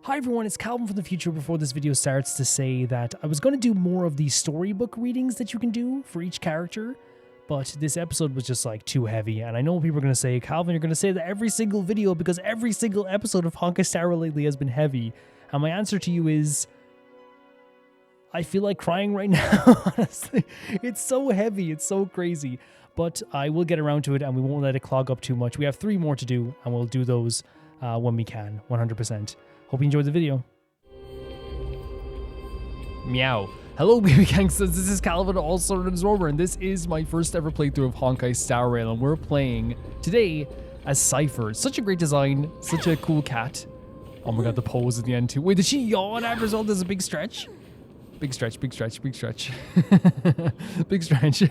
Hi everyone, it's Calvin from the future before this video starts to say that I was going to do more of the storybook readings that you can do for each character, but this episode was just like too heavy, and I know people are going to say, Calvin, you're going to say that every single video because every single episode of Honkai Star Rail lately has been heavy, and my answer to you is, I feel like crying right now, honestly. It's so heavy, it's so crazy, but I will get around to it and we won't let it clog up too much. We have 3 more to do, and we'll do those when we can, 100%. Hope you enjoyed the video. Meow. Hello, baby gangsters. This is Calvin, also known as Rover, and this is my first ever playthrough of Honkai Star Rail, and we're playing today as Cypher. Such a great design, such a cool cat. Oh my god, the pose at the end too. Wait, did she yawn after as well? There's a big stretch? Big stretch, big stretch, big stretch. Big stretch.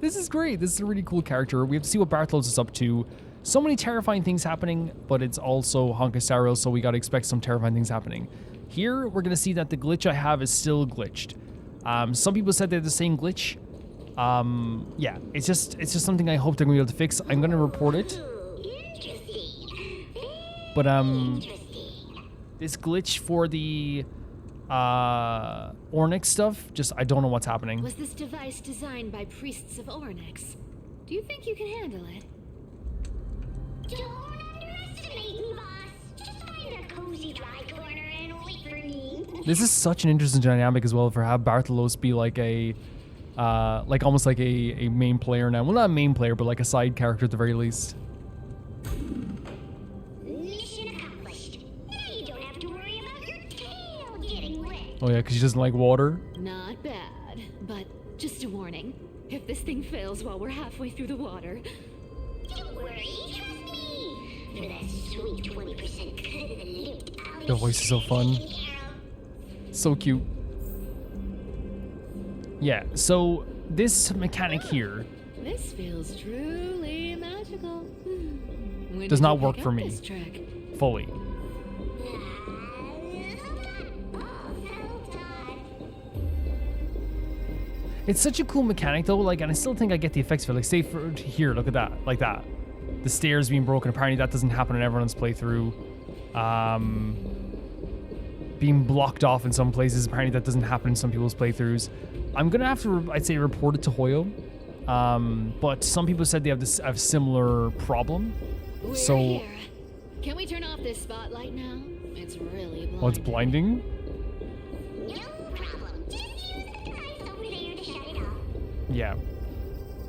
This is great. This is a really cool character. We have to see what Barthol's is up to. So many terrifying things happening, but it's also Honkai Star Rail, so we gotta expect some terrifying things happening. Here, we're gonna see that the glitch I have is still glitched. Some people said they had the same glitch. Yeah, it's just something I hope they're gonna be able to fix. I'm gonna report it. But this glitch for the Ornyx stuff, just I don't know what's happening. Was this device designed by priests of Ornyx? Do you think you can handle it? Don't underestimate me, boss. Just find a cozy dry corner and wait for me. This is such an interesting dynamic as well for how Barthol's be like a, like almost like a main player now. Well, not a main player, but like a side character at the very least. Mission accomplished. Now you don't have to worry about your tail getting wet. Oh yeah, because she doesn't like water. Not bad, but just a warning. If this thing fails while we're halfway through the water... Don't worry, trust me. For that sweet 20% cut of the loot, I'll The voice is so fun. So cute. Yeah, so this mechanic here This feels truly magical. When does did not you work pick for up me this trick? fully. It's such a cool mechanic though, like, and I still think I get the effects of it. Like, say for here, look at that, like that. The stairs being broken, apparently that doesn't happen in everyone's playthrough. Being blocked off in some places, apparently that doesn't happen in some people's playthroughs. I'm gonna have to, I'd say, report it to Hoyo. But some people said they have this similar problem. We're So, here. Can we turn off this spotlight now? It's really blinding. oh, it's blinding? No problem. Just use the device over there to shut it off. Yeah.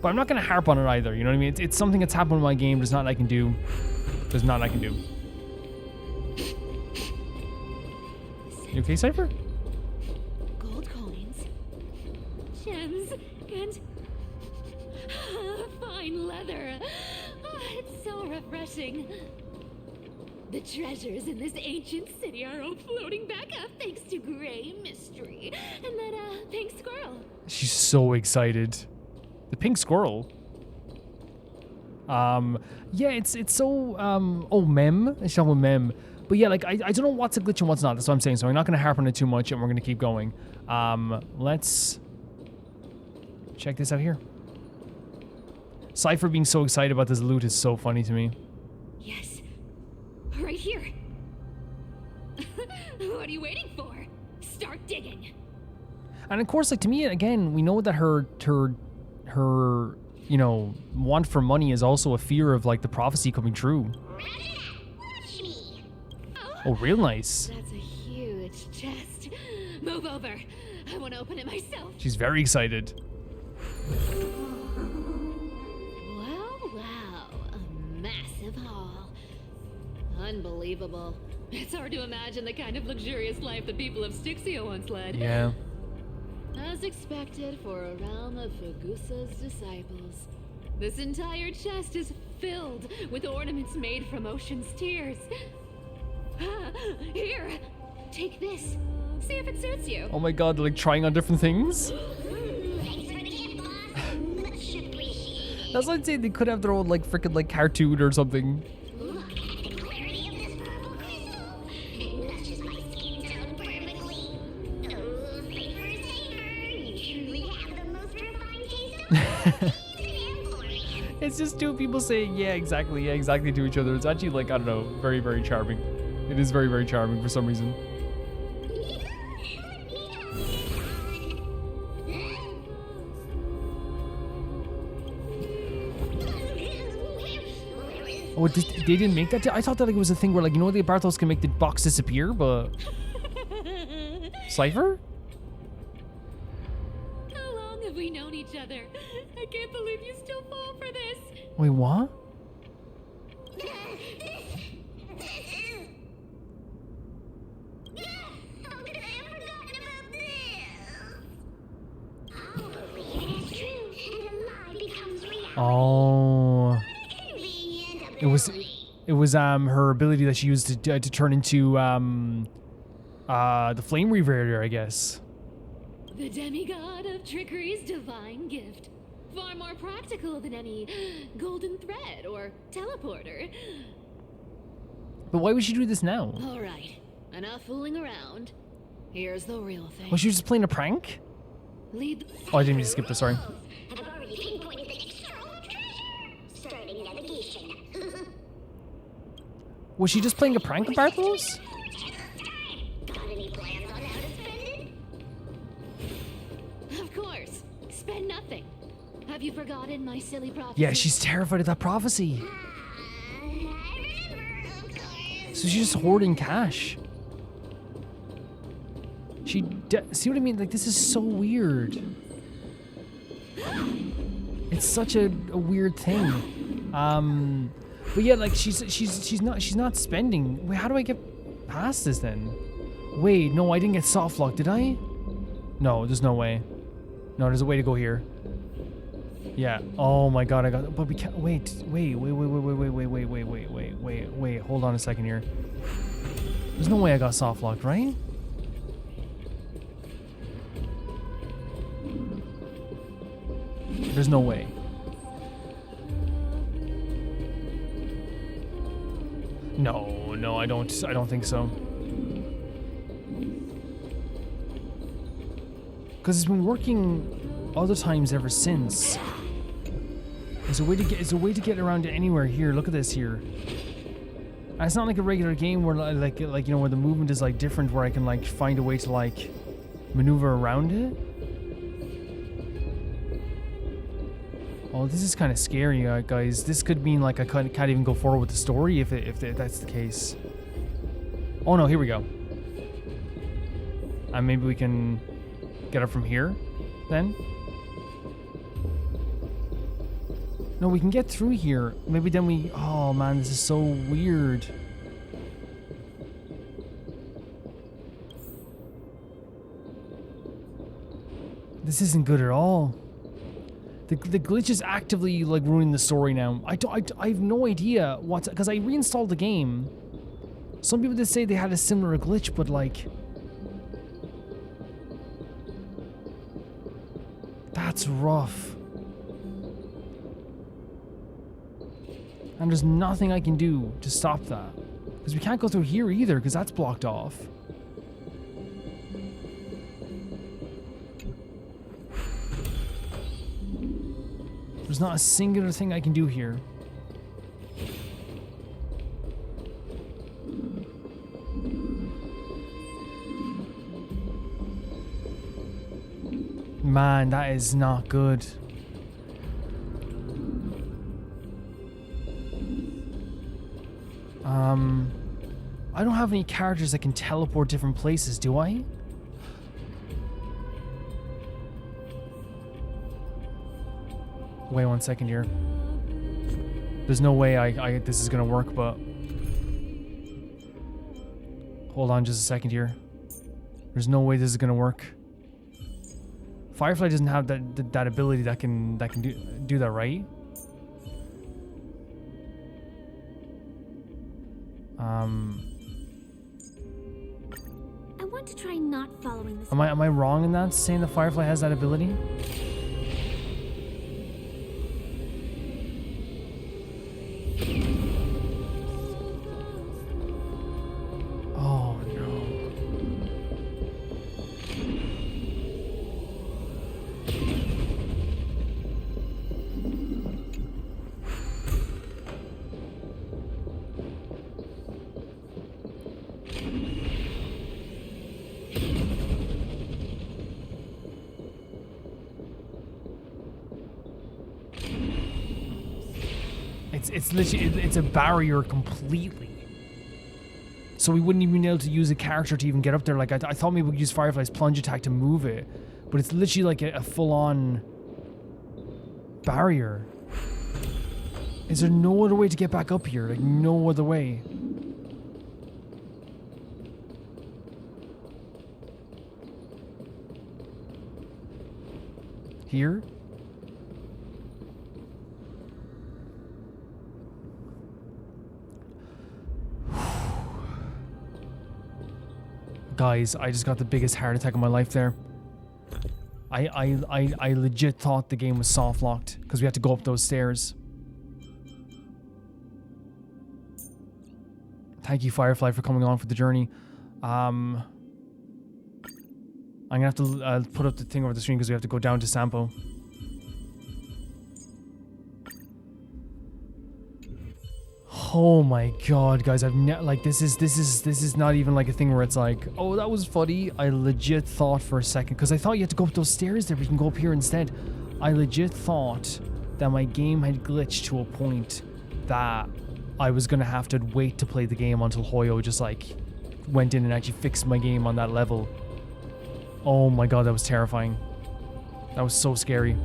But I'm not gonna harp on it either, you know what I mean? It's something that's happened in my game, there's nothing I can do. There's nothing I can do. You okay, Cypher? Gold coins, gems, and fine leather. It's so refreshing. The treasures in this ancient city are all floating back up thanks to Grey Mystery and that pink squirrel. She's so excited. The pink squirrel. Yeah, it's so, oh, Mem. It's not with Mem. But yeah, like, I don't know what's a glitch and what's not. That's what I'm saying. So I'm not going to harp on it too much, and we're going to keep going. Let's check this out here. Cypher being so excited about this loot is so funny to me. Yes, right here. What are you waiting for? Start digging. And of course, like, to me, again, we know that her, you know, want for money is also a fear of, like, the prophecy coming true. Watch me. Oh, real nice. That's a huge chest. Move over. I want to open it myself. She's very excited. Wow, a massive haul. Unbelievable. It's hard to imagine the kind of luxurious life the people of Styxia once led. Yeah. As expected for a realm of Fagusa's disciples. This entire chest is filled with ornaments made from ocean's tears. Here, take this. See if it suits you. Oh my god, they're like trying on different things? Thanks for the gift, boss. Much appreciated. That's what I'd say, they could have their own like freaking like cartoon or something. Look at the clarity of this purple crystal. It matches my skin tone perfectly. Oh, Cypher, you truly have the most refined taste of Amphoreus. It's just two people saying, yeah, exactly to each other. It's actually like, I don't know, very, very charming. It is very, very charming for some reason. Oh, they didn't make that? I thought that like, it was a thing where, like, you know, the Bartos can make the box disappear, but... Cypher? How long have we known each other? I can't believe you still fall for this. Wait, what? How could I have forgotten about this? Oh, it's true, and a lie becomes reality. Oh... Convenient It was her ability that she used to turn into the Flame Reverter, I guess. The demigod of trickery's divine gift. Far more practical than any golden thread or teleporter. But why would she do this now? All right, enough fooling around. Here's the real thing. Was she just playing a prank? Lead. Oh, I didn't mean to skip this, sorry. I've already pinpointed the external treasure. Starting navigation. Was she just playing a prank, Bartos? Got any plans on how to spend it? Of course. Spend nothing. Have you forgotten my silly prophecy? Yeah, she's terrified of that prophecy. I remember, of course. So she's just hoarding cash. See what I mean? Like, this is so weird. It's such a weird thing. But yeah, like she's not spending. Wait, how do I get past this then? Wait, no, I didn't get soft lock, did I? No, there's no way. No, there's a way to go here. Yeah. Oh my god, I got. But we can't. Wait. Hold on a second here. There's no way I got soft locked, right? There's no way. No, I don't think so. Because it's been working other times ever since. There's a way to get around to anywhere here. Look at this here. And it's not like a regular game where like you know where the movement is like different, where I can like find a way to like maneuver around it. Oh, this is kind of scary, guys. This could mean like I can't even go forward with the story if that's the case. Oh no, here we go. And maybe we can get up from here, then. No, we can get through here. Maybe then we... Oh man, this is so weird. This isn't good at all. The glitch is actively like ruining the story now. I have no idea what's... Because I reinstalled the game. Some people did say they had a similar glitch, but like... That's rough. And there's nothing I can do to stop that. Because we can't go through here either, because that's blocked off. There's not a singular thing I can do here. Man, that is not good. I don't have any characters that can teleport different places, do I? Wait 1 second here. There's no way this is gonna work, but... Hold on just a second here. There's no way this is gonna work. Firefly doesn't have that ability that can do that, right? I want to try not following this. Am I wrong in that, saying that Firefly has that ability? Oh no. It's literally, it's a barrier completely. So we wouldn't even be able to use a character to even get up there. Like, I thought maybe we could use Firefly's plunge attack to move it. But it's literally like a full-on barrier. Is there no other way to get back up here? Like, no other way. Here? Guys, I just got the biggest heart attack of my life there. I legit thought the game was soft locked because we had to go up those stairs. Thank you, Firefly, for coming on for the journey. I'm gonna have to put up the thing over the screen because we have to go down to Sampo. Oh my god, guys! I've like this is not even like a thing where it's like, oh, that was funny. I legit thought for a second because I thought you had to go up those stairs there. We can go up here instead. I legit thought that my game had glitched to a point that I was gonna have to wait to play the game until Hoyo just like went in and actually fixed my game on that level. Oh my god, that was terrifying. That was so scary.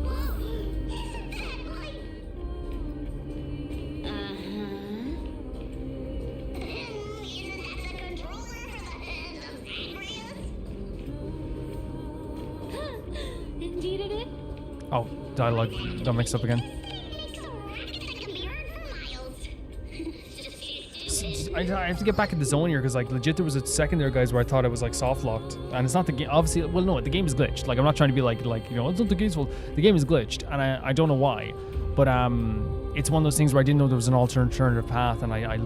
Indeed it is. Oh, dialogue got mixed up again. I have to get back in the zone here because like legit there was a second there, guys, where I thought it was like soft locked, and it's not the game. Obviously, well, no, the game is glitched. Like I'm not trying to be like you know, it's not the game's fault. The game is glitched, and I don't know why, but it's one of those things where I didn't know there was an alternative path, and I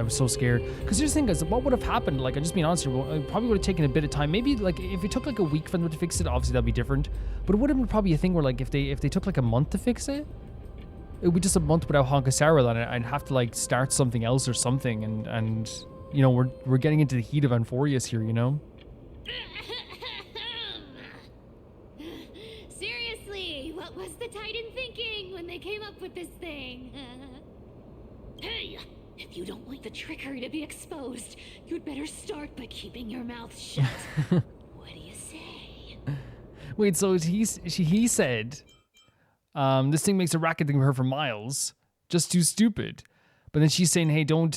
was so scared because here's the thing, guys. What would have happened? Like, I'm just being honest here. Well, it probably would have taken a bit of time. Maybe like if it took like a week for them to fix it, obviously that'd be different. But it would have been probably a thing where like if they took like a month to fix it. It would be just a month without Honkai Star Rail, and I'd have to like start something else or something, and you know we're getting into the heat of Amphoreus here, you know. Seriously, what was the Titan thinking when they came up with this thing? Hey, if you don't want the trickery to be exposed, you'd better start by keeping your mouth shut. What do you say? Wait, so he said. This thing makes a racket that can be heard for miles. Just too stupid. But then she's saying, hey, don't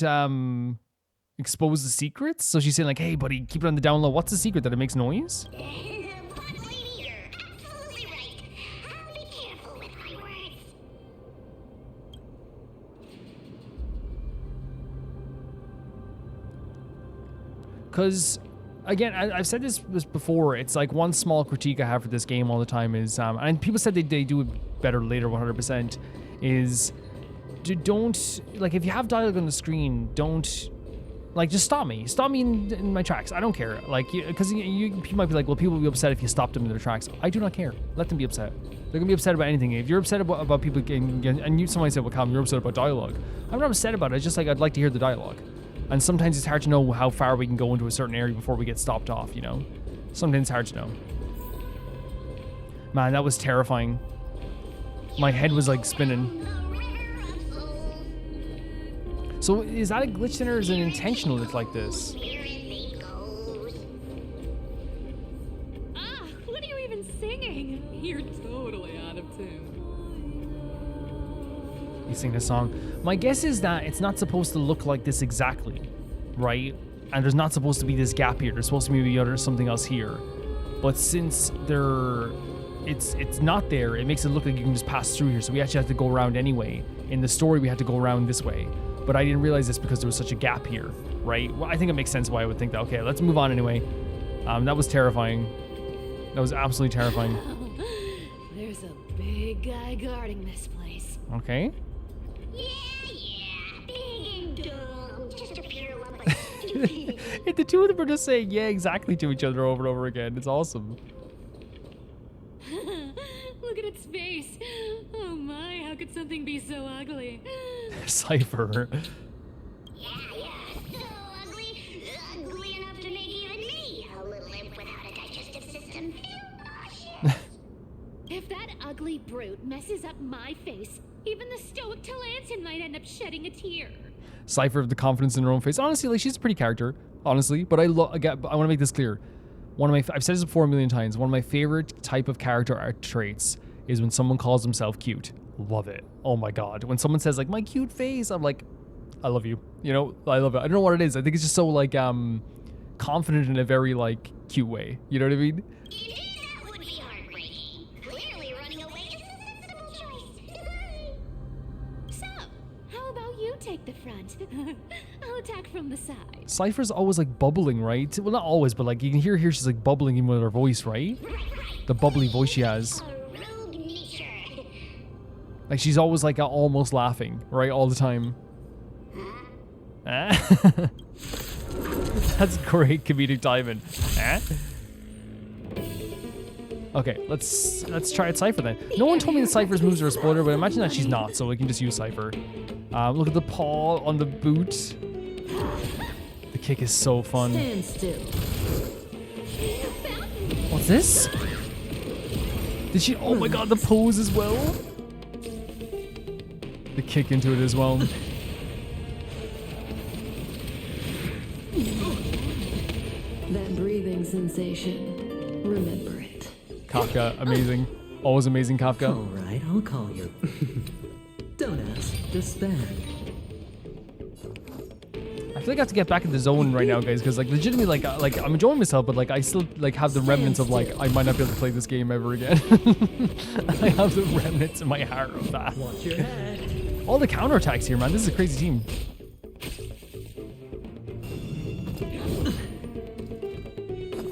expose the secrets. So she's saying like, hey, buddy, keep it on the down low. What's the secret? That it makes noise? Absolutely right. I'll be careful with my words. Because, again, I've said this before. It's like one small critique I have for this game all the time is, and people said they do it better later 100%, is don't, like, if you have dialogue on the screen, don't, like, just stop me in my tracks. I don't care, like, because you might be like, well, people will be upset if you stop them in their tracks. I do not care. Let them be upset. They're gonna be upset about anything. If you're upset about people getting, and somebody said, well, Calvin, you're upset about dialogue. I'm not upset about it. It's just like I'd like to hear the dialogue. And sometimes it's hard to know how far we can go into a certain area before we get stopped off, you know? Sometimes it's hard to know. Man, that was terrifying. My head was like spinning. So is that a glitch in or is it intentional it's like this? Ah, what are you even singing? You're totally out of tune. You sing this song. My guess is that it's not supposed to look like this exactly, right? And there's not supposed to be this gap here. There's supposed to be something else here. But since it's not there, it makes it look like you can just pass through here. So we actually have to go around anyway. In the story, we had to go around this way. But I didn't realize this because there was such a gap here, right? Well, I think it makes sense why I would think that. Okay, let's move on anyway. That was terrifying. That was absolutely terrifying. There's a big guy guarding this place. Okay. Yeah, big and dumb. Just a pure lump of stupidity. And the two of them are just saying yeah exactly to each other over and over again. It's awesome. Look at its face. Oh my, how could something be so ugly? Cypher. Yeah, so ugly. Ugly enough to make even me, a little imp without a digestive system, feel nauseous. If that ugly brute messes up my face, even the stoic Talantin might end up shedding a tear. Cypher of the confidence in her own face. Honestly, like, she's a pretty character, honestly. But I want to make this clear. I've said this before a million times. One of my favorite type of character art traits is when someone calls themselves cute. Love it. Oh my god. When someone says like my cute face, I'm like, I love you. You know, I love it. I don't know what it is. I think it's just so like confident in a very like cute way. You know what I mean? That would be heartbreaking. Clearly running away is a sensible choice. So, how about you take the front? I'll attack from the side. Cypher's always like bubbling, right? Well, not always, but like you can hear here she's like bubbling even with her voice, right? The bubbly voice she has. A rogue nature. Like she's always like almost laughing, right? All the time. That's great comedic timing. Okay, let's try it Cypher then. No one told me that Cypher's moves are a spoiler, but imagine that she's not, so we can just use Cypher. Look at the paw on the boot. The kick is so fun. Stand still. What's this? Did she? Oh my god, the pose as well. The kick into it as well. That breathing sensation. Remember it. Kafka, amazing. Always amazing, Kafka. All right, I'll call you. Don't ask, just stand. I feel like I have to get back in the zone right now, guys, because like legitimately, like I'm enjoying myself, but like I still like have the remnants of like I might not be able to play this game ever again. I have the remnants in my heart of that. Watch your head. All the counterattacks here, man. This is a crazy team.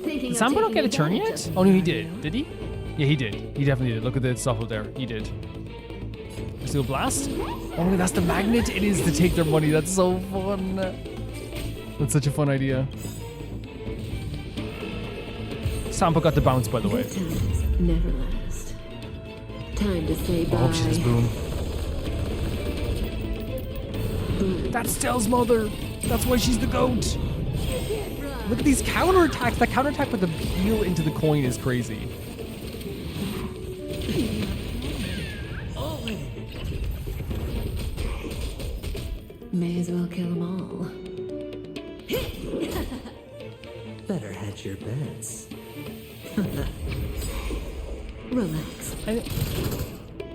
Did Sambo not get a turn yet? Oh no, he did. Did he? Yeah, he did. He definitely did. Look at the stuff up there. He did. Steel blast? Oh, that's the magnet. It is to take their money. That's so fun. That's such a fun idea. Sampo got the bounce, by the way. Good times never last. Time to say bye. I hope she does boom. That's Stell's mother. That's why she's the goat. Look at these counterattacks. That counterattack with the peel into the coin is crazy. May as well kill them all. Better hedge your bets. Relax.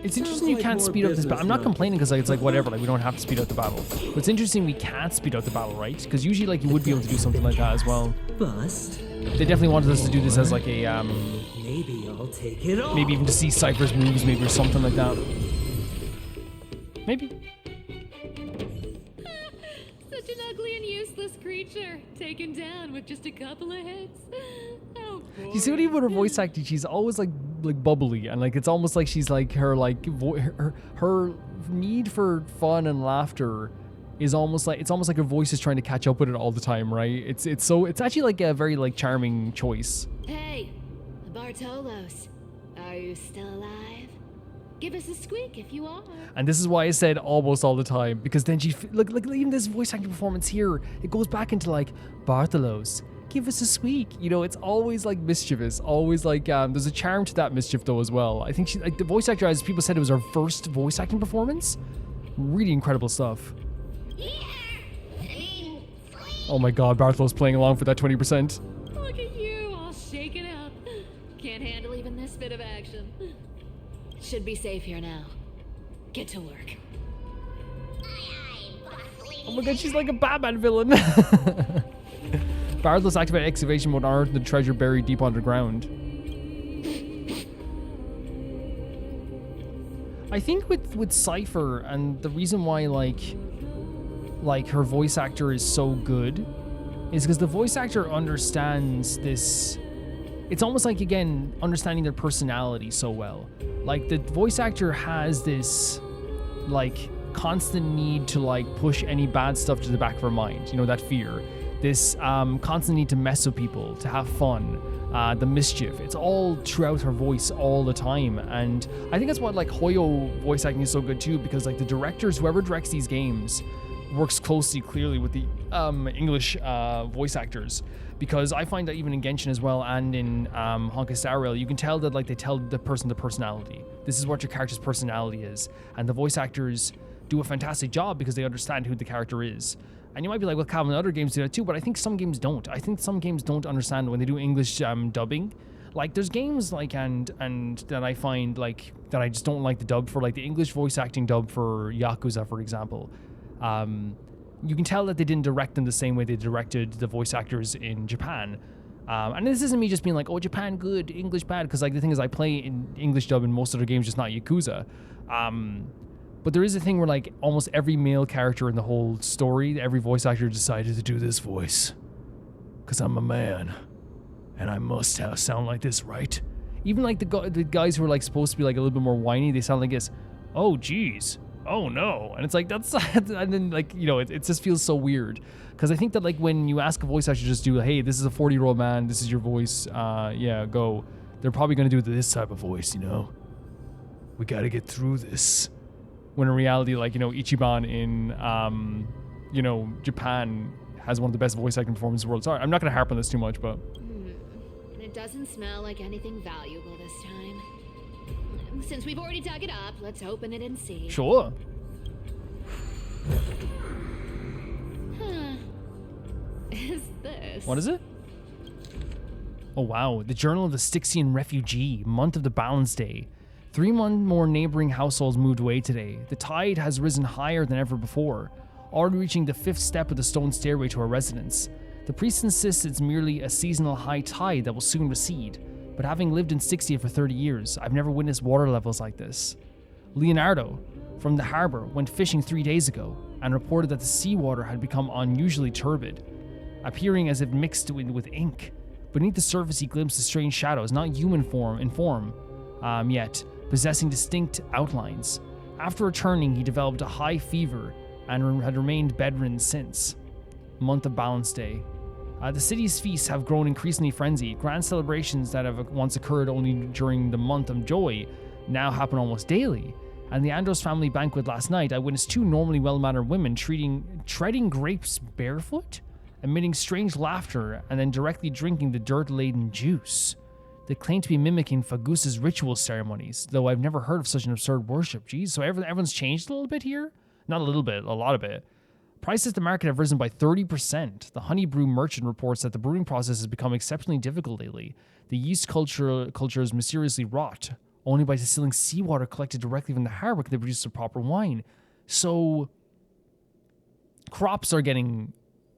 It's interesting you can't speed up this battle. I'm not complaining because like, it's like whatever, like we don't have to speed up the battle. But it's interesting we can't speed up the battle, right? Because usually like you would be able to do something like that as well. Bust. They definitely wanted us to do this as like a Maybe I'll take it all. maybe even to see Cypher's moves maybe or something like that. Maybe. Such an ugly and useless creature, taken down with just a couple of hits. Oh, You see what even with her voice acting, she's always like bubbly and like it's almost like she's like her like her need for fun and laughter is almost like it's almost like her voice is trying to catch up with it all the time, right? It's actually like a very like charming choice. Hey, Bartolos, are you still alive? Give us a squeak if you are. And this is why I said almost all the time, because then she look even this voice acting performance here, it goes back into like Bartholos, give us a squeak. You know, it's always like mischievous, always like there's a charm to that mischief though as well. I think she like the voice actor, as people said, it was her first voice acting performance. Really incredible stuff. Oh my god, Bartholos playing along for that 20%. Look at you, all shaken up. Can't handle even this bit of action. Should be safe here now. Get to work. Oh my god, she's like a Batman villain. Bartholos activate excavation mode, unearth the treasure buried deep underground. I think with Cypher, and the reason why like her voice actor is so good is because the voice actor understands this. It's almost like, again, understanding their personality so well. Like the voice actor has this like constant need to like push any bad stuff to the back of her mind, you know, that fear, this constant need to mess with people, to have fun, the mischief. It's all throughout her voice all the time. And I think that's what like Hoyo voice acting is so good too, because like the directors, whoever directs these games, works closely clearly with the English voice actors, Because I find that even in Genshin as well, and in Honkai Star Rail, you can tell that like they tell the person the personality. This is what your character's personality is, and the voice actors do a fantastic job because they understand who the character is. And you might be like, well, Calvin, other games do that too, but I think some games don't. I think some games don't understand when they do English dubbing. Like there's games like and that I find like that I just don't like the dub for, like the English voice acting dub for Yakuza, for example. You can tell that they didn't direct them the same way they directed the voice actors in Japan. And this isn't me just being like, oh, Japan good, English bad, because like the thing is I play in English dub in most other games, just not Yakuza. But there is a thing where like almost every male character in the whole story, every voice actor decided to do this voice. Because I'm a man. And I must sound like this, right? Even like the guys who are like supposed to be like a little bit more whiny, they sound like this. Oh, geez. Oh no. And it's like, that's, and then like, you know, it just feels so weird. Because I think that like when you ask a voice actor to just do, hey, this is a 40-year-old man, this is your voice, yeah, go. They're probably going to do this type of voice, you know? We got to get through this. When in reality, like, you know, Ichiban in, you know, Japan has one of the best voice acting performances in the world. Sorry, I'm not going to harp on this too much, but... It doesn't smell like anything valuable this time. Since we've already dug it up, let's open it and see. Sure. Huh. Is this? What is it? Oh, wow. The Journal of the Styxian Refugee, month of the Balance Day. 3 more neighboring households moved away today. The tide has risen higher than ever before, already reaching the 5th step of the stone stairway to our residence. The priest insists it's merely a seasonal high tide that will soon recede, but having lived in Styxia for 30 years, I've never witnessed water levels like this. Leonardo, from the harbor, went fishing 3 days ago and reported that the seawater had become unusually turbid, appearing as if mixed with ink. Beneath the surface, he glimpsed strange shadows, not human in form yet, possessing distinct outlines. After returning, he developed a high fever and had remained bedridden since. Month of Balance Day. The city's feasts have grown increasingly frenzied. Grand celebrations that have once occurred only during the month of joy now happen almost daily. And the Andros family banquet last night, I witnessed 2 normally well-mannered women treading grapes barefoot, emitting strange laughter, and then directly drinking the dirt-laden juice. They claim to be mimicking Fagusa's ritual ceremonies, though I've never heard of such an absurd worship. Geez, so everyone's changed a little bit here? Not a little bit, a lot of it. Prices at the market have risen by 30%. The honey brew merchant reports that the brewing process has become exceptionally difficult lately. The yeast culture is mysteriously rot. Only by distilling seawater collected directly from the harbor can they produce a proper wine. So crops are getting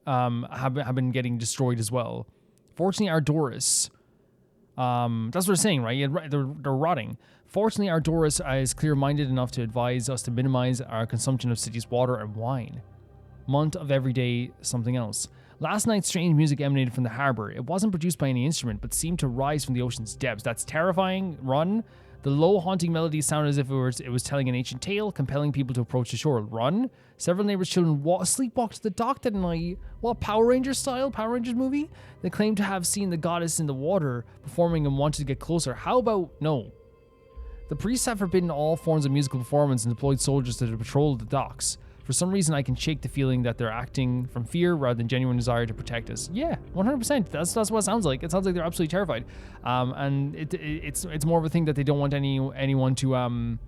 have been getting destroyed as well. Fortunately, Ardoris, that's what they're saying, right? Yeah, they're rotting. Fortunately, Ardoris is clear-minded enough to advise us to minimize our consumption of city's water and wine. Month of everyday something else. Last night, strange music emanated from the harbor. It wasn't produced by any instrument, but seemed to rise from the ocean's depths. That's terrifying. Run. The low, haunting melody sounded as if it was telling an ancient tale, compelling people to approach the shore. Run. Several neighbors' children sleepwalked to the dock that night. What, Power Rangers style? Power Rangers movie? They claimed to have seen the goddess in the water performing and wanted to get closer. How about no? The priests have forbidden all forms of musical performance and deployed soldiers to patrol the docks. For some reason, I can shake the feeling that they're acting from fear rather than genuine desire to protect us. Yeah, 100%. That's what it sounds like. It sounds like they're absolutely terrified. And it's more of a thing that they don't want anyone to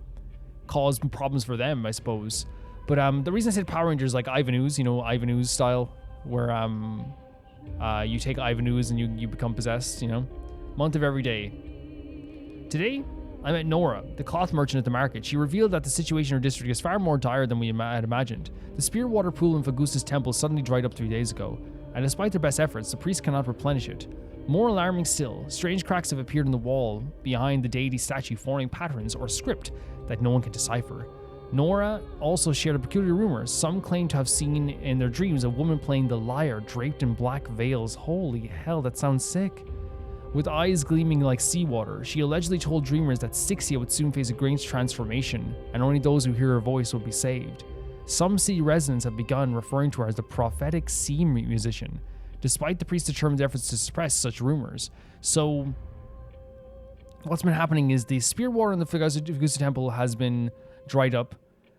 cause problems for them, I suppose. But the reason I said Power Rangers, like Ivan Ooze, you know, Ivan Ooze style, where you take Ivan Ooze and you become possessed, you know. Month of every day. Today, I met Nora, the cloth merchant at the market. She revealed that the situation in her district is far more dire than we had imagined. The spear water pool in Fagusa's temple suddenly dried up 3 days ago, and despite their best efforts, the priests cannot replenish it. More alarming still, strange cracks have appeared in the wall behind the deity statue, forming patterns or script that no one can decipher. Nora also shared a peculiar rumor. Some claim to have seen in their dreams a woman playing the lyre draped in black veils. Holy hell, that sounds sick. With eyes gleaming like seawater, she allegedly told dreamers that Styxia would soon face a great transformation, and only those who hear her voice would be saved. Some city residents have begun referring to her as the prophetic sea musician, despite the priest's determined efforts to suppress such rumors. So, what's been happening is the spear water in the Fagusa temple has been dried up,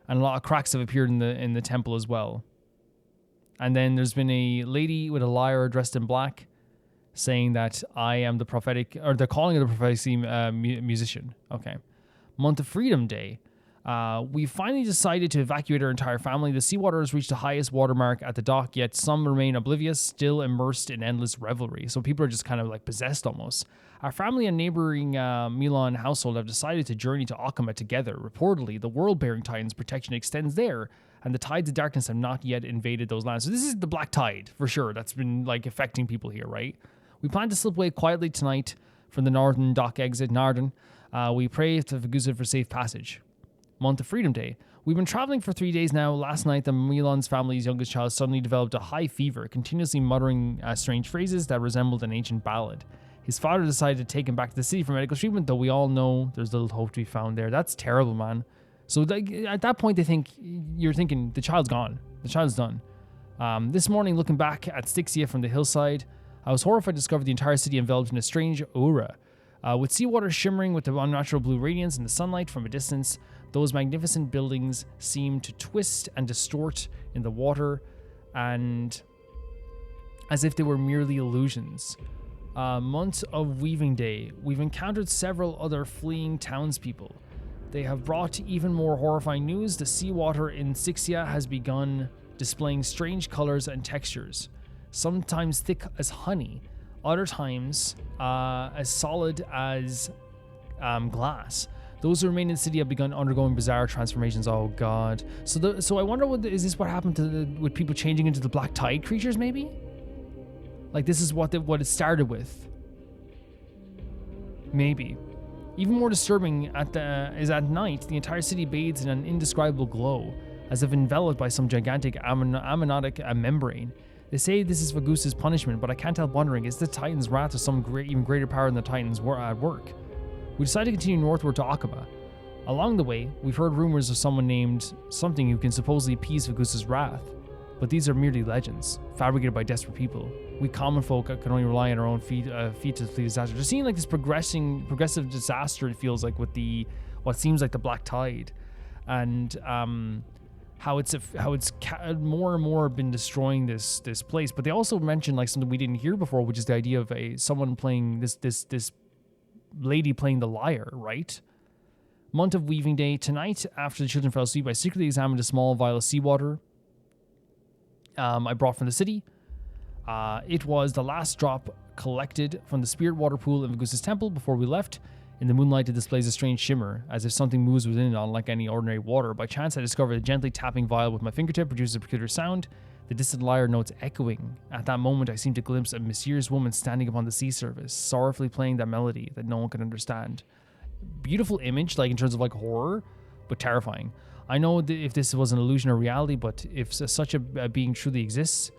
and a lot of cracks have appeared in the temple as well. And then there's been a lady with a lyre dressed in black saying that I am the prophetic, or the calling of the prophetic musician. Okay. Month of Freedom Day. We finally decided to evacuate our entire family. The seawater has reached the highest watermark at the dock, yet some remain oblivious, still immersed in endless revelry. So people are just kind of like possessed almost. Our family and neighboring Milan household have decided to journey to Akama together. Reportedly, the world-bearing Titan's protection extends there, and the tides of darkness have not yet invaded those lands. So this is the Black Tide, for sure. That's been like affecting people here, right? We plan to slip away quietly tonight from the northern dock exit, Narden. We pray to Vagusa for safe passage. Month of Freedom Day. We've been traveling for 3 days now. Last night, the Milan's family's youngest child suddenly developed a high fever, continuously muttering strange phrases that resembled an ancient ballad. His father decided to take him back to the city for medical treatment, though we all know there's little hope to be found there. That's terrible, man. So at that point, you're thinking the child's gone. The child's done. This morning, looking back at Styxia from the hillside, I was horrified to discover the entire city enveloped in a strange aura. With seawater shimmering with the unnatural blue radiance in the sunlight from a distance, those magnificent buildings seemed to twist and distort in the water, and as if they were merely illusions. Month of Weaving Day. We've encountered several other fleeing townspeople. They have brought even more horrifying news. The seawater in Styxia has begun displaying strange colors and textures, sometimes thick as honey, other times as solid as glass. Those who remain in the city have begun undergoing bizarre transformations. Oh God! So I wonder, is this what happened with people changing into the Black Tide creatures? Maybe. Like this is what it started with. Maybe. Even more disturbing is at night, the entire city bathes in an indescribable glow, as if enveloped by some gigantic amniotic membrane. They say this is Vagusa's punishment, but I can't help wondering, is the Titan's wrath or some even greater power than the Titans at work? We decided to continue northward to Akama. Along the way, we've heard rumors of someone named something who can supposedly appease Vagusa's wrath, but these are merely legends, fabricated by desperate people. We common folk can only rely on our own feet to flee disaster. Just seeing like this progressive disaster, it feels like, with what seems like the Black Tide, and how it's more and more been destroying this place. But they also mentioned like something we didn't hear before, which is the idea of someone playing this lady playing the lyre, right? Month of Weaving Day. Tonight, after the children fell asleep, I secretly examined a small vial of seawater I brought from the city. It was the last drop collected from the spirit water pool in Vagusa's temple before we left. In the moonlight, it displays a strange shimmer, as if something moves within it, unlike any ordinary water. By chance, I discovered a gently tapping vial with my fingertip produces a peculiar sound. The distant lyre notes echoing. At that moment, I seemed to glimpse a mysterious woman standing upon the sea surface, sorrowfully playing that melody that no one could understand. Beautiful image, like in terms of like horror, but terrifying. I know that if this was an illusion or reality, but if such a being truly exists,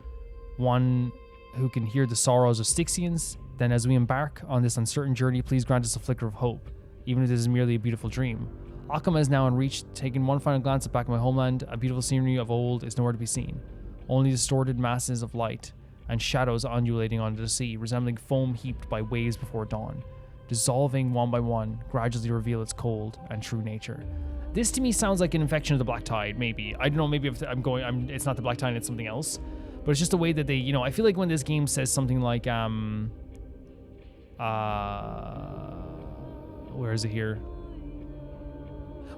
one who can hear the sorrows of Styxians, then as we embark on this uncertain journey, please grant us a flicker of hope, even if this is merely a beautiful dream. Akama is now in reach. Taking one final glance at back of my homeland, a beautiful scenery of old is nowhere to be seen. Only distorted masses of light and shadows undulating onto the sea, resembling foam heaped by waves before dawn, dissolving one by one, gradually reveal its cold and true nature. This to me sounds like an infection of the Black Tide, maybe. I don't know, maybe if it's not the Black Tide, it's something else. But it's just the way that they, I feel like when this game says something like, where is it here?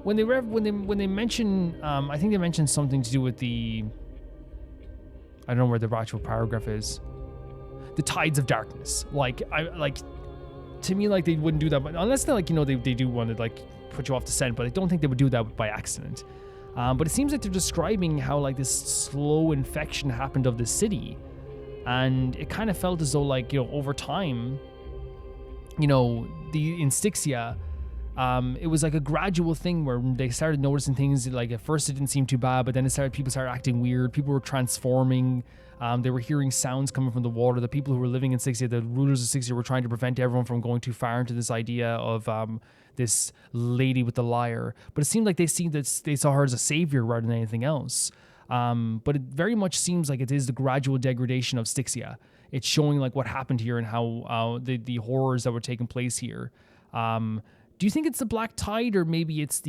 When they mention, I think they mentioned something to do with the, I don't know where the actual paragraph is. The tides of darkness. To me, like, they wouldn't do that, but unless they're like, they do want to like put you off the scent, but I don't think they would do that by accident. But it seems like they're describing how like this slow infection happened of the city, and it kind of felt as though like, over time, in Styxia, it was like a gradual thing where they started noticing things. Like at first it didn't seem too bad, but then people started acting weird. People were transforming. They were hearing sounds coming from the water. The people who were living in Styxia, the rulers of Styxia, were trying to prevent everyone from going too far into this idea of this lady with the lyre. But it seemed like they saw her as a savior rather than anything else. But it very much seems like it is the gradual degradation of Styxia. It's showing like what happened here and how the horrors that were taking place here. Do you think it's the Black Tide, or maybe it's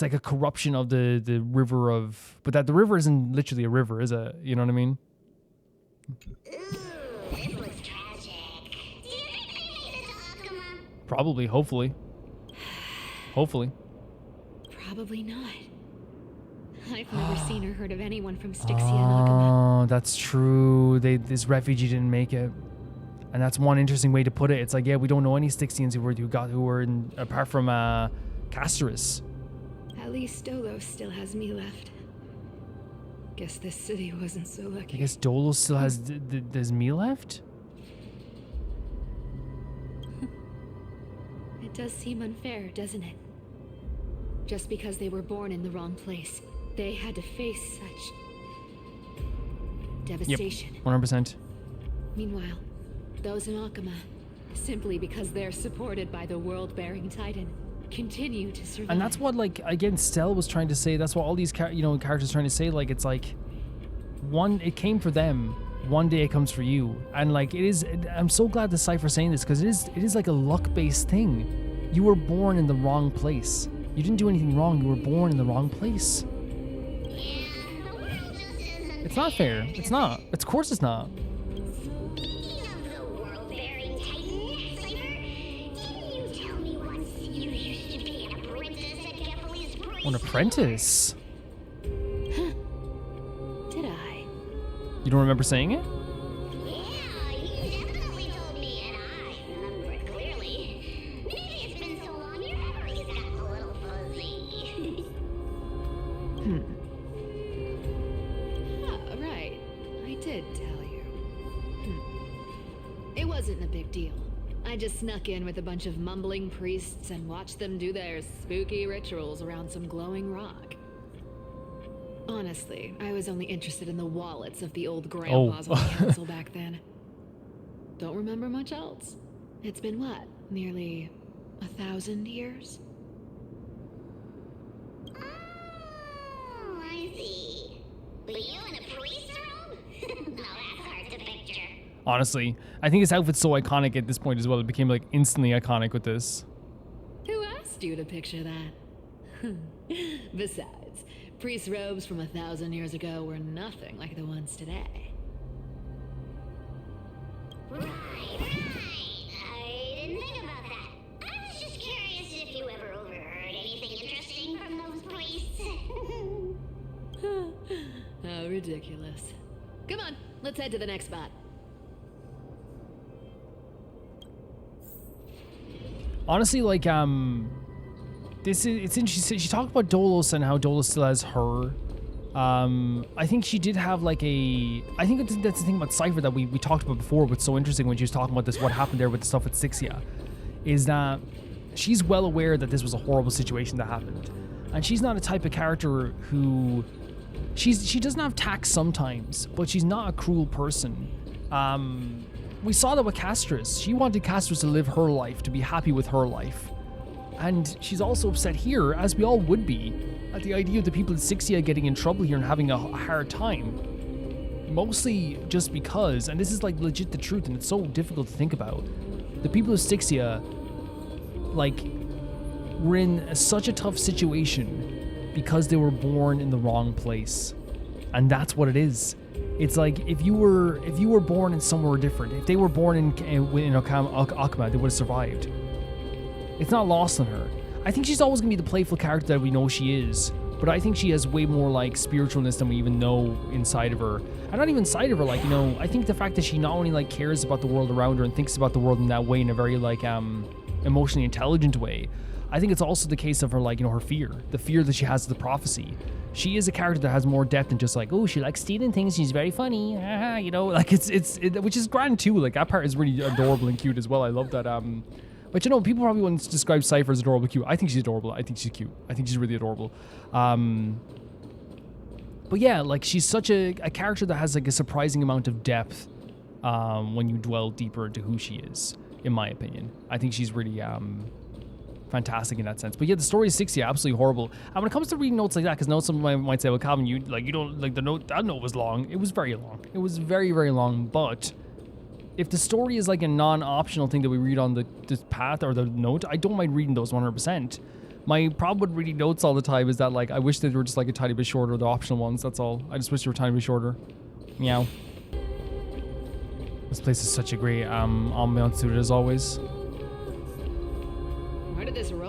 like a corruption of the river of, but that the river isn't literally a river, is it? You know what I mean? Ooh, Probably, hopefully. Hopefully. Probably not. I've never seen or heard of anyone from Styxia and Aglaea. Oh, that's true. This refugee didn't make it. And that's one interesting way to put it. It's like, yeah, we don't know any Styxians who were in, apart from Casterus. At least Dolos still has me left. Guess this city wasn't so I lucky. guess Dolos still has there's me left? It does seem unfair, doesn't it? Just because they were born in the wrong place, they had to face such devastation. 100%. Meanwhile, those in Akama, simply because they're supported by the world-bearing Titan, continue to survive. And that's what, like, again, Stell was trying to say. That's what all these characters trying to say. Like, it's like, it came for them. One day it comes for you. And like, it is. I'm so glad the Cypher's saying this, because it is like a luck-based thing. You were born in the wrong place. You didn't do anything wrong. You were born in the wrong place. It's not fair. It's not. Of course it's not. Speaking of the world-bearing Titan, Cypher, didn't you tell me once you used to be an apprentice at Kephal's Priest? An apprentice? Did I? You don't remember saying it? Yeah, you definitely told me, and I remember it clearly. Maybe it's been so long your memory's gotten a little fuzzy. Oh, right. I did tell you. It wasn't a big deal. I just snuck in with a bunch of mumbling priests and watched them do their spooky rituals around some glowing rock. Honestly, I was only interested in the wallets of the old grandpas on the council back then. Don't remember much else. It's been what? Nearly 1,000 years? Oh, I see. But you in a priest robe? Now that's hard to picture. Honestly, I think his outfit's so iconic at this point as well. It became like instantly iconic with this. Who asked you to picture that? Besides, priest robes from 1,000 years ago were nothing like the ones today. Right. I didn't think about that. I was just curious if you ever overheard anything interesting from those priests. How ridiculous. Come on, let's head to the next spot. Honestly, like, it's interesting. She talked about Dolos and how Dolos still has her. I think she did have like I think that's the thing about Cypher that we talked about before. What's so interesting when she was talking about this, what happened there with the stuff with Styxia, is that she's well aware that this was a horrible situation that happened, and she's not a type of character who she doesn't have tact sometimes, but she's not a cruel person. We saw that with Casterus. She wanted Casterus to live her life, to be happy with her life. And she's also upset here, as we all would be, at the idea of the people of Styxia getting in trouble here and having a hard time. Mostly just because, and this is like legit the truth, and it's so difficult to think about, the people of Styxia, like, were in such a tough situation because they were born in the wrong place. And that's what it is. It's like if you were born in somewhere different, if they were born in Akama, they would have survived. It's not lost on her. I think she's always gonna be the playful character that we know she is, but I think she has way more like spiritualness than we even know inside of her. And not even inside of her, like, I think the fact that she not only like cares about the world around her and thinks about the world in that way, in a very like emotionally intelligent way, I think it's also the case of her, like, her fear, the fear that she has of the prophecy. She is a character that has more depth than just like, oh, she likes stealing things, she's very funny, like it's which is grand too. Like, that part is really adorable and cute as well. I love that. But people probably wouldn't describe Cypher as adorable cute. I think she's adorable. I think she's cute. I think she's really adorable. But yeah, like, she's such a character that has like a surprising amount of depth when you dwell deeper into who she is, in my opinion. I think she's really fantastic in that sense. But yeah, the story of Styxia, absolutely horrible. And when it comes to reading notes like that, because someone might say, well, Calvin, you don't like the note. That note was long. It was very long. It was very, very long. But if the story is like a non-optional thing that we read on this path or the note, I don't mind reading those 100%. My problem with reading notes all the time is that, like, I wish they were just like a tiny bit shorter, the optional ones. That's all. I just wish they were a tiny bit shorter. Meow. This place is such a great ambiance to it, as always.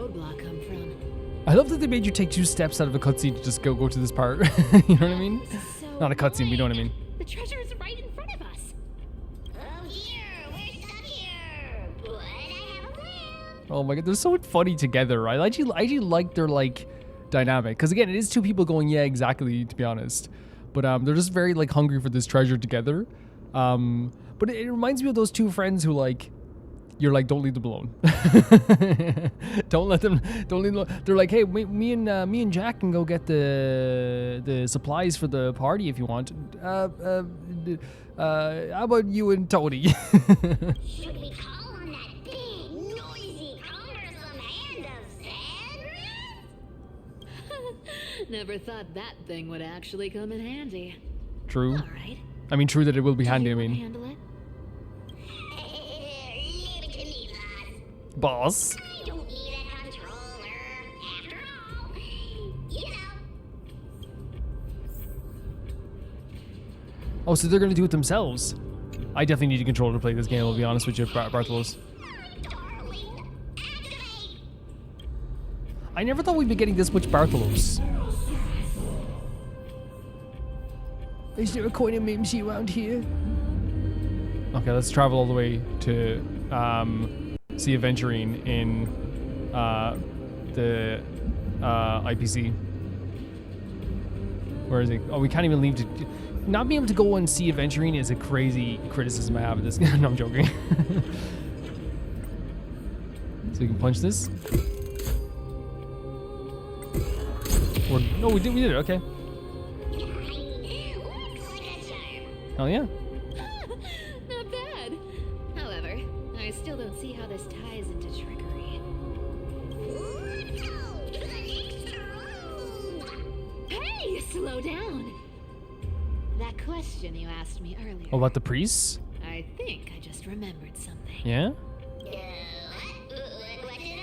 roadblock come from? I love that they made you take 2 steps out of a cutscene to just go to this part. You know what I mean? So Not a cutscene, but you know what I mean. The treasure is right in front of us. Oh dear, we're stuck here. But I have a plan. Oh my god, they're so funny together. I actually like their like dynamic, because again, it is 2 people going, yeah, exactly, to be honest. But they're just very like hungry for this treasure together. But it reminds me of those 2 friends who like, you're like, don't leave them alone. Don't let them. Don't leave them. They're like, hey, me and Jack can go get the supplies for the party if you want. How about you and Tony? Should we call on that big, noisy, cumbersome hand of Sandra? Never thought that thing would actually come in handy. True. All right. I mean, true that it will be handy. I You mean, handle it? Leave it to me, boss. boss. I don't need a controller. After all, you know. Oh, so they're gonna do it themselves. I definitely need a controller to play this game. I'll be honest with you, Bartholos. Darling, activate. I never thought we'd be getting this much Bartholos. Is there a coin of Mimsy around here? Okay, let's travel all the way to see Aventurine in the IPC. Where is it? Oh, we can't even leave to... Not being able to go and see Aventurine is a crazy criticism I have of this. No, I'm joking. So we can punch this. Or, no, we did it, okay. Looks like a charm. Hell yeah. Not bad. However, I still don't see how this ties into trickery. Let's go to the next room. Hey, slow down. That question you asked me earlier. Oh, about the priests? I think I just remembered something. Yeah? What did I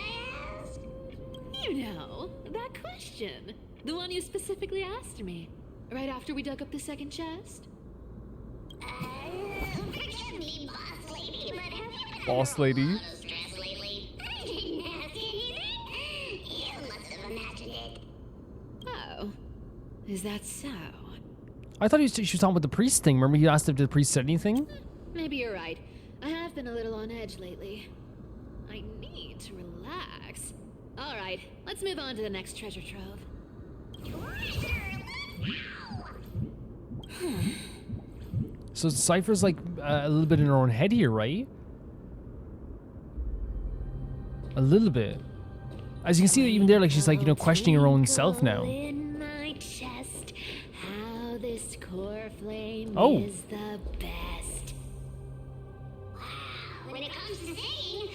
ask? You know, that question. The one you specifically asked me. Right after we dug up the second chest. Forgive me, boss lady, but have you been Boss under a lady? lot of stress lately? I didn't ask anything. You must have imagined it. Oh. Is that so? I thought she was talking about the priest thing. Remember he asked if the priest said anything? Maybe you're right. I have been a little on edge lately. I need to relax. Alright, let's move on to the next treasure trove. So Cypher's like a little bit in her own head here, right? A little bit. As you can see, even there, like she's like, you know, questioning her own self now. In my chest, how this core flame Oh. is the best. When it comes to singing,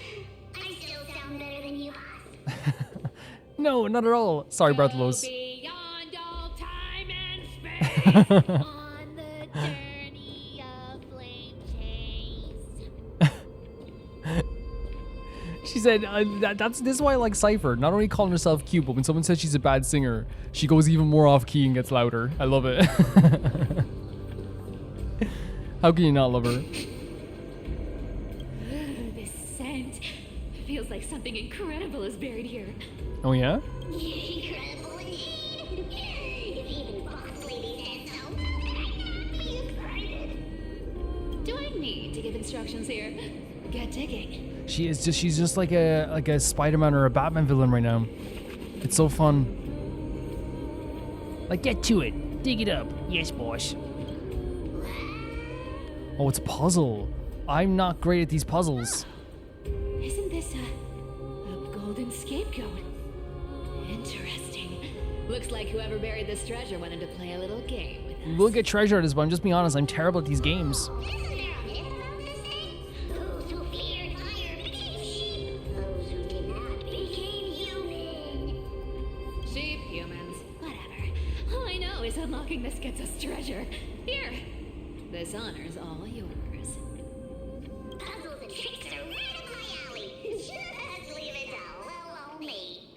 I still sound better than you, boss. No, not at all. Sorry, Bartholos. Beyond all time and space, on the journey of flame chase. She said, this is why I like Cypher. Not only calling herself cute, but when someone says she's a bad singer, she goes even more off key and gets louder. I love it. How can you not love her? This scent feels like something incredible is buried here. Oh yeah? Incredible indeed. If even boss lady said so, I'd be excited. Do I need to give instructions here? Get digging. She's just like a Spider-Man or a Batman villain right now. It's so fun. Like, get to it. Dig it up. Yes, boss. Oh, it's a puzzle. I'm not great at these puzzles. Isn't this a golden scapegoat? Interesting. Looks like whoever buried this treasure wanted to play a little game with us. We'll get treasure at this, but I'm just being honest, I'm terrible at these games. Isn't there a myth about this thing? Those who feared fire became sheep. Those who did not became human. Sheep, humans, whatever. All I know is unlocking this gets us treasure. Here. This honor's all yours. Puzzles and tricks are right up my alley. Just leave it all alone me.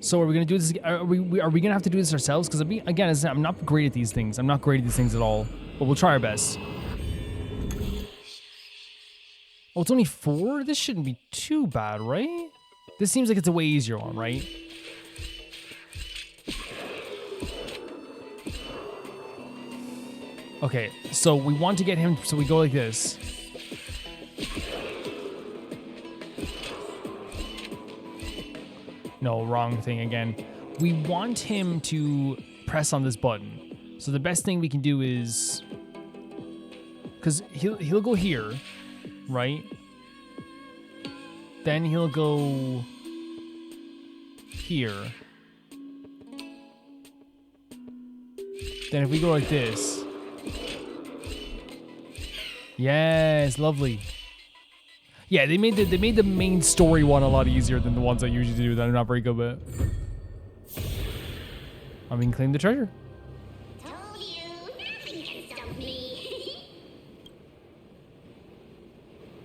So are we gonna do this? Are we gonna have to do this ourselves? Because again, as I said, I'm not great at these things. I'm not great at these things at all. But we'll try our best. Oh, it's only 4? This shouldn't be too bad, right? This seems like it's a way easier one, right? Okay, so we want to get him, so we go like this. No, wrong thing again. We want him to press on this button. So the best thing we can do is, because he'll go here, right? Then he'll go here. Then if we go like this. Yes, lovely. Yeah, they made the main story one a lot easier than the ones I usually do that are not very good with. I mean, claim the treasure. Told you, nothing can stop me.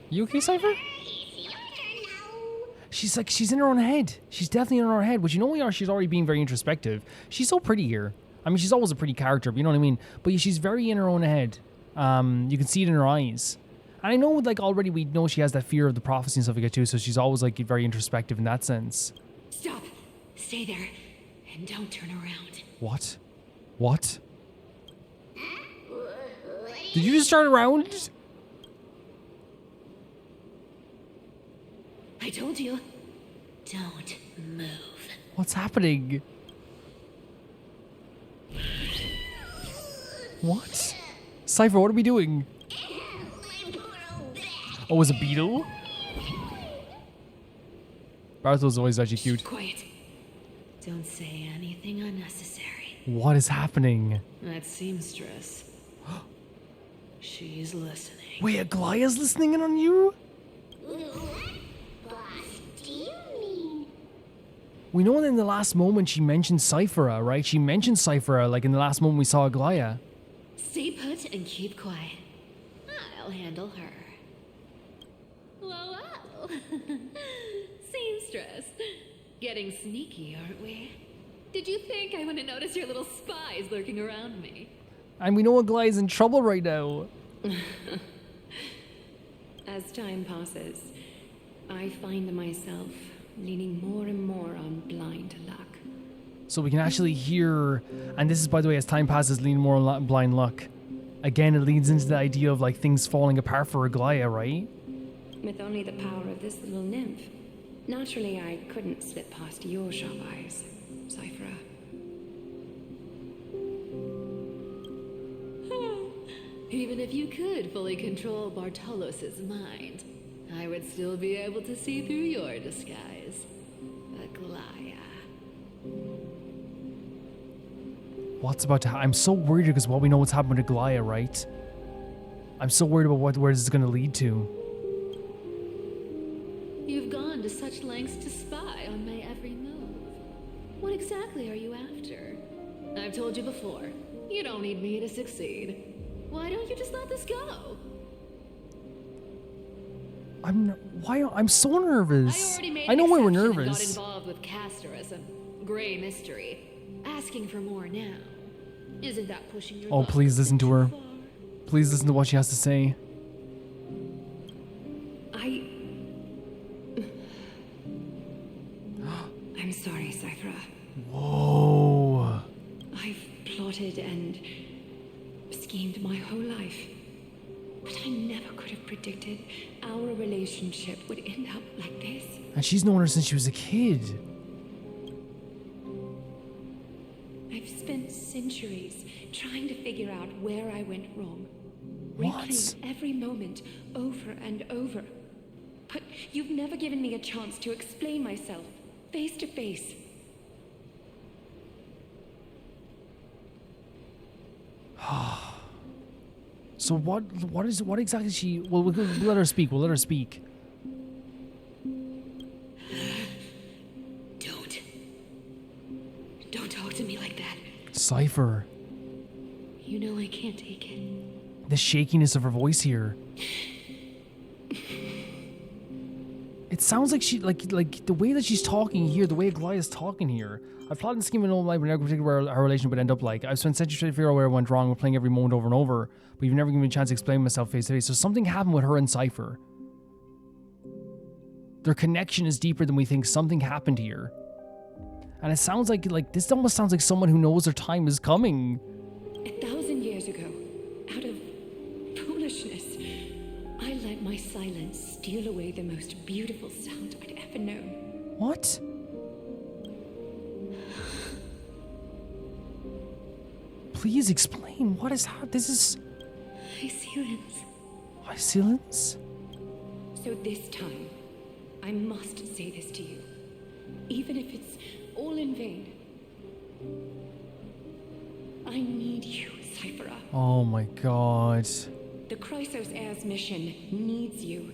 You okay, Cypher? It's your turn now. She's in her own head. She's definitely in her own head, which you know she's already being very introspective. She's so pretty here. I mean, she's always a pretty character, but you know what I mean? But yeah, she's very in her own head. You can see it in her eyes. And I know, like, already we know she has that fear of the prophecy and stuff like that too, so she's always, like, very introspective in that sense. Stop. Stay there. And don't turn around. What? What? Did you just turn around? I told you. Don't move. What's happening? What? Cypher, what are we doing? Oh, it was a beetle? Barthel's always actually cute. Quiet. Don't say anything unnecessary. What is happening? That seamstress. She's listening. Wait, Aglaea's listening in on you? Boss, do you mean? We know that in the last moment she mentioned Cyphera, right? She mentioned Cyphera, like in the last moment we saw Aglaea. Stay put and keep quiet. I'll handle her. Whoa, whoa. Seamstress. Getting sneaky, aren't we? Did you think I wouldn't notice your little spies lurking around me? And we know Aglaea's in trouble right now. As time passes, I find myself leaning more and more on blind luck. So we can actually hear, and this is, by the way, as time passes, lean more on blind luck. Again, it leads into the idea of, like, things falling apart for Aglaea, right? With only the power of this little nymph, naturally I couldn't slip past your sharp eyes, Cyphera. Even if you could fully control Bartolos's mind, I would still be able to see through your disguise. Aglaea. What's about to happen? I'm so worried because what we know what's happened with Aglaea, right? I'm so worried about where this is going to lead to. You've gone to such lengths to spy on my every move. What exactly are you after? I've told you before, you don't need me to succeed. Why don't you just let this go? I'm so nervous. I already made I know why we're an exception and nervous. got involved with Castor as a gray mystery. Asking for more now. Isn't that pushing your Oh, luck please a listen bit to her. too far? Please listen to what she has to say. I'm sorry, Cyphera. Whoa. I've plotted and schemed my whole life. But I never could have predicted our relationship would end up like this. And she's known her since she was a kid. I've spent centuries trying to figure out where I went wrong. What? Replaying every moment over and over. But you've never given me a chance to explain myself face to face. So what exactly is she? Well, we'll let her speak. We'll let her speak. Don't talk to me like that. Cypher. You know I can't take it. The shakiness of her voice here. It sounds like she like the way that she's talking here, the way Aglaea's talking here. I've plotted and schemed my whole life, but never predicted where our relation would end up like. I've spent centuries trying to figure out where it went wrong. We're playing every moment over and over, but you've never given me a chance to explain myself face to face. So something happened with her and Cypher. Their connection is deeper than we think. Something happened here. And it sounds like this almost sounds like someone who knows their time is coming. 1,000 years ago, out of foolishness, I let my silence steal away the most beautiful sound I'd ever known. What? Please explain. What is happening? This is... Silence. Silence? So this time, I must say this to you, even if it's all in vain. I need you, Cyphera. Oh my god. The Chrysos Heir's mission needs you.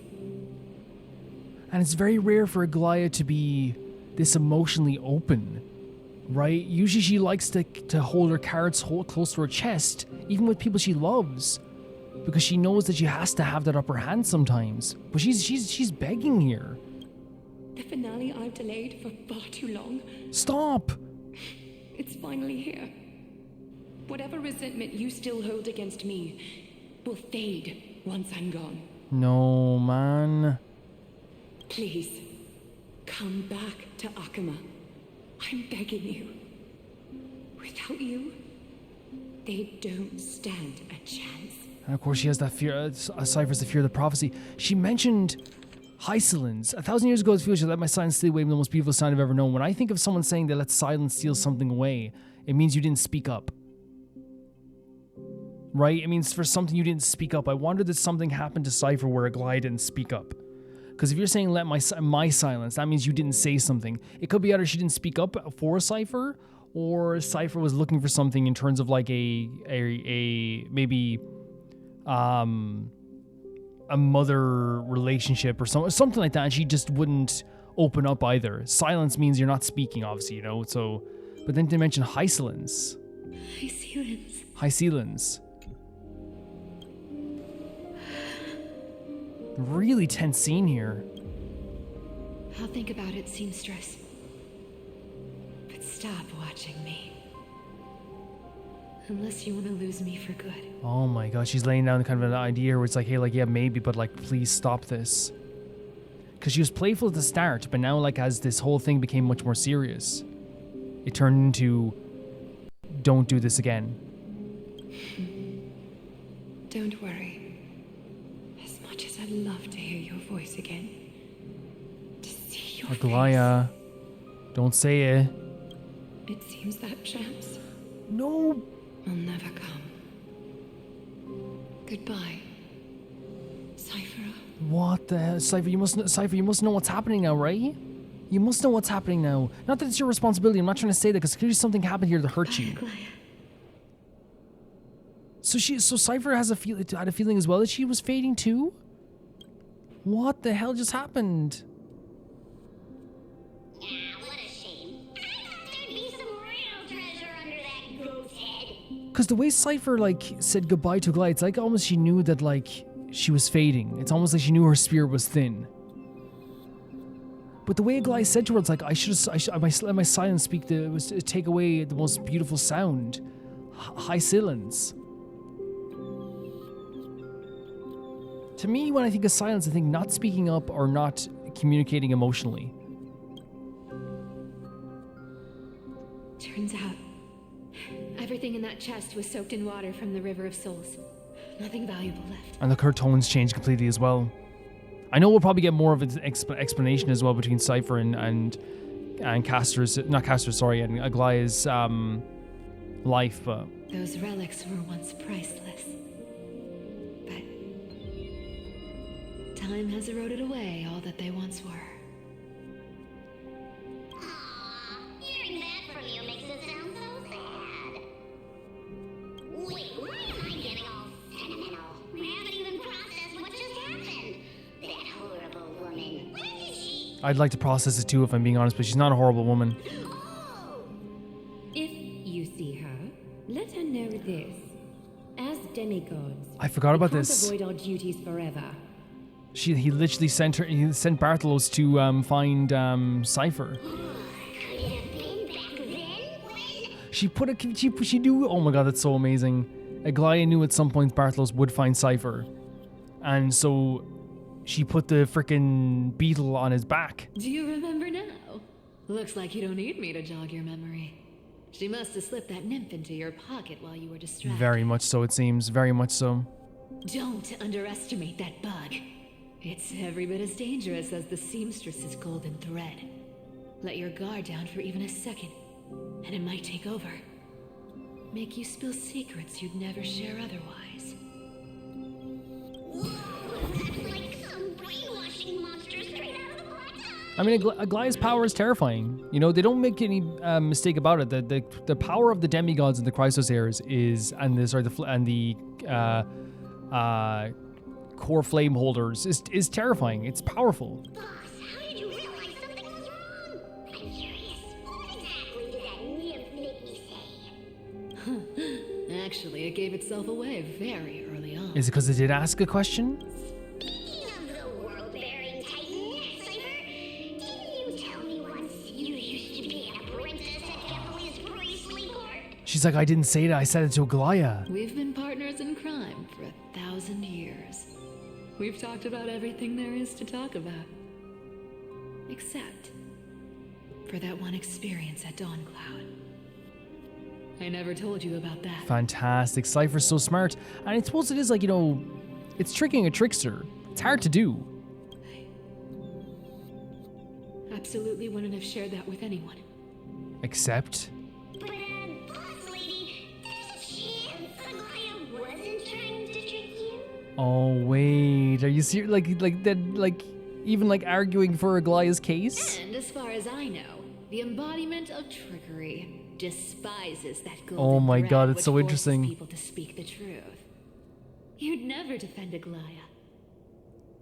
And it's very rare for Aglaea to be this emotionally open, right? Usually she likes to hold her cards close to her chest, even with people she loves, because she knows that she has to have that upper hand sometimes. But she's begging here. The finale I've delayed for far too long. Stop! It's finally here. Whatever resentment you still hold against me will fade once I'm gone. No, man. Please, come back to Akama. I'm begging you. Without you, they don't stand a chance. And of course she has that fear, Cypher's the fear of the prophecy. She mentioned Hycelins. 1,000 years ago, it feels she let my silence steal away the most beautiful sound I've ever known. When I think of someone saying they let silence steal something away, it means you didn't speak up. Right? It means for something you didn't speak up. I wonder that something happened to Cypher where Aglaea didn't speak up. Because if you're saying let my silence, that means you didn't say something. It could be either she didn't speak up for Cypher, or Cypher was looking for something in terms of like a maybe a mother relationship or something like that, and she just wouldn't open up either. Silence means you're not speaking, obviously, you know. So, but then they mention Hycelins. Hycelins. Really tense scene here. I'll think about it, seamstress. But stop watching me. Unless you want to lose me for good. Oh my god, she's laying down kind of an idea where it's like, hey, like, yeah, maybe, but like, please stop this. Because she was playful at the start, but now, like, as this whole thing became much more serious, it turned into, don't do this again. Don't worry. As much as I'd love to hear your voice again, to see your Aglaea, don't say it. face, it seems that chance No. will never come. Goodbye, Cyphera. What the hell? Cypher, you must know what's happening now, right? You must know what's happening now. Not that it's your responsibility. I'm not trying to say that, because clearly something happened here that hurt you. So Cypher had a feeling as well that she was fading too? What the hell just happened? Ah, what a shame. I thought there'd be some real treasure under that goat's head. Because the way Cypher, like, said goodbye to Aglaea, it's like almost she knew that, like, she was fading. It's almost like she knew her spirit was thin. But the way Aglaea said to her, it's like, I let my silence speak, take away the most beautiful sound. Hycelins. To me, when I think of silence, I think not speaking up or not communicating emotionally. Turns out, everything in that chest was soaked in water from the River of Souls. Nothing valuable left. And look, her tones changed completely as well. I know we'll probably get more of an explanation as well between Cypher and Castor's, not Castor's, sorry, and Aglaea's life, but... Those relics were once priceless. But time has eroded away all that they once were. Aw, hearing that from you makes it sound so sad. Wait, why am I getting all sentimental? I haven't even processed what just happened. That horrible woman. What did she... I'd like to process it too, if I'm being honest, but she's not a horrible woman. Oh! If you see her, let her know this. As demigods, I forgot about we can't this. avoid our duties forever. He literally sent Bartholos to find Cypher. Could it have been back then when... She knew. Oh my god, that's so amazing. Aglaea knew at some point Bartholos would find Cypher, and so she put the frickin' beetle on his back. Do you remember now? Looks like you don't need me to jog your memory. She must have slipped that nymph into your pocket while you were distracted. Very much so, it seems. Very much so. Don't underestimate that bug. It's every bit as dangerous as the seamstress's golden thread. Let your guard down for even a second, and it might take over. Make you spill secrets you'd never share otherwise. That's like some brainwashing monster straight out of the black eye. I mean, Aglaea's power is terrifying. You know, they don't make any mistake about it. The power of the demigods and the Chrysosairs is, and the core flame holders is terrifying. It's powerful. Boss, how did you realize something was wrong? I'm curious. What exactly did that nymph make me say? Actually, it gave itself away very early on. Is it because it did ask a question? Speaking of the world-bearing titan, Cypher, didn't you tell me once you used to be an apprentice at Amphoreus priestly court? She's like, I didn't say that. I said it to Aglaea. We've been partners in crime for 1,000 years. We've talked about everything there is to talk about. Except for that one experience at Dawncloud. I never told you about that. Fantastic. Cypher's so smart. And I suppose it is like, you know, it's tricking a trickster. It's hard to do. Absolutely wouldn't have shared that with anyone. Except... But, boss lady, there's a chance Aglaea wasn't trying to trick you? Oh, wait. Are you serious? Even arguing for Aglaea's case? And as far as I know, the embodiment of trickery despises that golden Oh my thread God, it's which so forces interesting. people to speak the truth. You'd never defend Aglaea.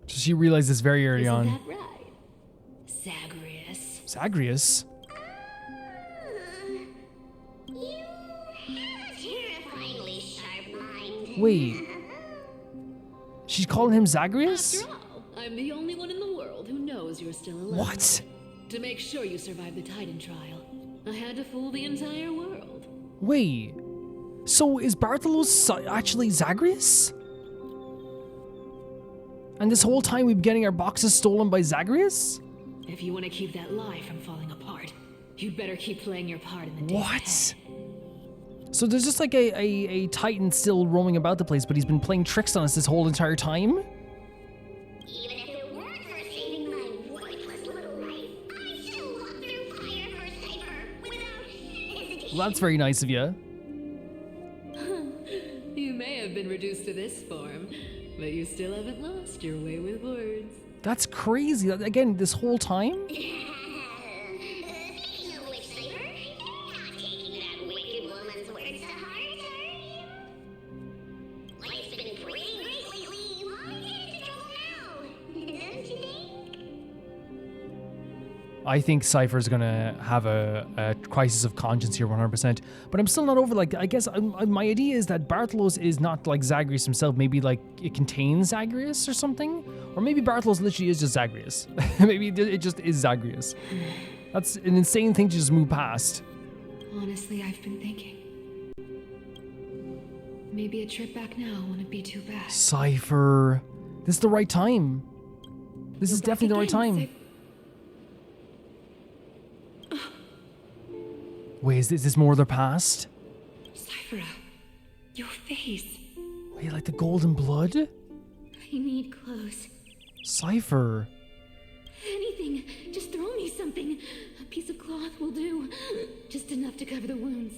She realized this very early Isn't on. that right? Zagreus. Zagreus? You have a terrifyingly sharp mind. Wait. She's calling him Zagreus? After all, I'm the only one in the world who knows you're still alive. What? To make sure you survive the Titan trial, I had to fool the entire world. Wait. So is Bartholos actually Zagreus? And this whole time we've been getting our boxes stolen by Zagreus? If you want to keep that lie from falling apart, you'd better keep playing your part in the days What? ahead. So there's just like a Titan still roaming about the place, but he's been playing tricks on us this whole entire time? Even if it weren't for saving my worthless little life, I'd still walk through fire for Cypher without hesitation. Well, that's very nice of you. You may have been reduced to this form, but you still haven't lost your way with words. That's crazy. Again, this whole time? Speaking of which, Cypher, you're not taking that wicked woman's words to heart, are you? Life's been pretty great lately. Why get into trouble now? Don't you think? I think Cypher's gonna have a crisis of conscience here 100%. But I'm still not over, I guess my idea is that Bartholos is not like Zagreus himself. Maybe it contains Zagreus or something? Or maybe Bartholos literally is just Zagreus. Maybe it just is Zagreus. That's an insane thing to just move past. Honestly, I've been thinking. Maybe a trip back now wouldn't be too bad. Cypher. This is the right time. This is definitely the right time. Wait, is this more of their past? Cyphera, your face. Wait, like the golden blood? I need clothes. Cypher. Anything. Just throw me something. A piece of cloth will do. Just enough to cover the wounds.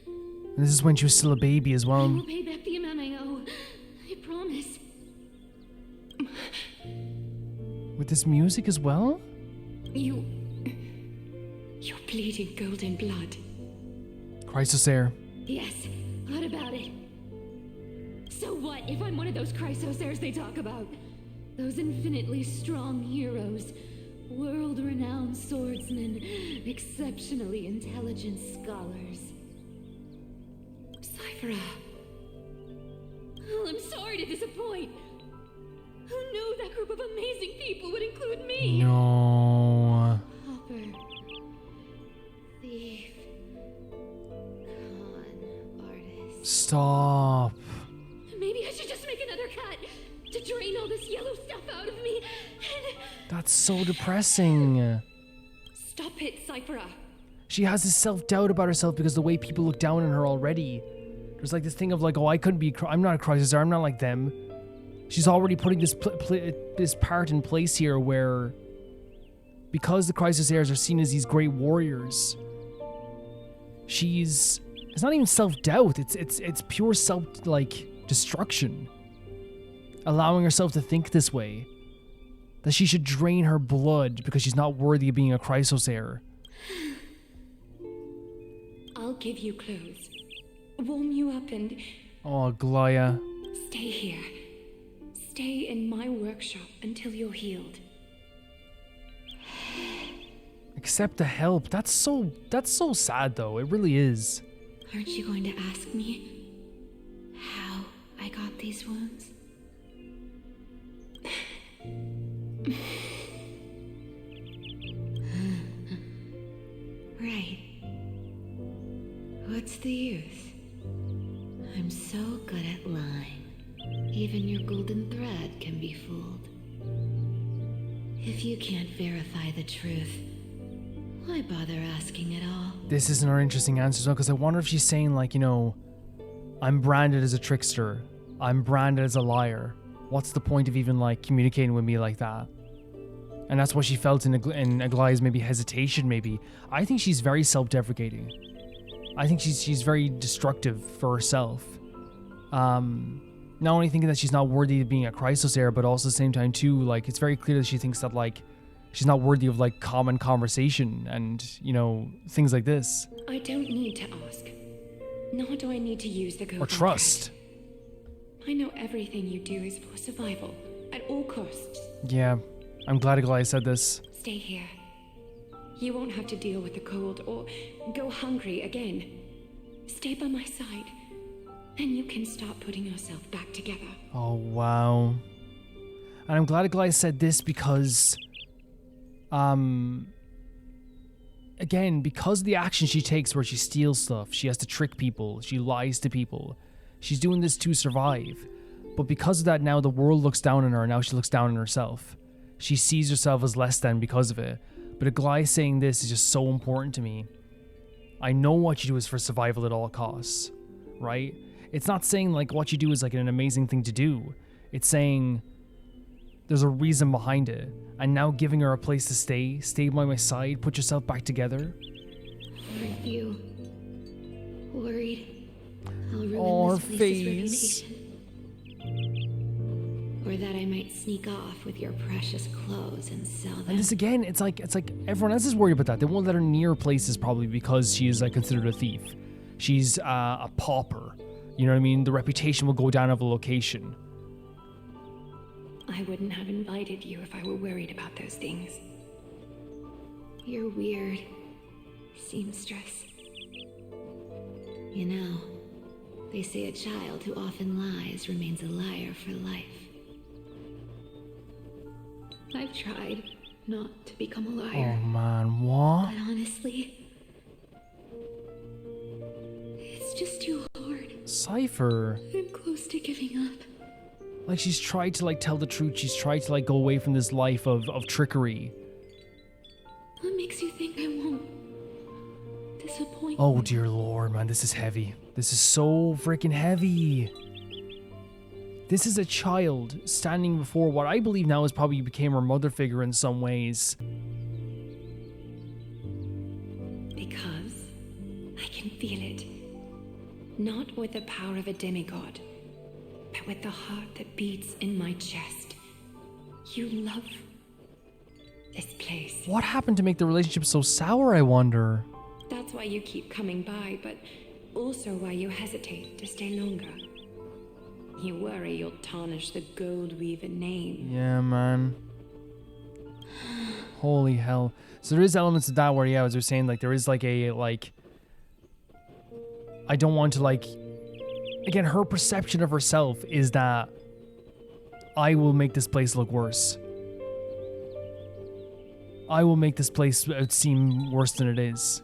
And this is when she was still a baby as I well. will pay back the amount I owe. I promise. With this music as well? You're bleeding golden blood. Chrysosair. Yes. What about it? So what if I'm one of those Chrysosairs they talk about? Those infinitely strong heroes, world-renowned swordsmen, exceptionally intelligent scholars. Cyphera. Oh, I'm sorry to disappoint. Who knew that group of amazing people would include me? No. Hopper. Thief. Con artist. Stop. Maybe I should just make another cut. to drain all this yellow stuff out of me, and... That's so depressing. Stop it, Cyphera. She has this self-doubt about herself because the way people look down on her already. There's like this thing of like, oh, I couldn't be, I'm not a crisis, I'm not like them. She's already putting this this part in place here where, because the crisis heirs are seen as these great warriors, it's not even self-doubt, it's pure destruction. Allowing herself to think this way. That she should drain her blood because she's not worthy of being a crisis heir. I'll give you clothes, warm you up, and Oh, Aglaea. stay here. Stay in my workshop until you're healed. Accept the help. That's so sad though. It really is. Aren't you going to ask me how I got these wounds? Right. What's the use? I'm so good at lying. Even your golden thread can be fooled. If you can't verify the truth, why bother asking at all? This is another interesting answer as well, because I wonder if she's saying like, I'm branded as a trickster. I'm branded as a liar. What's the point of even like communicating with me like that? And that's what she felt in Aglaea's maybe hesitation, maybe. I think she's very self-deprecating. I think she's very destructive for herself. Not only thinking that she's not worthy of being a crisis heir, but also at the same time too, like, it's very clear that she thinks that like she's not worthy of like common conversation and, things like this. I don't need to ask. Nor do I need to use the golden Or trust. thread. I know everything you do is for survival, at all costs. Yeah, I'm glad Aglaea said this. Stay here. You won't have to deal with the cold or go hungry again. Stay by my side, and you can start putting yourself back together. Oh, wow. And I'm glad Aglaea said this because, again, because of the action she takes where she steals stuff, she has to trick people, she lies to people. She's doing this to survive. But because of that, now the world looks down on her, and now she looks down on herself. She sees herself as less than because of it. But Aglaea saying this is just so important to me. I know what you do is for survival at all costs, right? It's not saying like what you do is like an amazing thing to do. It's saying there's a reason behind it. And now giving her a place to stay by my side, put yourself back together. Aren't you worried I'll ruin Oh, this her place's face. reputation? Or that I might sneak off with your precious clothes and sell them? And this again, it's like everyone else is worried about that. They won't let her near places probably because she is like considered a thief. She's a pauper. You know what I mean? The reputation will go down of a location. I wouldn't have invited you if I were worried about those things. You're weird, seamstress. You know, they say a child who often lies remains a liar for life. I've tried not to become a Oh liar, man, what? but honestly, it's just too hard. Cypher. I'm close to giving up. Like she's tried to like tell the truth. She's tried to like go away from this life of trickery. What makes you think I won't disappoint Oh you? dear lord, man, this is heavy. This is so freaking heavy. This is a child standing before what I believe now is probably became her mother figure in some ways. Because I can feel it. Not with the power of a demigod, but with the heart that beats in my chest. You love this place. What happened to make the relationship so sour, I wonder? That's why you keep coming by, but also why you hesitate to stay longer. You worry you'll tarnish the gold weaver name. Yeah, man. Holy hell. So there is elements of that where, yeah, as they're saying, like, there is, like, a, like... I don't want to, like... Again, her perception of herself is that I will make this place look worse. I will make this place seem worse than it is.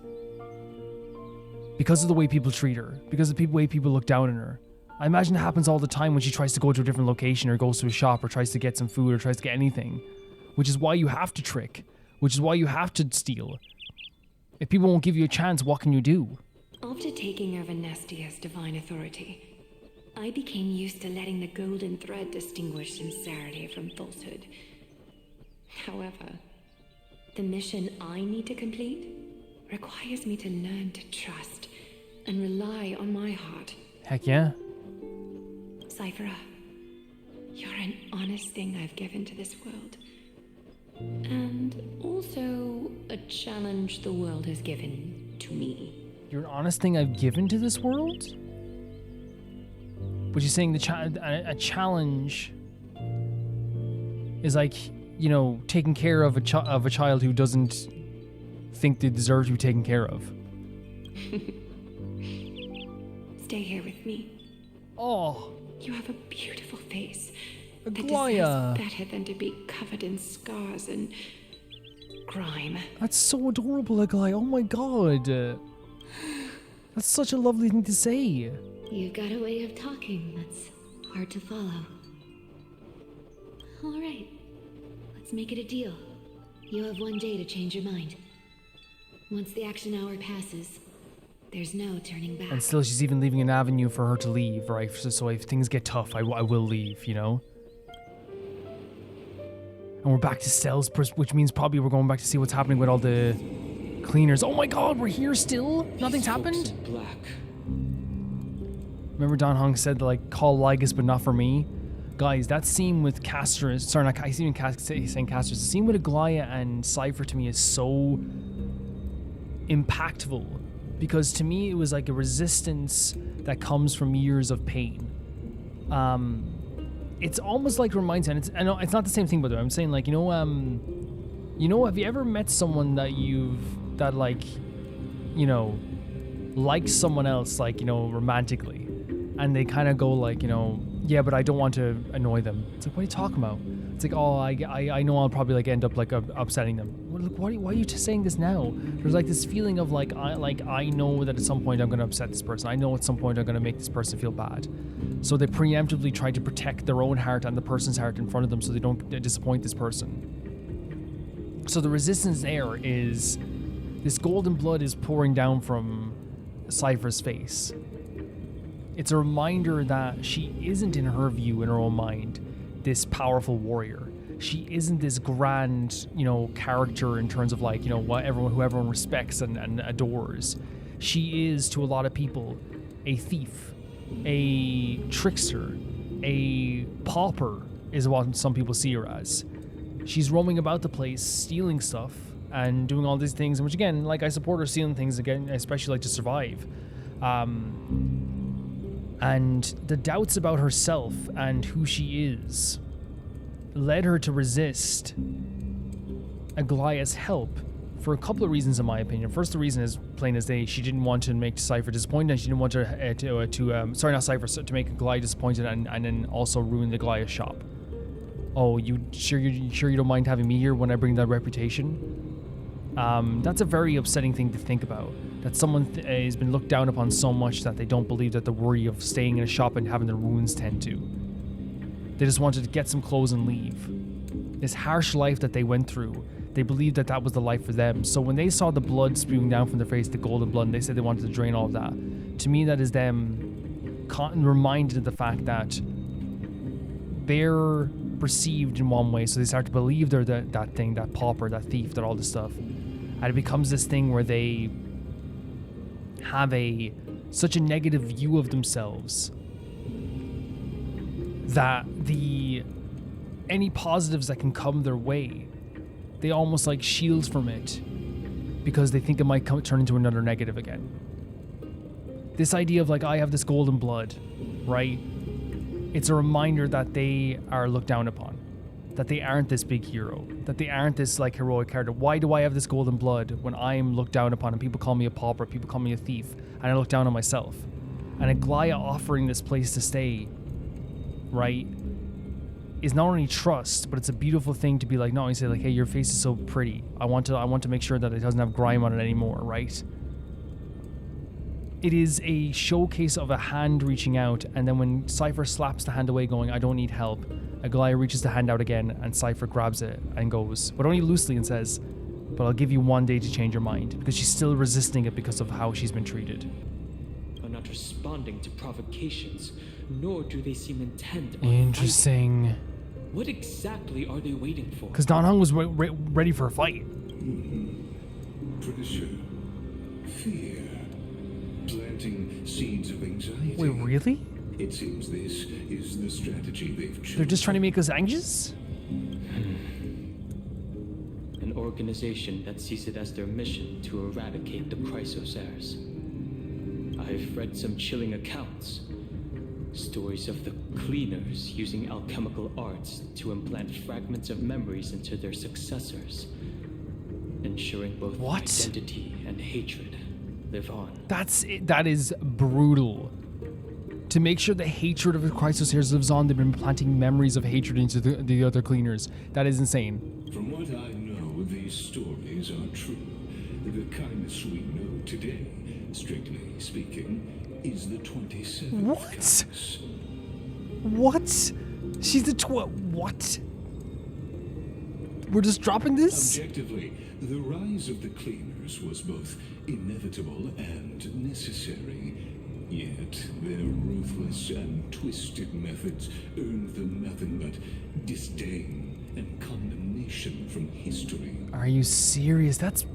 Because of the way people treat her. Because of the way people look down on her. I imagine it happens all the time when she tries to go to a different location or goes to a shop or tries to get some food or tries to get anything. Which is why you have to trick. Which is why you have to steal. If people won't give you a chance, what can you do? After taking over Nestia's divine authority, I became used to letting the golden thread distinguish sincerity from falsehood. However, the mission I need to complete requires me to learn to trust and rely on my heart. Heck yeah. Cyphera, you're an honest thing I've given to this world. And also a challenge the world has given to me. You're an honest thing I've given to this world? But you're saying a challenge is like, you know, taking care of a child who doesn't think they deserve to be taken care of. Stay here with me. Oh. You have a beautiful face. Aglaea. That deserves better than to be covered in scars and grime. That's so adorable, Aglaea. Oh my god. That's such a lovely thing to say. You've got a way of talking that's hard to follow. All right, let's make it a deal. You have 1 day to change your mind. Once the action hour passes, there's no turning back. And still, she's even leaving an avenue for her to leave, right? So if things get tough, I will leave, you know? And we're back to Stell's, which means probably we're going back to see what's happening with all the cleaners. Oh my god, we're here still? Nothing's happened? Black. Remember Don Hong said, like, call Lygus, but not for me? Guys, that scene with Castrus, sorry, not I even saying Castrus, the scene with Aglaea and Cypher to me is so impactful. Because to me, it was like a resistance that comes from years of pain. It's almost like reminds me, and I know it's not the same thing, by the way. I'm saying, like, have you ever met someone that likes someone else, like, romantically, and they kind of go like, yeah, but I don't want to annoy them. It's like, what are you talking about? It's like, oh, I know I'll probably like end up like upsetting them. Why are you just saying this now? There's like this feeling of like I know that at some point I'm going to upset this person. I know at some point I'm going to make this person feel bad. So they preemptively try to protect their own heart and the person's heart in front of them so they don't disappoint this person. So the resistance there is this golden blood is pouring down from Cypher's face. It's a reminder that she isn't, in her view, in her own mind, this powerful warrior. She isn't this grand, character in terms of like, who everyone respects and adores. She is, to a lot of people, a thief, a trickster, a pauper is what some people see her as. She's roaming about the place, stealing stuff and doing all these things, which again, like, I support her stealing things again, especially like to survive. And the doubts about herself and who she is led her to resist Aglaea's help for a couple of reasons, in my opinion. First, the reason is plain as day. She didn't want to make Cypher disappointed, and she didn't want to make Aglaea disappointed and then also ruin the Aglaea shop. Oh, you sure you don't mind having me here when I bring that reputation? That's a very upsetting thing to think about. That someone has been looked down upon so much that they don't believe that the worry of staying in a shop and having their wounds tend to. They just wanted to get some clothes and leave. This harsh life that they went through, they believed that that was the life for them. So when they saw the blood spewing down from their face, the golden blood, and they said they wanted to drain all of that, to me that is them reminded of the fact that they're perceived in one way, so they start to believe they're that thing, that pauper, that thief, that all this stuff. And it becomes this thing where they have such a negative view of themselves that any positives that can come their way, they almost like shield from it because they think it might turn into another negative again. This idea of like, I have this golden blood, right? It's a reminder that they are looked down upon, that they aren't this big hero, that they aren't this like heroic character. Why do I have this golden blood when I'm looked down upon and people call me a pauper, people call me a thief, and I look down on myself? And Aglaea offering this place to stay, right, is not only trust, but it's a beautiful thing to be like, not only say like, hey, your face is so pretty. I want to make sure that it doesn't have grime on it anymore, right? it is a showcase of a hand reaching out, and then when Cypher slaps the hand away going, I don't need help, Aglaea reaches the hand out again, and Cypher grabs it and goes, but only loosely, and says, but I'll give you 1 day to change your mind, because she's still resisting it because of how she's been treated. Are not responding to provocations, nor do they seem intent on Interesting. fighting. What exactly are they waiting for? Because Dan Heng was ready for a fight. Pressure, fear, planting seeds of anxiety. Wait, really? It seems this is the strategy they've chosen. They're just trying to make us anxious? An organization that sees it as their mission to eradicate the Chrysosairs. I've read some chilling accounts. Stories of the cleaners using alchemical arts to implant fragments of memories into their successors, ensuring both identity and hatred live on. That is brutal. To make sure the hatred of the Chrysosairs lives on, they've been planting memories of hatred into the other cleaners. That is insane. From what I know, these stories are true. The kindness we know today, strictly speaking, is the 27th. What? kindness. What? She's the what? We're just dropping this? Objectively, the rise of the cleaners was both inevitable and necessary. Yet their ruthless and twisted methods earned them nothing but disdain and condemnation from history. Are you serious? That's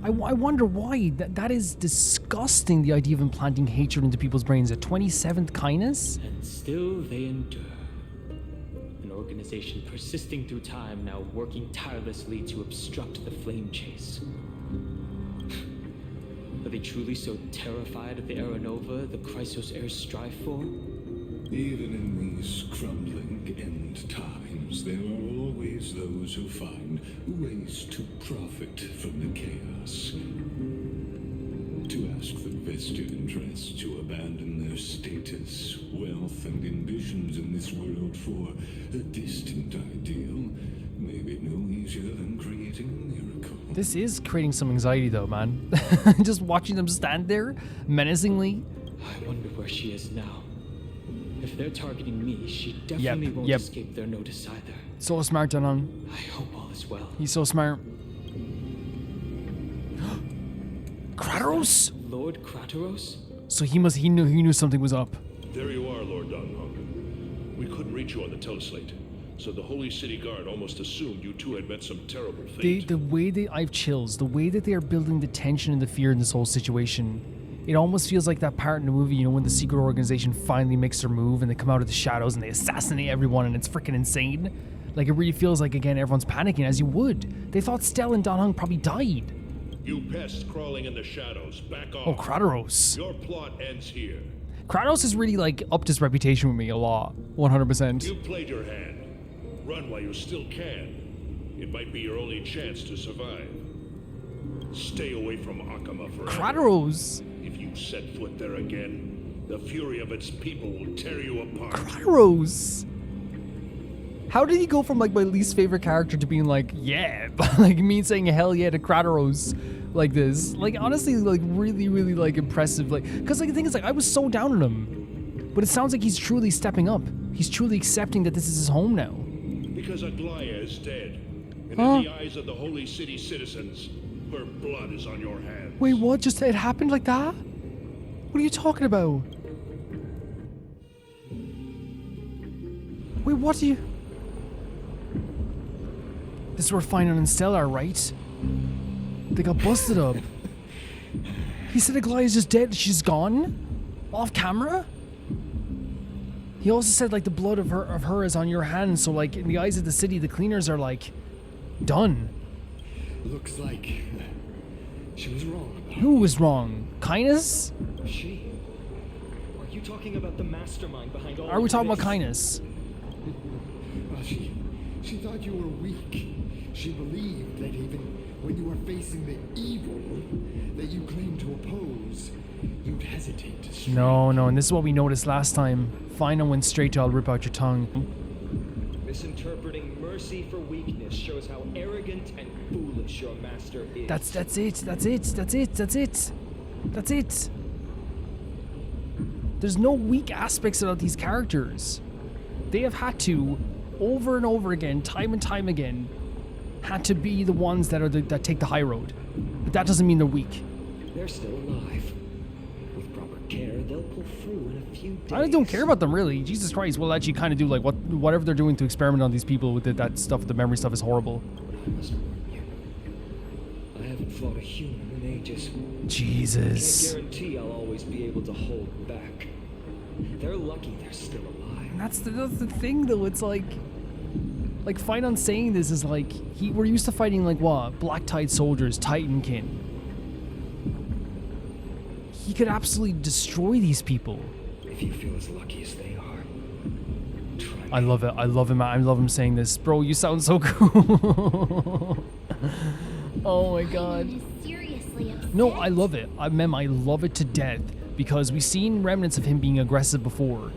I wonder why. That is disgusting, the idea of implanting hatred into people's brains. A 27th kindness? And still they endure. An organization persisting through time, now working tirelessly to obstruct the flame chase. Are they truly so terrified of the Aeronova the Chrysosairs strive for? Even in these crumbling end times, there are always those who find ways to profit from the chaos. To ask the vested interests to abandon their status, wealth, and ambitions in this world for a distant ideal may be no easier than creating a miracle. This is creating some anxiety though, man. Just watching them stand there menacingly. I wonder where she is now. If they're targeting me, she definitely won't escape their notice either. So smart, Danon. I hope all is well. He's so smart. Kratos? Lord Kratos? So he knew something was up. There you are, Lord Dunhog. We couldn't reach you on the teleslate, so the Holy City Guard almost assumed you two had met some terrible fate. The way that I've chills, the way that they are building the tension and the fear in this whole situation, it almost feels like that part in the movie, you know, when the secret organization finally makes their move and they come out of the shadows and they assassinate everyone and it's freaking insane. Like, it really feels like, again, everyone's panicking, as you would. They thought Stell and Dan Heng probably died. You pests crawling in the shadows, back off. Oh, Kratos. Your plot ends here. Kratos has really, like, upped his reputation with me a lot. 100%. You played your hand. Run while you still can. It might be your only chance to survive. Stay away from Akama forever. Kratos. If you set foot there again, the fury of its people will tear you apart. Kratos. How did he go from, like, my least favorite character to being like, yeah, like me saying hell yeah to Kratos like this? Like, honestly, like, really, really, like, impressive. Like, because, like, the thing is, like, I was so down on him. But it sounds like he's truly stepping up. He's truly accepting that this is his home now. Because Aglaea is dead. And in the eyes of the Holy City citizens, her blood is on your hands. Wait, what? Just, it happened like that? What are you talking about? Wait, what are you... This is where Finon and Stella are, right? They got busted up. He said Aglaea's just dead. She's gone? Off camera? He also said, like, the blood of her is on your hands. So, like, in the eyes of the city, the cleaners are, like, done. Looks like she was wrong about Who was wrong? Kindness? She? Are you talking about the mastermind behind all Are we talking this? about kindness? Well, she thought you were weak. She believed that even when you were facing the evil that you claimed to oppose, you'd hesitate to strike. No, and this is what we noticed last time. Finon went straight to I'll rip out your tongue. Misinterpreting mercy for weakness shows how arrogant and foolish your master is. That's it. That's it. There's no weak aspects about these characters. They have had to, over and over again, time and time again, had to be the ones that that take the high road. But that doesn't mean they're weak. They're still alive. With proper care, they'll pull through in a few days. I don't care about them really. Jesus Christ, we'll actually kind of do like whatever they're doing to experiment on these people with that stuff. The memory stuff is horrible. I must warn you. I haven't fought a human in ages. Jesus. I can't guarantee I'll always be able to hold back. They're lucky they're still alive. And that's the thing though. It's like fine on saying this is like we're used to fighting like what? Black Tide soldiers, Titankin. He could absolutely destroy these people. If you feel as lucky as they are, try me. I love it. I love him. I love him saying this. Bro, you sound so cool. Oh my god. Seriously upset. No, I love it. I love it to death because we've seen remnants of him being aggressive before.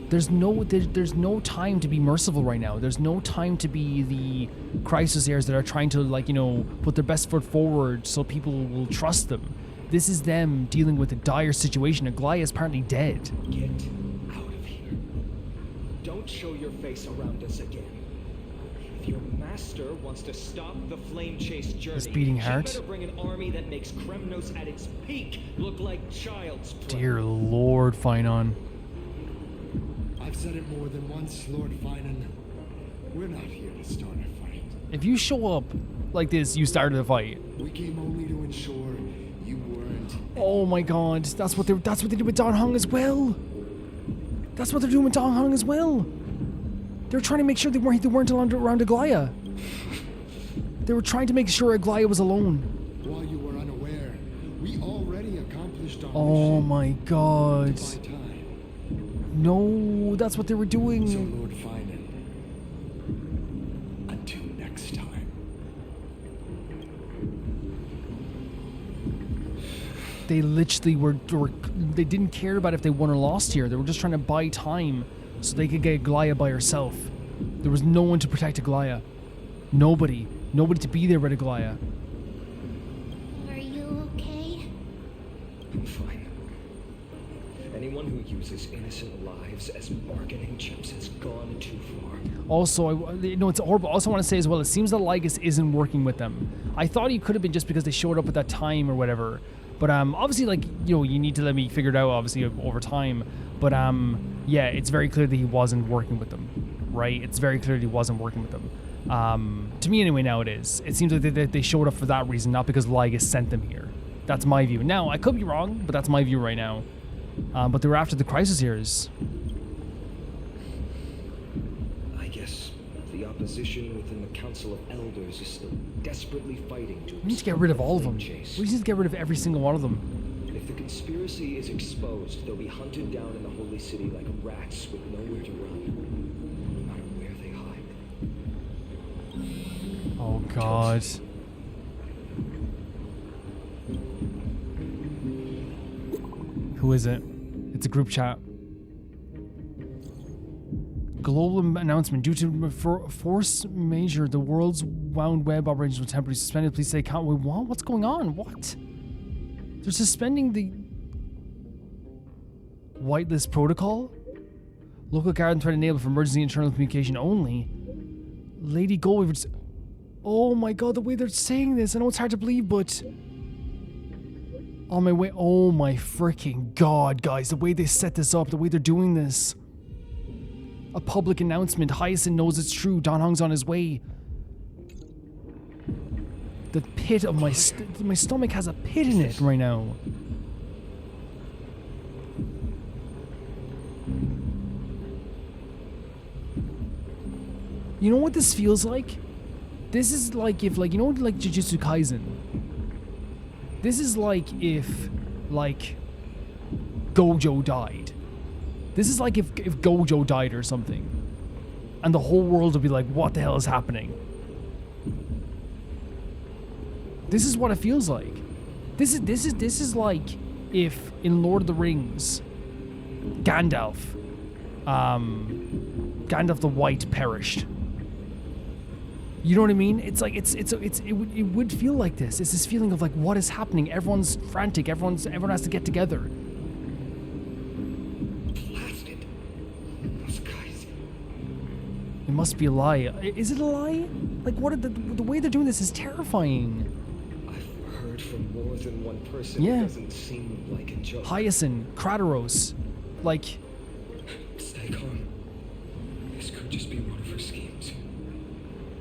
There's no time to be merciful right now. There's no time to be the crisis heirs that are trying to put their best foot forward so people will trust them. This is them dealing with a dire situation. Aglaea is apparently dead. Get out of here. Don't show your face around us again. If your master wants to stop the flame chase journey, His beating heart. she better bring an army that makes Kremnos at its peak look like child's play. Dear Lord, Finon. I've said it more than once, Lord Finan. We're not here to start a fight. If you show up like this, you started a fight. We came only to ensure you weren't. Oh my god, that's what they did with Don Hong as well. That's what they're doing with Don Hong as well. They're trying to make sure they weren't around Aglaea. They were trying to make sure Aglaea was alone. While you were unaware, we already accomplished our Oh mission. my god. By time. No, that's what they were doing. So, Lord Finan, until next time. They literally they didn't care about if they won or lost here. They were just trying to buy time so they could get Aglaea by herself. There was no one to protect Aglaea. Nobody to be there with Aglaea. Are you okay? I'm fine. Anyone who uses innocent lives as bargaining chips has gone too far. Also, it's horrible. Also, I want to say as well, it seems that Lygus isn't working with them. I thought he could have been just because they showed up at that time or whatever. But obviously, you need to let me figure it out, obviously, over time. But yeah, it's very clear that he wasn't working with them, right? It's very clear that he wasn't working with them. To me, anyway, now it is. It seems like they showed up for that reason, not because Lygus sent them here. That's my view. Now, I could be wrong, but that's my view right now. But they were after the crisis heirs. I guess the opposition within the Council of Elders is still desperately fighting to. We need to get rid of all of them. Chase. We need to get rid of every single one of them. If the conspiracy is exposed, they'll be hunted down in the holy city like rats with nowhere to run, no matter where they hide. Oh god. Who is it? It's a group chat. Global announcement. Due to force majeure, the world's wound web operations will temporarily suspended. Please say count. Wait, what? What's going on? What? They're suspending the whitelist protocol? Local guard threat enabled for emergency internal communication only. Lady Goldweaver. Oh my god, the way they're saying this. I know it's hard to believe, but on my way. Oh my freaking god, guys. The way they set this up, the way they're doing this. A public announcement. Hyacinth knows it's true. Don Hong's on his way. The pit of my stomach has a pit in it right now. You know what this feels like? This is like if, like, you know, like Jujutsu Kaisen. This is like if, like, Gojo died. This is like if Gojo died or something. And the whole world would be like, what the hell is happening? This is what it feels like. This is like if in Lord of the Rings, Gandalf the White perished. You know what I mean? It's like it would feel like this. It's this feeling of like, what is happening? Everyone's frantic. Everyone has to get together. Blasted. Those guys. It must be a lie. Is it a lie? Like, what? The way they're doing this is terrifying. I've heard from more than one person. Yeah. It doesn't seem like a joke. Hyacinth, Krateros, like. Stay calm. This could just be one of her schemes.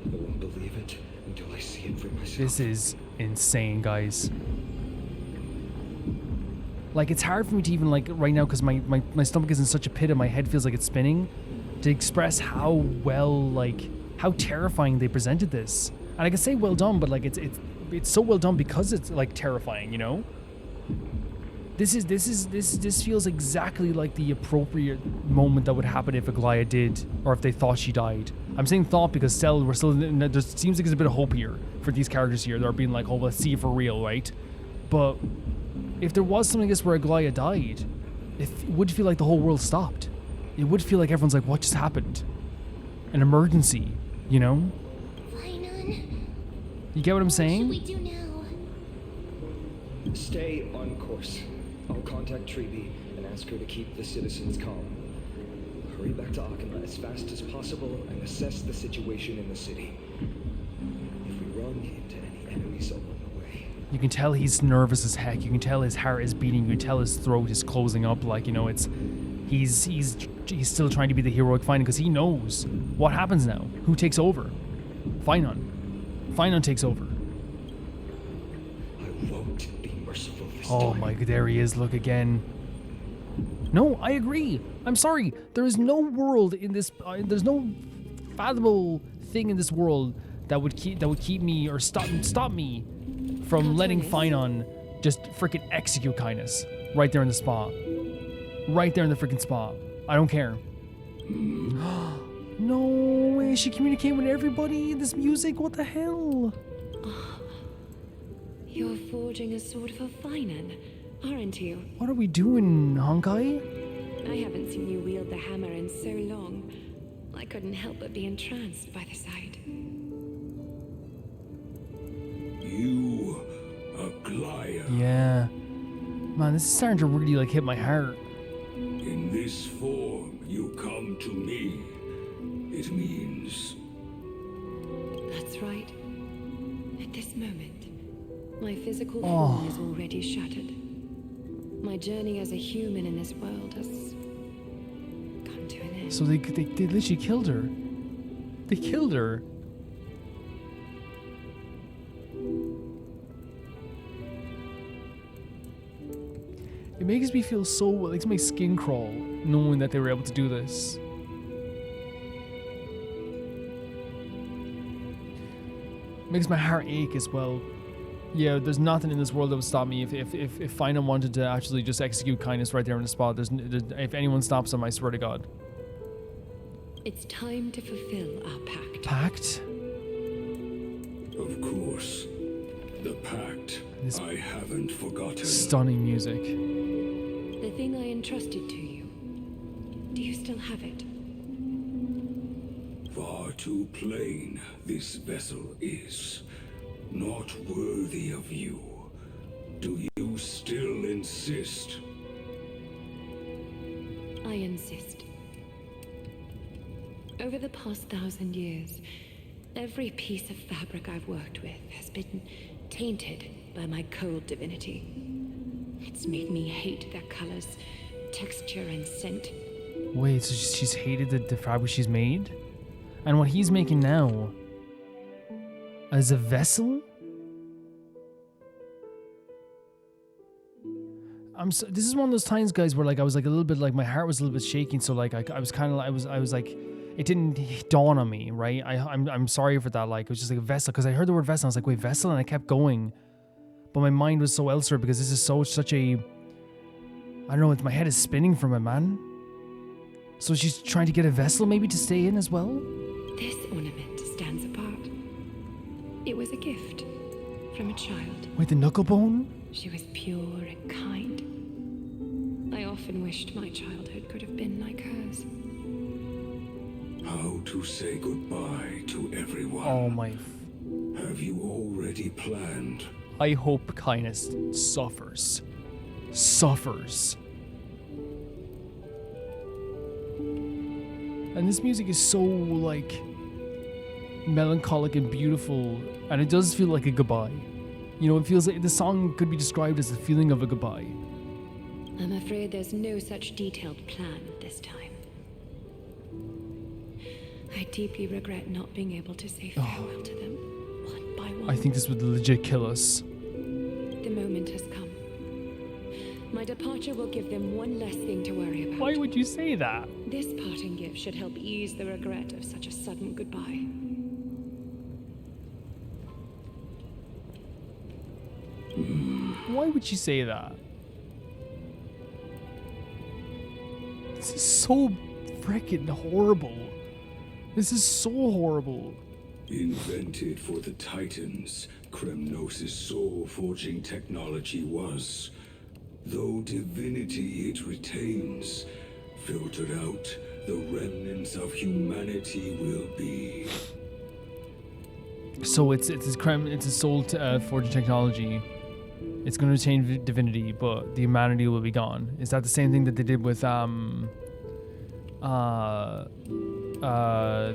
I won't believe it until I see it for myself. This is insane, guys. Like, it's hard for me to even, like, right now, because my stomach is in such a pit and my head feels like it's spinning, to express how well, like, how terrifying they presented this. And I can say well done, but, like, it's so well done because it's, like, terrifying, you know? This feels exactly like the appropriate moment that would happen if Aglaea did, or if they thought she died. I'm saying thought because we're still there seems like there's a bit of hope here for these characters here. They're being like, oh, let's see it for real, right? But if there was something like this where Aglaea died, it would feel like the whole world stopped. It would feel like everyone's like, what just happened? An emergency, you know? Fine. You get what I'm What should saying? we do now? Stay on course. I'll contact Treeby and ask her to keep the citizens calm. Hurry back to Akama as fast as possible and assess the situation in the city. If we run into any enemies along the way... You can tell he's nervous as heck. You can tell his heart is beating. You can tell his throat is closing up. Like, you know, he's still trying to be the heroic Finon because he knows what happens now. Who takes over? Finon. Finon takes over. I won't be merciful this Oh time. my, there he is. Look again. No, I agree. I'm sorry. There is no world in this. There's no fathomable thing in this world that would keep me or stop me from letting Finon just freaking execute kindness right there in the spot. Right there in the freaking spot. I don't care. No way. Is she communicating with everybody in this music? What the hell? You're forging a sword for Finon, aren't you? What are we doing, Honkai? I haven't seen you wield the hammer in so long. I couldn't help but be entranced by the sight. You, Aglaea. Yeah. Man, this is starting to really like hit my heart. In this form, you come to me. It means That's right. At this moment, my physical Oh. form is already shattered. My journey as a human in this world has come to an end. So they literally killed her. They killed her. It makes me feel so, it makes my skin crawl knowing that they were able to do this. It makes my heart ache as well. Yeah, there's nothing in this world that would stop me if Finon wanted to actually just execute kindness right there on the spot. If anyone stops him, I swear to God. It's time to fulfill our pact. Pact? of course. The pact. This I haven't forgotten. stunning music. The thing I entrusted to you. Do you still have it? Far too plain this vessel is. Not worthy of you. Do you still insist? I insist. Over the past 1,000 years, every piece of fabric I've worked with has been tainted by my cold divinity. It's made me hate their colors, texture, and scent. Wait, so she's hated the fabric she's made? And what he's making now as a vessel? This is one of those times, guys, where like I was like a little bit like my heart was a little bit shaking. So like I was kind of I was like, it didn't dawn on me, right? I'm sorry for that. Like it was just like a vessel because I heard the word vessel. I was like, wait, vessel, and I kept going, but my mind was so elsewhere because this is such a, I don't know. My head is spinning from it, man. So she's trying to get a vessel maybe to stay in as well. This ornament stands apart. It was a gift from a child. Wait, the knuckle bone? She was pure and kind. I often wished my childhood could have been like hers. How to say goodbye to everyone. Oh my. Have you already planned? I hope Kindness suffers. Suffers. And this music is so, like, melancholic and beautiful, and it does feel like a goodbye. You know, it feels like the song could be described as the feeling of a goodbye. I'm afraid there's no such detailed plan this time. I deeply regret not being able to say farewell to them, one by one. I think this would legit kill us. The moment has come. My departure will give them one less thing to worry about. Why would you say that? This parting gift should help ease the regret of such a sudden goodbye. Why would you say that? This is so freaking horrible. This is so horrible. Invented for the Titans, Kremnos' soul-forging technology was. Though divinity it retains, filtered out, the remnants of humanity will be. So it's a soul forging technology. It's going to retain divinity, but the humanity will be gone. Is that the same thing that they did with the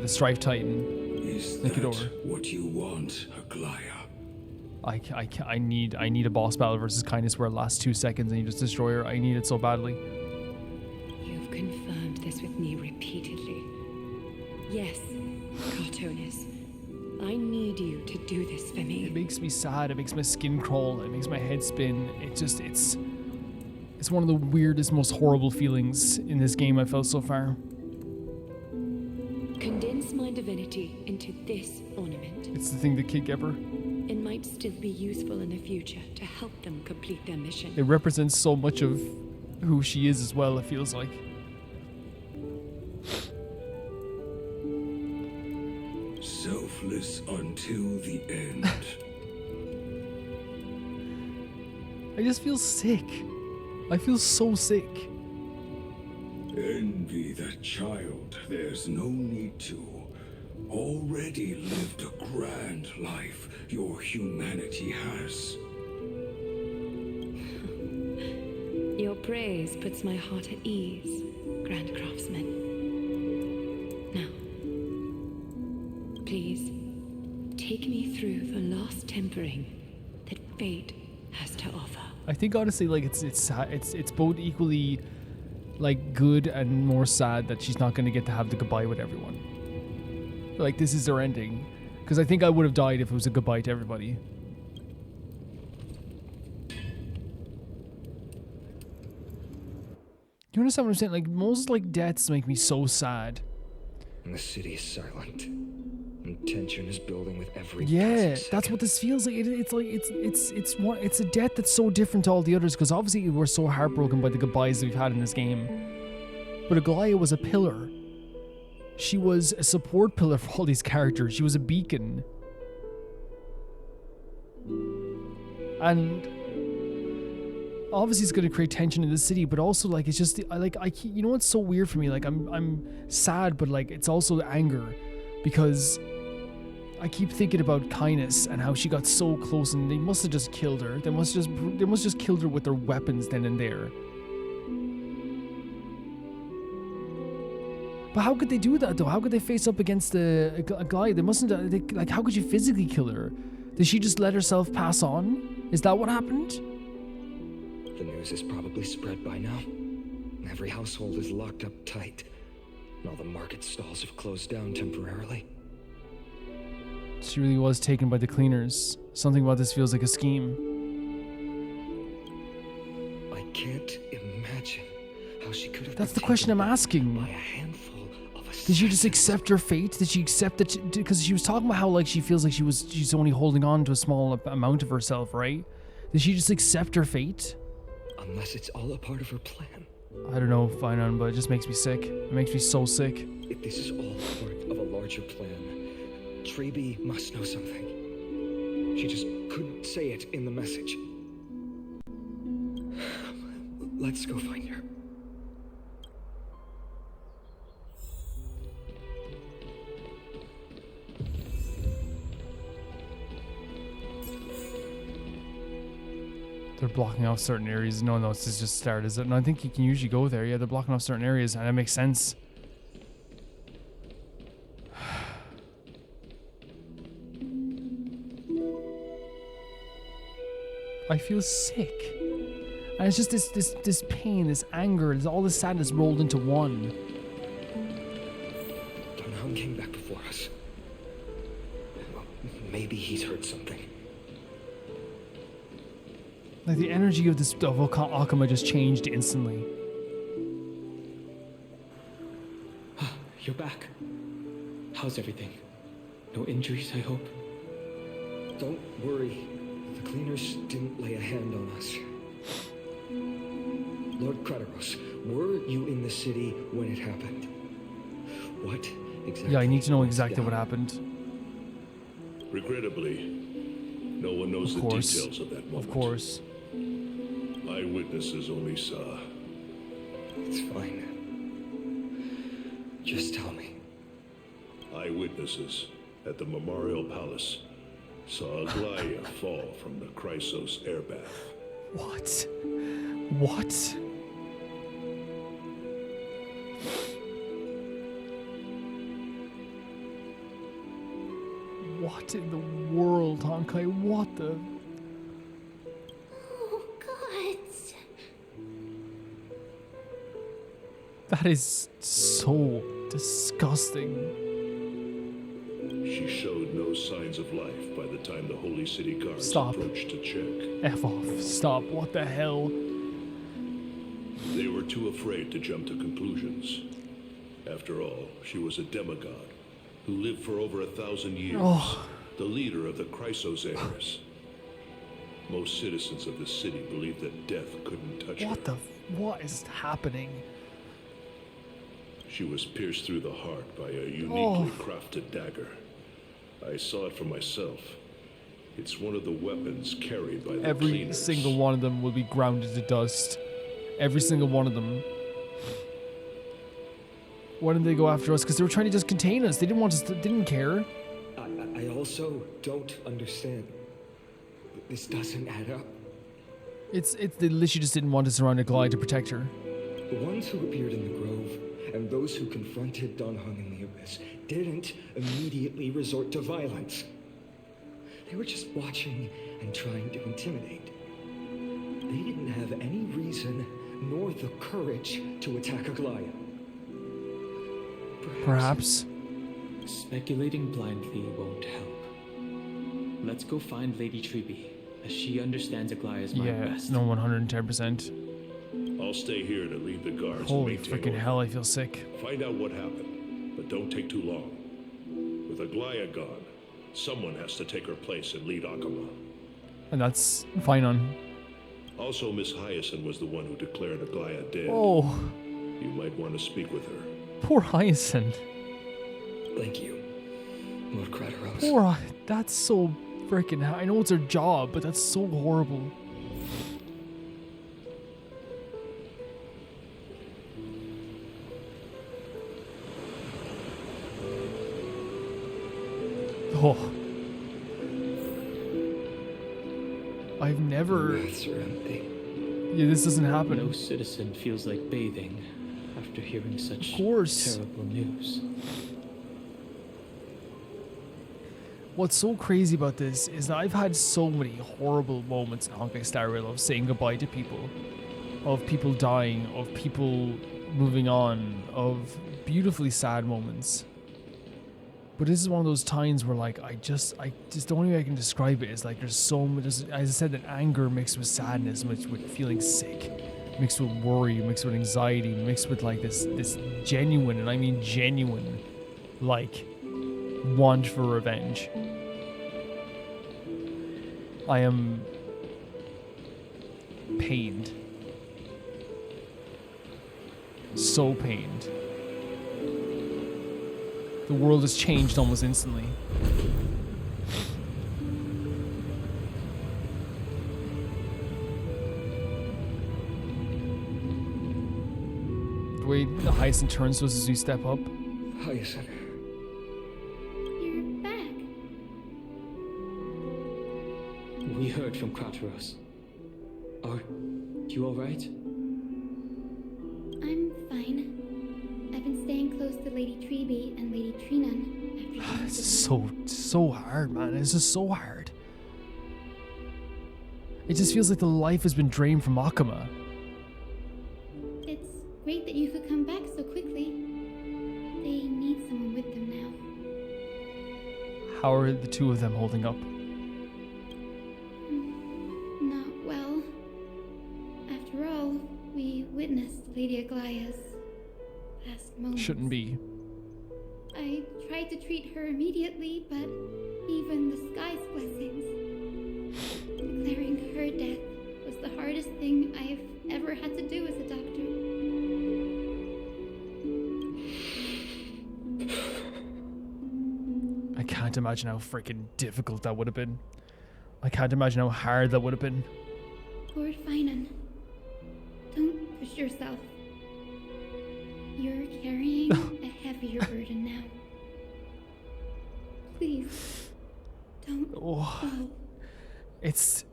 Strife Titan? Is that what you want, Aglaea? I need a boss battle versus Kindness where it lasts 2 seconds and you just destroy her. I need it so badly. You've confirmed this with me repeatedly. Yes, Cartonis. I need you to do this for me. It makes me sad. It makes my skin crawl. It makes my head spin. It's one of the weirdest, most horrible feelings in this game I've felt so far. Condense my divinity into this ornament. It's the thing that kick ever. It might still be useful in the future to help them complete their mission. It represents so much of who she is as well, it feels like. Selfless until the end. I just feel sick. I feel so sick. Envy that child. There's no need to. Already lived a grand life your humanity has. Your praise puts my heart at ease, Grand Craftsman. Now, please, take me through the last tempering that fate has to offer. I think honestly, like it's both equally like good and more sad that she's not going to get to have the goodbye with everyone. Like this is their ending, because I think I would have died if it was a goodbye to everybody. You understand what I'm saying? Like most like deaths make me so sad. And the city is silent. And tension is building with every Yeah, passing that's what this feels like. It's a death that's so different to all the others, because obviously we're so heartbroken by the goodbyes that we've had in this game. But Aglaea was a pillar. She was a support pillar for all these characters. She was a beacon. And obviously it's going to create tension in the city, but also like it's just you know what's so weird for me? Like I'm sad, but like it's also anger, because I keep thinking about Kindness and how she got so close, and they must have just killed her. They must just killed her with their weapons then and there. But how could they do that though? How could they face up against a guy? They mustn't. Like, how could you physically kill her? Did she just let herself pass on? Is that what happened? The news is probably spread by now. Every household is locked up tight. And all the market stalls have closed down temporarily. She really was taken by the cleaners. Something about this feels like a scheme. I can't imagine how she could have. That's the question I'm asking. By a handful of assassins. Did she just accept her fate? Did she accept that? Because she was talking about how like she feels like she's only holding on to a small amount of herself, right? Did she just accept her fate? Unless it's all a part of her plan. I don't know, Finon, but it just makes me sick. It makes me so sick. If this is all part of a larger plan, Treeby must know something. She just couldn't say it in the message. Let's go find her. They're blocking off certain areas. No, this is just start, is it? No, I think you can usually go there. Yeah, they're blocking off certain areas, and that makes sense. I feel sick. And it's just this pain, this anger, there's all this sadness rolled into one. Don Hung came back before us. Well, maybe he's heard something. Like the energy of this of Akama just changed instantly. You're back. How's everything? No injuries, I hope? Don't worry. The cleaners didn't lay a hand on us. Lord Kratos, were you in the city when it happened? What exactly? Yeah, I need to know exactly what happened. Regrettably, no one knows the details of that moment. Of course. Eyewitnesses only saw. It's fine. Just tell me. Eyewitnesses at the Memorial Palace saw Aglaea fall from the Chrysos airbath. What? What? What in the world, Honkai? What the? Oh, God. That is so disgusting. She showed no signs of life by the time the Holy City guards Stop. approached to check. F off. Stop. What the hell? They were too afraid to jump to conclusions. After all, she was a demigod who lived for over 1,000 years, the leader of the Chrysos heirs. Most citizens of the city believed that death couldn't touch her. What is happening? She was pierced through the heart by a uniquely crafted dagger. I saw it for myself. It's one of the weapons carried by the Every cleaners. single one of them will be grounded to dust. Every single one of them. Why didn't they go after us? Because they were trying to just contain us. They didn't want us to, didn't care. I also don't understand. This doesn't add up. It's they literally just didn't want to surround Aglaea to protect her. The ones who appeared in the grove and those who confronted Don Hung in the Abyss didn't immediately resort to violence. They were just watching and trying to intimidate. They didn't have any reason nor the courage to attack Aglaea. Perhaps. Speculating blindly won't help. Let's go find Lady Treby, as she understands Aglaea's mind best. No, 110%. I'll stay here to lead the guards. Holy and maintain freaking order. hell, I feel sick. Find out what happened, but don't take too long. With Aglaea gone, someone has to take her place and lead Akama. And that's fine on. Also, Miss Hyacinth was the one who declared Aglaea dead. Oh. You might want to speak with her. Poor Hyacinth. Thank you, Lord Kratos. Poor, that's so freaking. I know it's her job, but that's so horrible. Oh. I've never. Baths are empty. Yeah, this doesn't happen. No citizen feels like bathing after hearing such terrible news. What's so crazy about this is that I've had so many horrible moments in Honkai Star Rail of saying goodbye to people, of people dying, of people moving on, of beautifully sad moments. But this is one of those times where, like, I just the only way I can describe it is like there's so much, as I said, that anger mixed with sadness, mixed with feeling sick, mixed with worry, mixed with anxiety, mixed with like this genuine, and I mean genuine, like, want for revenge. I am pained. So pained. The world has changed almost instantly. The way the Hyacinth turns to us as we step up. Hyacinth. You're back. We heard from Kratos. Are you alright? I'm fine. I've been staying close to Lady Treby and Lady Trinan after the It's incident. so hard, man. It's just so hard. It just feels like the life has been drained from Akama. It's great that you could come back so quickly. They need someone with them now. How are the two of them holding up? Not well. After all, we witnessed Lady Aglaea's last moments. Shouldn't be. I tried to treat her immediately, but even the sky's blessings. Declaring her death was the hardest thing I've ever had to do as a doctor. I can't imagine how freaking difficult that would have been. I can't imagine how hard that would have been. Lord Finan, don't push yourself. You're carrying a heavier burden now. Please, don't go. It's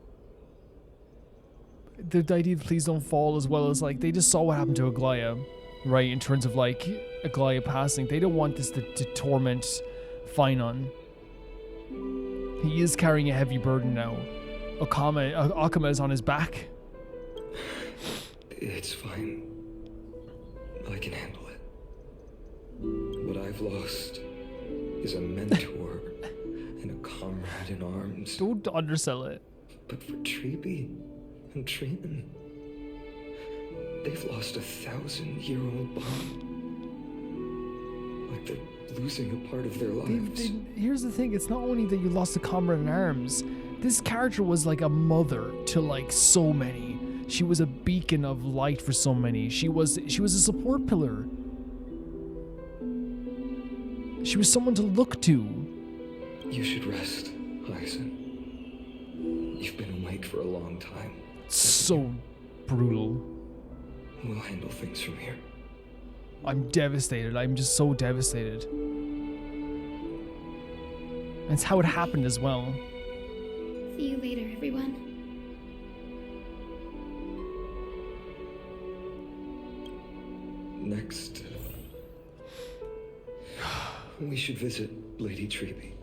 the idea of please don't fall, as well as like they just saw what happened to Aglaea, right? In terms of like Aglaea passing, they don't want this to torment Finan. He is carrying a heavy burden now. Akama is on his back. It's fine. I can handle it. What I've lost is a mentor and a comrade in arms. Don't undersell it. But for Treby and Trinan, they've lost a 1,000-year-old bond. Like they're losing a part of their lives. Here's the thing, it's not only that you lost a comrade in arms. This character was like a mother to like so many. She was a beacon of light for so many. She was a support pillar. She was someone to look to. You should rest, Aizen. You've been awake for a long time. So brutal. We'll handle things from here. I'm devastated. I'm just so devastated. That's how it happened as well. See you later, everyone. Next, we should visit Lady Treby.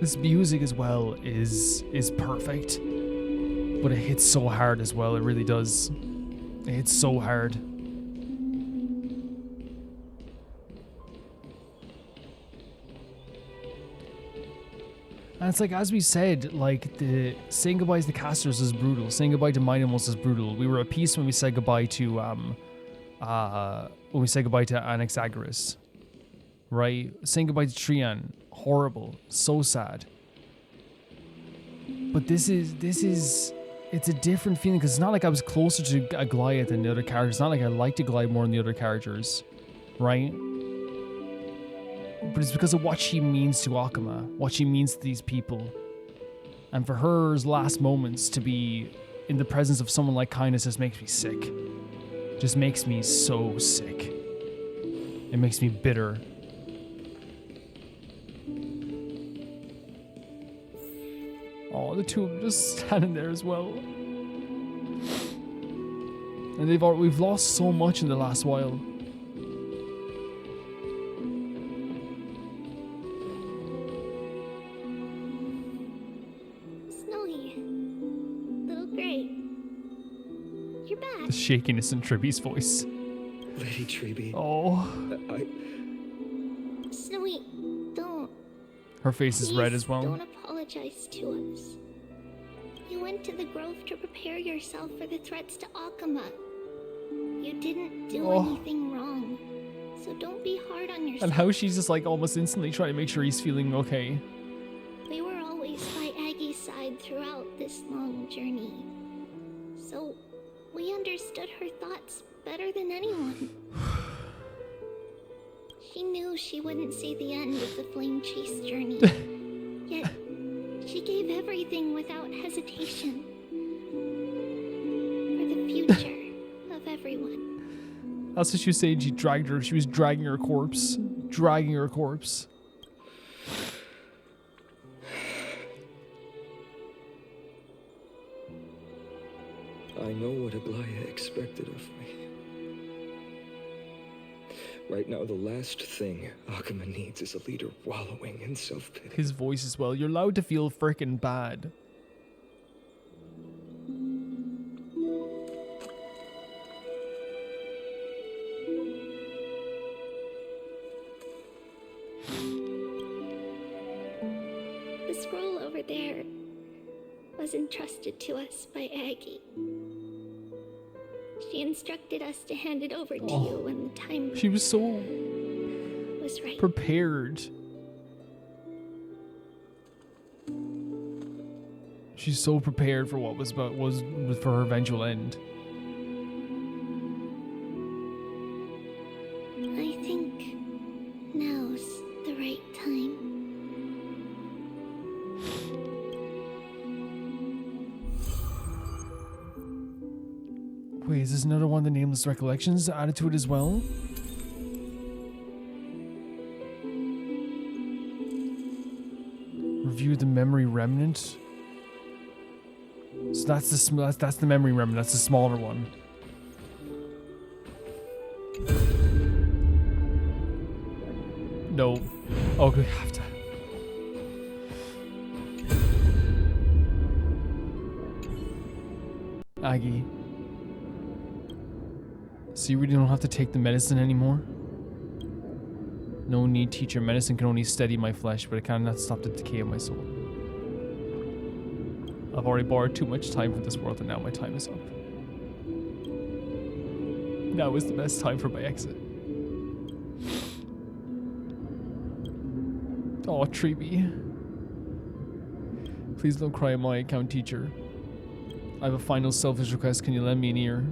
This music as well is perfect, but it hits so hard as well. It really does. It hits so hard. And it's like, as we said, like, the saying goodbye to the casters is brutal. Saying goodbye to Minimals is brutal. We were at peace when we said goodbye to Anaxagoras, right? Saying goodbye to Trian, horrible, so sad. But this is it's a different feeling, because it's not like I was closer to Aglaea than the other characters. It's not like I liked Aglaea more than the other characters, right? But it's because of what she means to Akama, what she means to these people. And for her last moments to be in the presence of someone like Kindness just makes me sick. Just makes me so sick. It makes me bitter. Oh, the two of them just standing there as well. And we've lost so much in the last while. The shakiness in Triby's voice. Lady Treby. Oh. Snowy, don't. Her face is red as well. Don't apologize to us. You went to the grove to prepare yourself for the threats to Akama. You didn't do anything wrong, so don't be hard on yourself. And how she's just like almost instantly trying to make sure he's feeling okay. We were always by Aggie's side throughout this long journey, so we understood her thoughts better than anyone. She knew she wouldn't see the end of the Flame Chase journey. Yet, she gave everything without hesitation. For the future of everyone. That's what she was saying. She was dragging her corpse. Dragging her corpse. I know what Aglaea expected of me. Right now, the last thing Akuma needs is a leader wallowing in self-pity. His voice as well. You're allowed to feel frickin' bad. The scroll over there was entrusted to us by Aggie. She instructed us to hand it over to you when the time She was so was right. prepared. She's so prepared for what was for her eventual end. I think now's the right time. Wait, is this another one of the Nameless Recollections added to it as well? Review the Memory Remnant. So that's the Memory Remnant. That's the smaller one. No. Oh, we have to. Aggie. So you really don't have to take the medicine anymore? No need, teacher. Medicine can only steady my flesh, but it cannot stop the decay of my soul. I've already borrowed too much time from this world, and now my time is up. Now is the best time for my exit. Oh, Treeby. Please don't cry on my account, teacher. I have a final selfish request. Can you lend me an ear?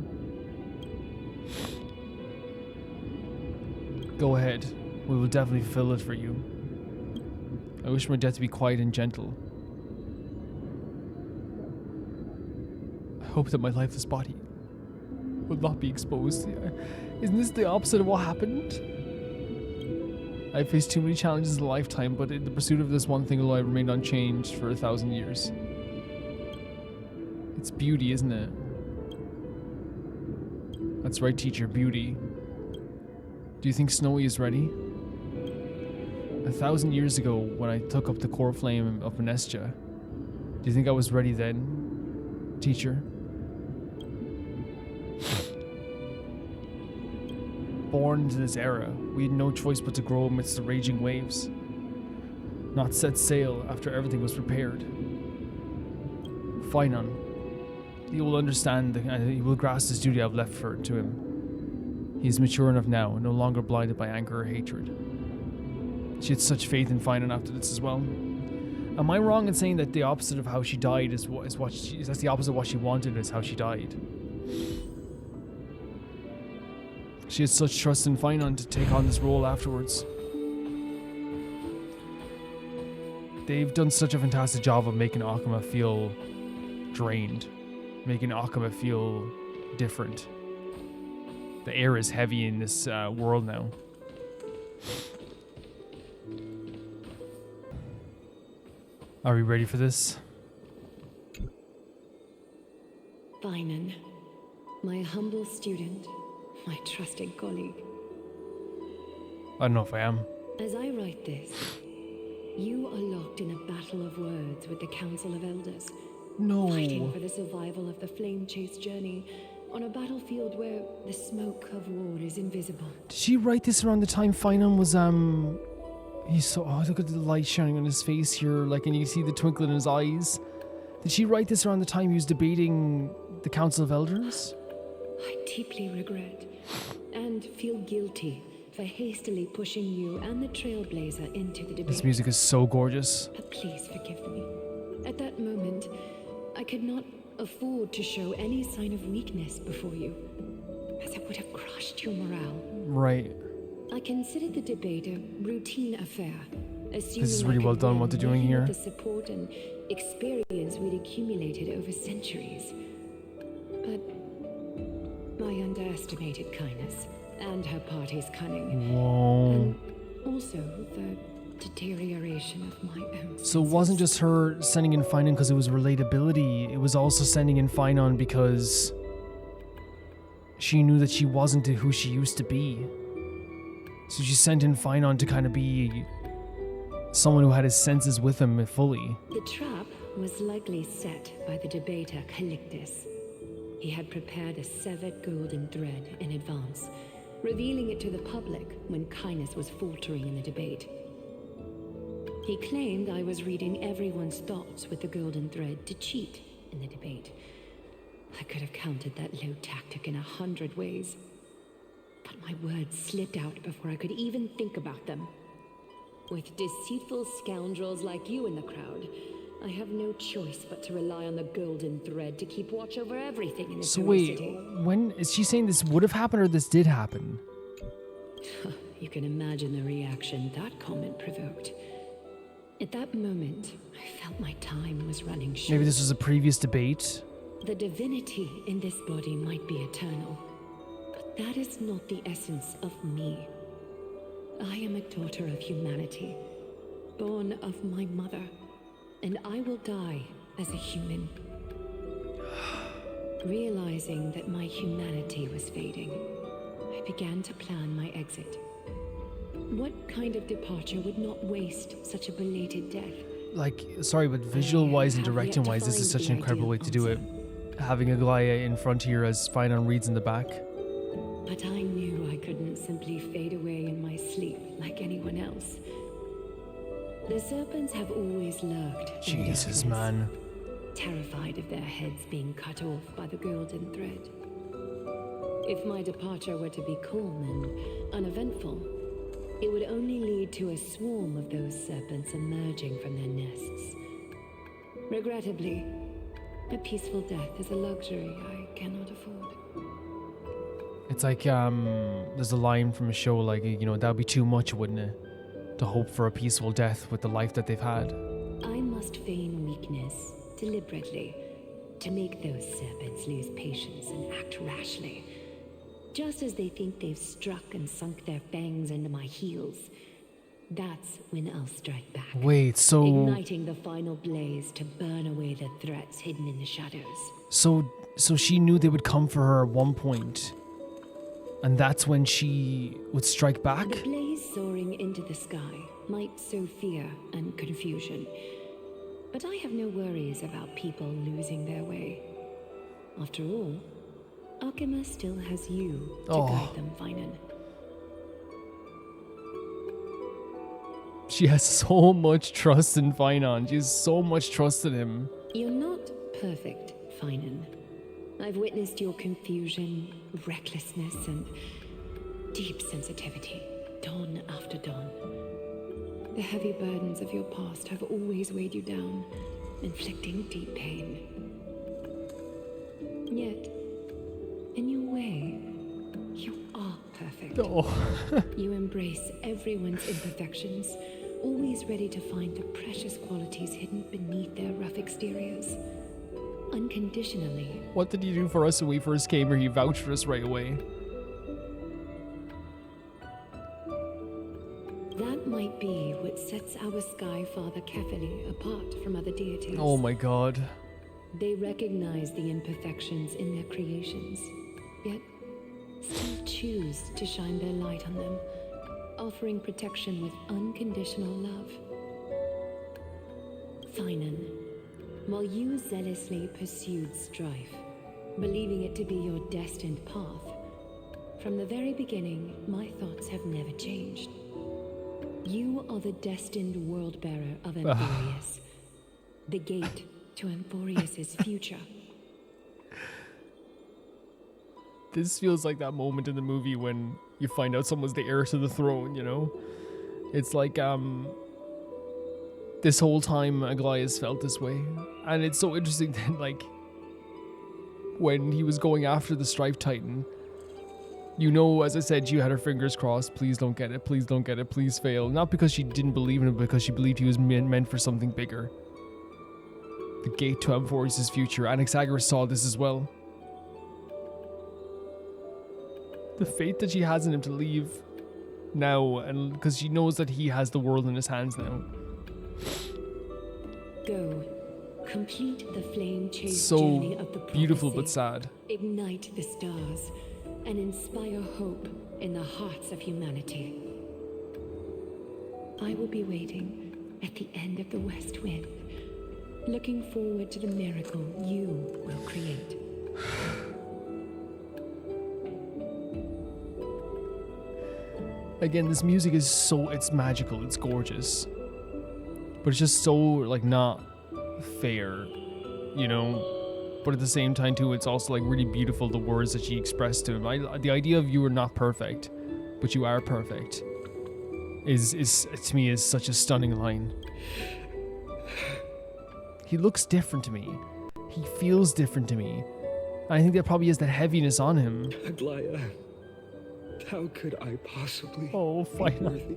Go ahead. We will definitely fulfill it for you. I wish my death to be quiet and gentle. I hope that my lifeless body will not be exposed. Isn't this the opposite of what happened? I faced too many challenges in a lifetime, but in the pursuit of this one thing alone, I remained unchanged for 1,000 years. It's beauty, isn't it? That's right, teacher, beauty. Do you think Snowy is ready? 1,000 years ago, when I took up the core flame of Styxia, do you think I was ready then, teacher? Born into this era, we had no choice but to grow amidst the raging waves, not set sail after everything was prepared. Finon, he will understand and he will grasp this duty I've left to him. He is mature enough now, no longer blinded by anger or hatred. She had such faith in Finon after this as well. Am I wrong in saying that the opposite of how she died is that's the opposite of what she wanted is how she died? She had such trust in Finon to take on this role afterwards. They've done such a fantastic job of making Akuma feel drained, making Akuma feel different. The air is heavy in this world now. Are we ready for this? Finon, my humble student, my trusted colleague. I don't know if I am. As I write this, you are locked in a battle of words with the Council of Elders. No. Fighting for the survival of the Flame Chase journey on a battlefield where the smoke of war is invisible. Did she write this around the time Finon was, he's so, oh, look at the light shining on his face here, like, and you can see the twinkle in his eyes. Did she write this around the time he was debating the Council of Elders? I deeply regret and feel guilty for hastily pushing you and the Trailblazer into the debate. This music is so gorgeous. But please forgive me. At that moment, I could not afford to show any sign of weakness before you, as it would have crushed your morale. Right. I considered the debate a routine affair, assuming This is really well done what they're doing here. The support and experience we'd accumulated over centuries. But I underestimated kindness and her party's cunning. Whoa. And also the deterioration of my own. So it wasn't just her sending in Finon because it was relatability. It was also sending in Finon because she knew that she wasn't who she used to be. So she sent in Finon to kind of be someone who had his senses with him fully. The trap was likely set by the debater Calictus. He had prepared a severed golden thread in advance, revealing it to the public when Kindness was faltering in the debate. He claimed I was reading everyone's thoughts with the golden thread to cheat in the debate. I could have countered that low tactic in 100 ways. But my words slipped out before I could even think about them. With deceitful scoundrels like you in the crowd, I have no choice but to rely on the golden thread to keep watch over everything in this So holy wait, city. when is she saying this would have happened or this did happen? You can imagine the reaction that comment provoked. At that moment, I felt my time was running short. Maybe this was a previous debate. The divinity in this body might be eternal, but that is not the essence of me. I am a daughter of humanity, born of my mother, and I will die as a human. Realizing that my humanity was fading, I began to plan my exit. What kind of departure would not waste such a belated death? Like, sorry, but visual-wise and directing-wise, this is such an incredible way to do it. Having Aglaea in front here as Finon reads in the back. But I knew I couldn't simply fade away in my sleep like anyone else. The serpents have always lurked. Jesus, man. Terrified of their heads being cut off by the golden thread. If my departure were to be calm and uneventful, it would only lead to a swarm of those serpents emerging from their nests. Regrettably, a peaceful death is a luxury I cannot afford. It's like, there's a line from a show like, you know, that would be too much, wouldn't it? To hope for a peaceful death with the life that they've had. I must feign weakness, deliberately, to make those serpents lose patience and act rashly. Just as they think they've struck and sunk their fangs into my heels, that's when I'll strike back. Wait, so... igniting the final blaze to burn away the threats hidden in the shadows. So she knew they would come for her at one point, and that's when she would strike back? The blaze soaring into the sky might sow fear and confusion, but I have no worries about people losing their way. After all, Alchema still has you to guide them, Finon. She has so much trust in Finon. She has so much trust in him. You're not perfect, Finon. I've witnessed your confusion, recklessness, and deep sensitivity, dawn after dawn. The heavy burdens of your past have always weighed you down, inflicting deep pain. Yet, in your way, you are perfect. You embrace everyone's imperfections, always ready to find the precious qualities hidden beneath their rough exteriors. Unconditionally. What did you do for us when we first came here? You vouched for us right away. That might be what sets our Sky Father Kefili apart from other deities. Oh my god. They recognize the imperfections in their creations, yet still choose to shine their light on them, offering protection with unconditional love. Finon, while you zealously pursued strife, believing it to be your destined path, from the very beginning, my thoughts have never changed. You are the destined world bearer of Amphoreus, the gate to Amphoreus' future. This feels like that moment in the movie when you find out someone's the heir to the throne, you know? It's like, this whole time Aglaea's felt this way. And it's so interesting that, like, when he was going after the Strife Titan, you know, as I said, she had her fingers crossed. Please don't get it. Please don't get it. Please fail. Not because she didn't believe in it, but because she believed he was meant for something bigger. The gate to Amphoreus' future. Anaxagoras saw this as well. The faith that she has in him to leave now, and because she knows that he has the world in his hands now. Go, complete the flame chase So journey of the beautiful prophecy. but sad. Ignite the stars, and inspire hope in the hearts of humanity. I will be waiting at the end of the West Wind, looking forward to the miracle you will create. Again, this music is it's magical, it's gorgeous. But it's just so, like, not fair, you know? But at the same time, too, it's also, like, really beautiful, the words that she expressed to him. The idea of you are not perfect, but you are perfect, is to me, is such a stunning line. He looks different to me. He feels different to me. I think that probably has that heaviness on him. Aglaea, how could I possibly be worthy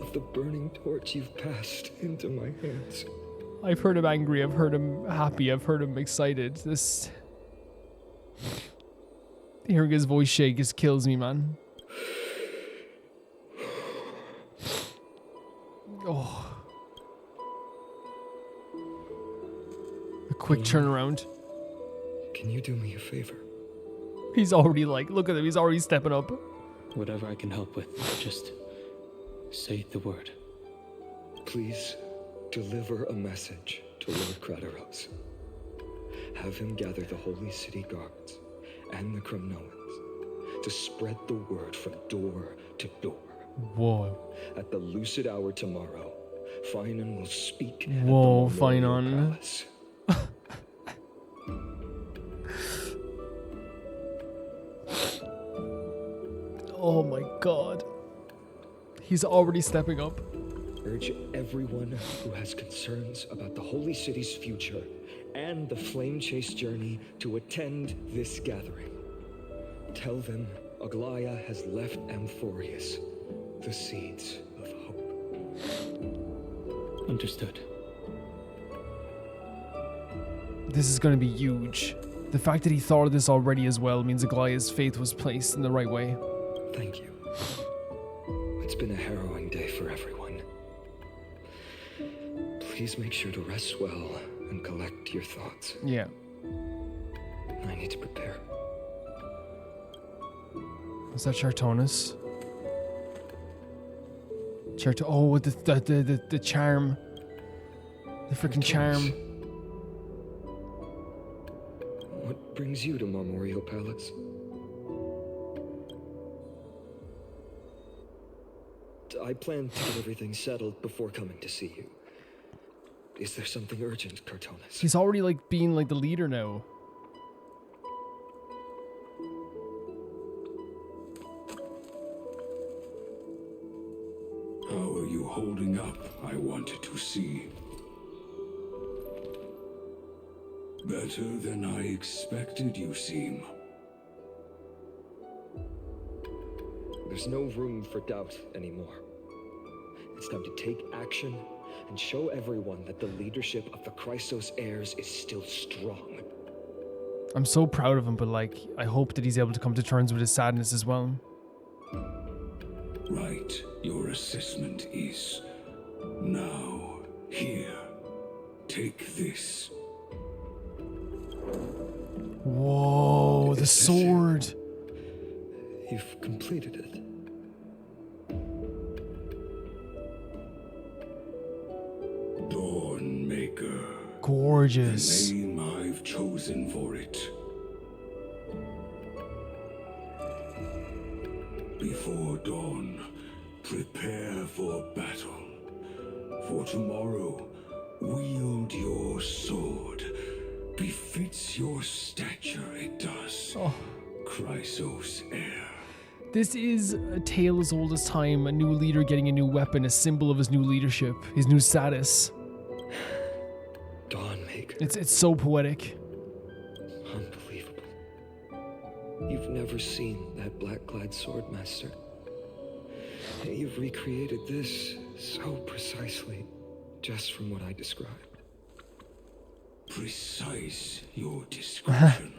of the burning torch you've passed into my hands? I've heard him angry, I've heard him happy, I've heard him excited. Hearing his voice shake just kills me, man. Oh. A quick turnaround. Can you do me a favor? He's already like, look at him, he's already stepping up. Whatever I can help with, just say the word. Please deliver a message to Lord Krateros. Have him gather the Holy City guards and the Kremnoans to spread the word from door to door. Whoa. At the lucid hour tomorrow, Finan will speak Whoa, at the Finan. Palace. Oh my god. He's already stepping up. Urge everyone who has concerns about the Holy City's future and the Flame Chase journey to attend this gathering. Tell them Aglaea has left Amphoreus the seeds of hope. Understood. This is going to be huge. The fact that he thought of this already as well means Aglaea's faith was placed in the right way. Thank you. It's been a harrowing day for everyone. Please make sure to rest well and collect your thoughts. Yeah. I need to prepare. Is that Chartonus? Oh, the charm. The freaking charm. What brings you to Memorial Palace? I plan to get everything settled before coming to see you. Is there something urgent, Chartonus? He's already like being like the leader now. How are you holding up? I wanted to see. Better than I expected, you seem. There's no room for doubt anymore. It's time to take action and show everyone that the leadership of the Chrysos heirs is still strong. I'm so proud of him, but like, I hope that he's able to come to terms with his sadness as well. Right, your assessment is. Now, here, take this. Whoa, the sword. You've completed it. Dawnmaker. Gorgeous. The name I've chosen for it. Before dawn, prepare for battle. For tomorrow, wield your sword. Befits your stature, it does. Oh. Chrysos heir. This is a tale as old as time, a new leader getting a new weapon, a symbol of his new leadership, his new status. Dawnmaker. It's so poetic. Unbelievable. You've never seen that black-clad swordmaster. You've recreated this so precisely, just from what I described. Precise, your description.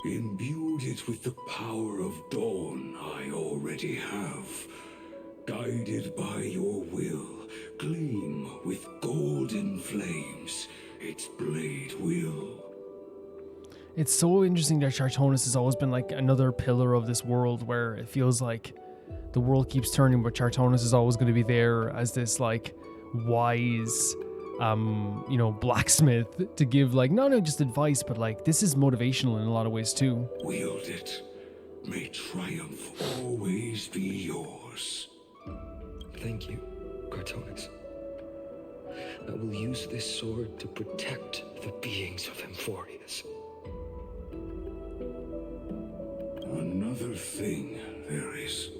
Imbued it with the power of dawn I already have. Guided by your will, gleam with golden flames, its blade will It's so interesting that Chartonus has always been like another pillar of this world, where it feels like the world keeps turning, but Chartonus is always going to be there as this like wise, you know, blacksmith to give like not only just advice, but like this is motivational in a lot of ways too. Wield it. May triumph always be yours. Thank you, Cartonus. I will use this sword to protect the beings of Amphoreus. Another thing there is.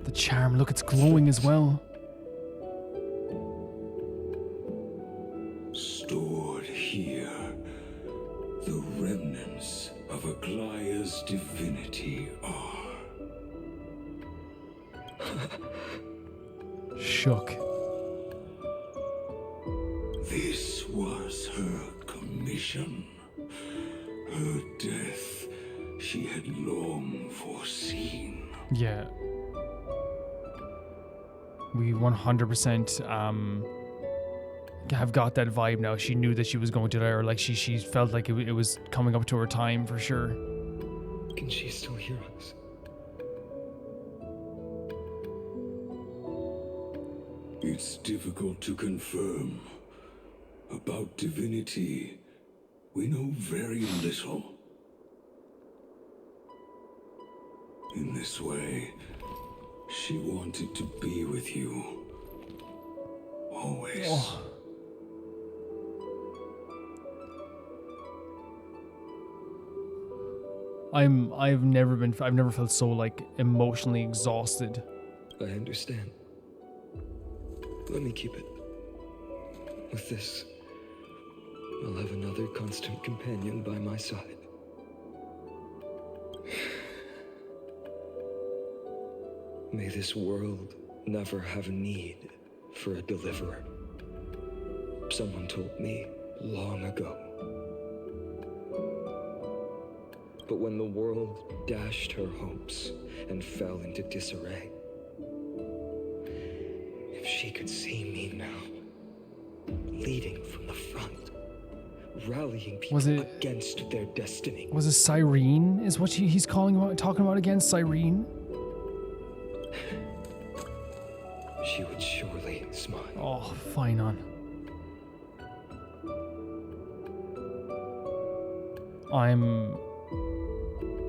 The charm, look, it's glowing as well. Stored here, the remnants of Aglaea's divinity are. Shook. This was her commission. Her death she had long foreseen. Yeah. We 100% have got that vibe now. She knew that she was going to die, or like she felt like it was coming up to her time for sure. Can she still hear us? It's difficult to confirm. About divinity, we know very little. In this way, she wanted to be with you. Always. Oh. I've never felt so like emotionally exhausted. I understand. Let me keep it. With this, I'll have another constant companion by my side. May this world never have need for a deliverer. Someone told me long ago. But when the world dashed her hopes and fell into disarray, if she could see me now, leading from the front, rallying people against their destiny. Was it Cyrene? Is what he's talking about again? Cyrene? She would surely smile. Oh, fine on.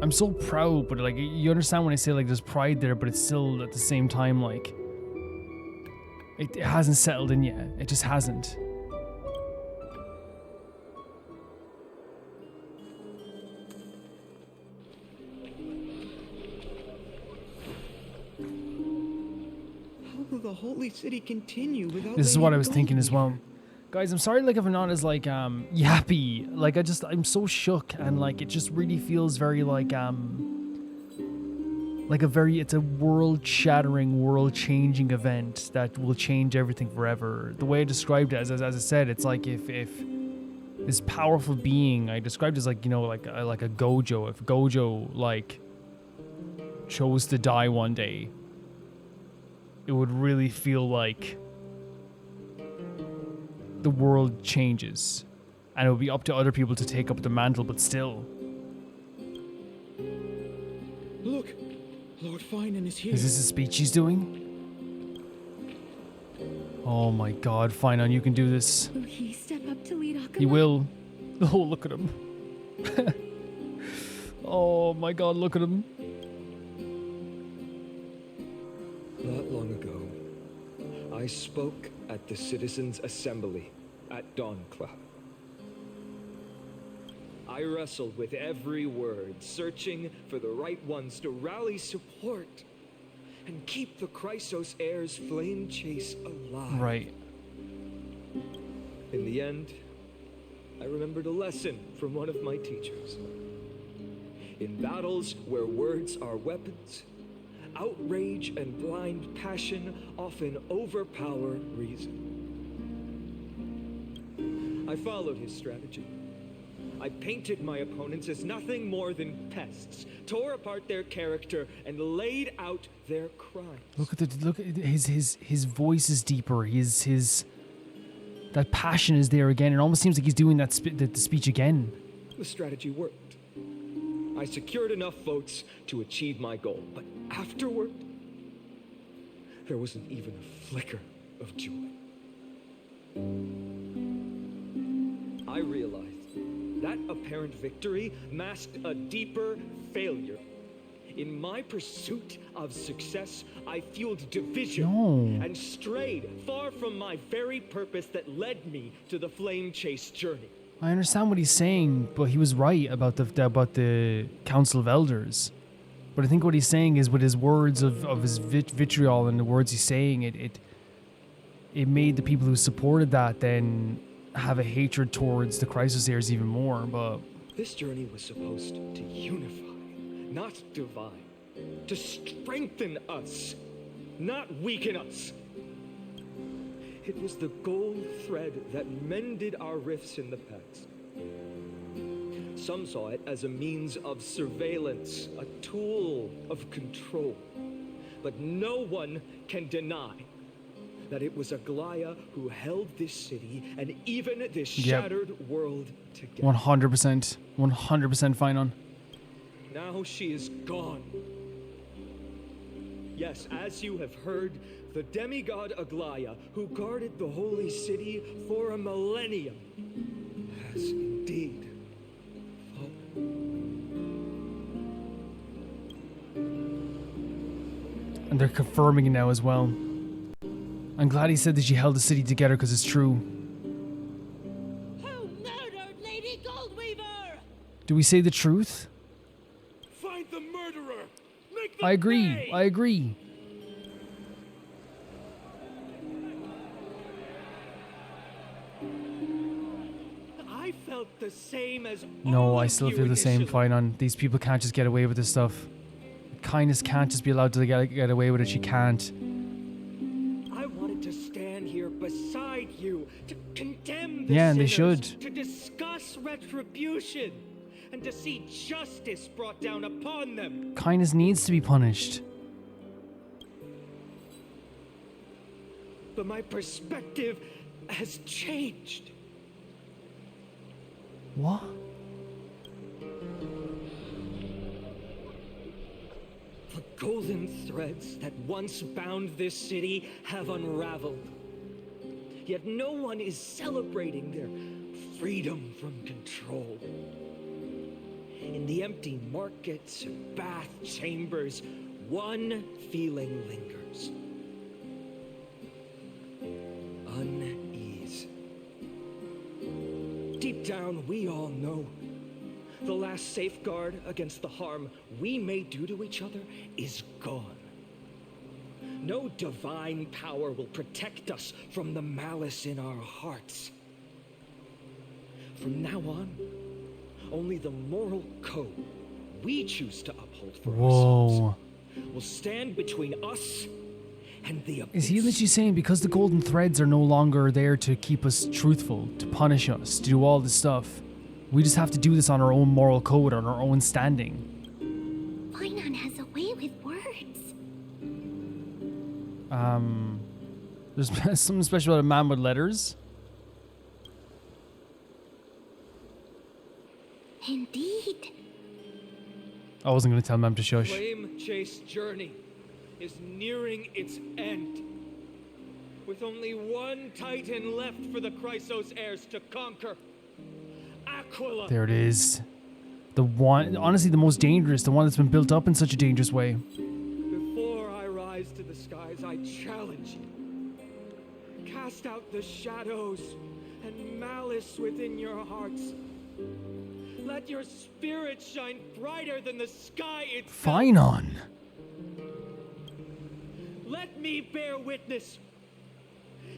I'm so proud, but like you understand when I say like there's pride there, but it's still at the same time like it hasn't settled in yet. It just hasn't. How will the holy city continue without? This is what I was thinking as well. Guys, I'm sorry like if I'm not as like yappy. Like I'm so shook, and like it just really feels very like it's a world-shattering, world-changing event that will change everything forever. The way I described it, as I said, it's like if this powerful being I described as like, you know, like a Gojo. If Gojo like chose to die one day, it would really feel like the world changes, and it would be up to other people to take up the mantle, but still. Look, Lord Finan is here. Is this a speech he's doing? Oh my god, Finan, you can do this. Will he step up to lead Aglaea? He will. Oh, look at him. Oh my god, look at him. Not long ago, I spoke at the Citizens' Assembly at Dawncloud. I wrestled with every word, searching for the right ones to rally support and keep the Chrysos heir's flame chase alive. Right. In the end, I remembered a lesson from one of my teachers. In battles where words are weapons, outrage and blind passion often overpower reason. I followed his strategy. I painted my opponents as nothing more than pests, tore apart their character, and laid out their crimes. Look at his voice is deeper. That passion is there again. It almost seems like he's doing that the speech again. The strategy worked. I secured enough votes to achieve my goal, but afterward, there wasn't even a flicker of joy. I realized that apparent victory masked a deeper failure. In my pursuit of success, I fueled division and strayed far from my very purpose that led me to the flame chase journey. I understand what he's saying, but he was right about the Council of Elders. But I think what he's saying is with his words of his vitriol and the words he's saying, it made the people who supported that then have a hatred towards the Chrysoseirs even more. But this journey was supposed to unify, not divide, to strengthen us, not weaken us. It was the gold thread that mended our rifts in the past. Some saw it as a means of surveillance, a tool of control. But no one can deny that it was Aglaea who held this city and even this shattered world together. 100%. 100% fine on. Now she is gone. Yes, as you have heard, the demigod Aglaea, who guarded the holy city for a millennium, has indeed fallen. And they're confirming it now as well. I'm glad he said that she held the city together because it's true. Who murdered Lady Goldweaver? Do we say the truth? Find the murderer. Make them I agree. pay. I agree. I felt the same as No, all I of still you feel the same. initially. Fine on. These people can't just get away with this stuff. Kindness can't just be allowed to get away with it. She can't. I wanted to stand here beside you to condemn the Yeah, and they sinners, should. to discuss retribution, and to see justice brought down upon them. Kindness needs to be punished. But my perspective has changed. What? The golden threads that once bound this city have unraveled. Yet no one is celebrating their freedom from control. In the empty markets and bath chambers, one feeling lingers. Unease. Deep down, we all know the last safeguard against the harm we may do to each other is gone. No divine power will protect us from the malice in our hearts. From now on, only the moral code we choose to uphold for ourselves will stand between us and the abyss. Is he literally saying because the golden threads are no longer there to keep us truthful, to punish us, to do all this stuff, we just have to do this on our own moral code, on our own standing? Finon has a way with words. There's something special about a man with letters. Indeed. I wasn't going to tell Mem to shush. Flame Chase journey is nearing its end. With only one Titan left for the Chrysos heirs to conquer. Aquila. There it is. The one, honestly, the most dangerous, the one that's been built up in such a dangerous way. Before I rise to the skies, I challenge you. Cast out the shadows and malice within your hearts. Let your spirit shine brighter than the sky itself. Fine on. Let me bear witness.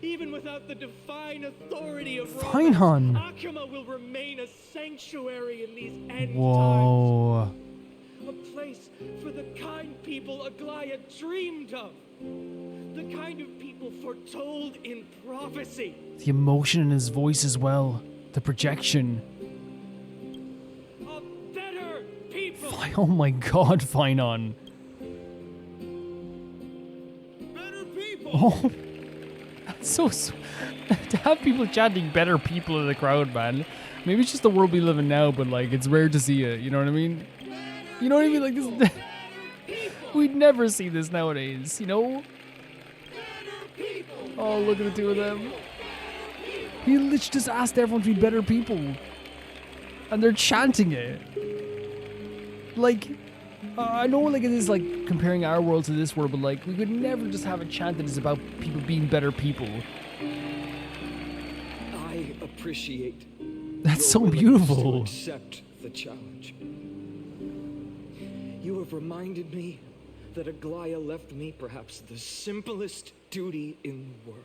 Even without the divine authority of Fine Rome, on. Akima will remain a sanctuary in these end Whoa. times. A place for the kind people Aglaea dreamed of. The kind of people foretold in prophecy. The emotion in his voice as well. The projection. A better people. Oh my god, fine on. Better people. Oh. To have people chanting better people in the crowd, man. Maybe it's just the world we live in now, but like it's rare to see it. You know what I mean? You know what I mean? Like this, we'd never see this nowadays. You know? Oh, look at the two of them. He literally just asked everyone to be better people, and they're chanting it. Like, I know, like it is like comparing our world to this world, but like we could never just have a chant that is about people being better people. I appreciate. That's so your beautiful. willingness to accept the challenge. You have reminded me that Aglaea left me perhaps the simplest duty in the world.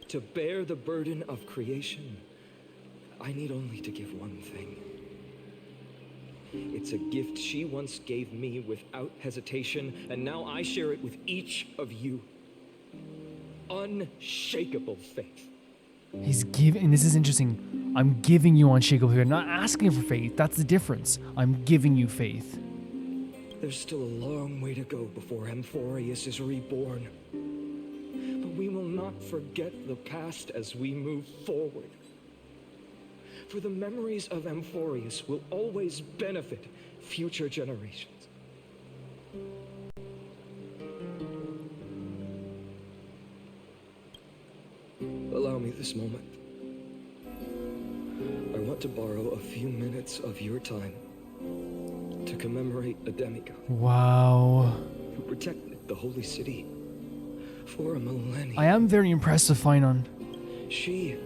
To bear the burden of creation, I need only to give one thing. It's a gift she once gave me without hesitation, and now I share it with each of you. Unshakable faith. He's giving, this is interesting. I'm giving you unshakable faith. I'm not asking for faith. That's the difference. I'm giving you faith. There's still a long way to go before Amphoreus is reborn. But we will not forget the past as we move forward. For the memories of Amphoreus will always benefit future generations. Allow me this moment. I want to borrow a few minutes of your time to commemorate a demigod. Wow. Who protected the holy city for a millennium. I am very impressed with Finon. She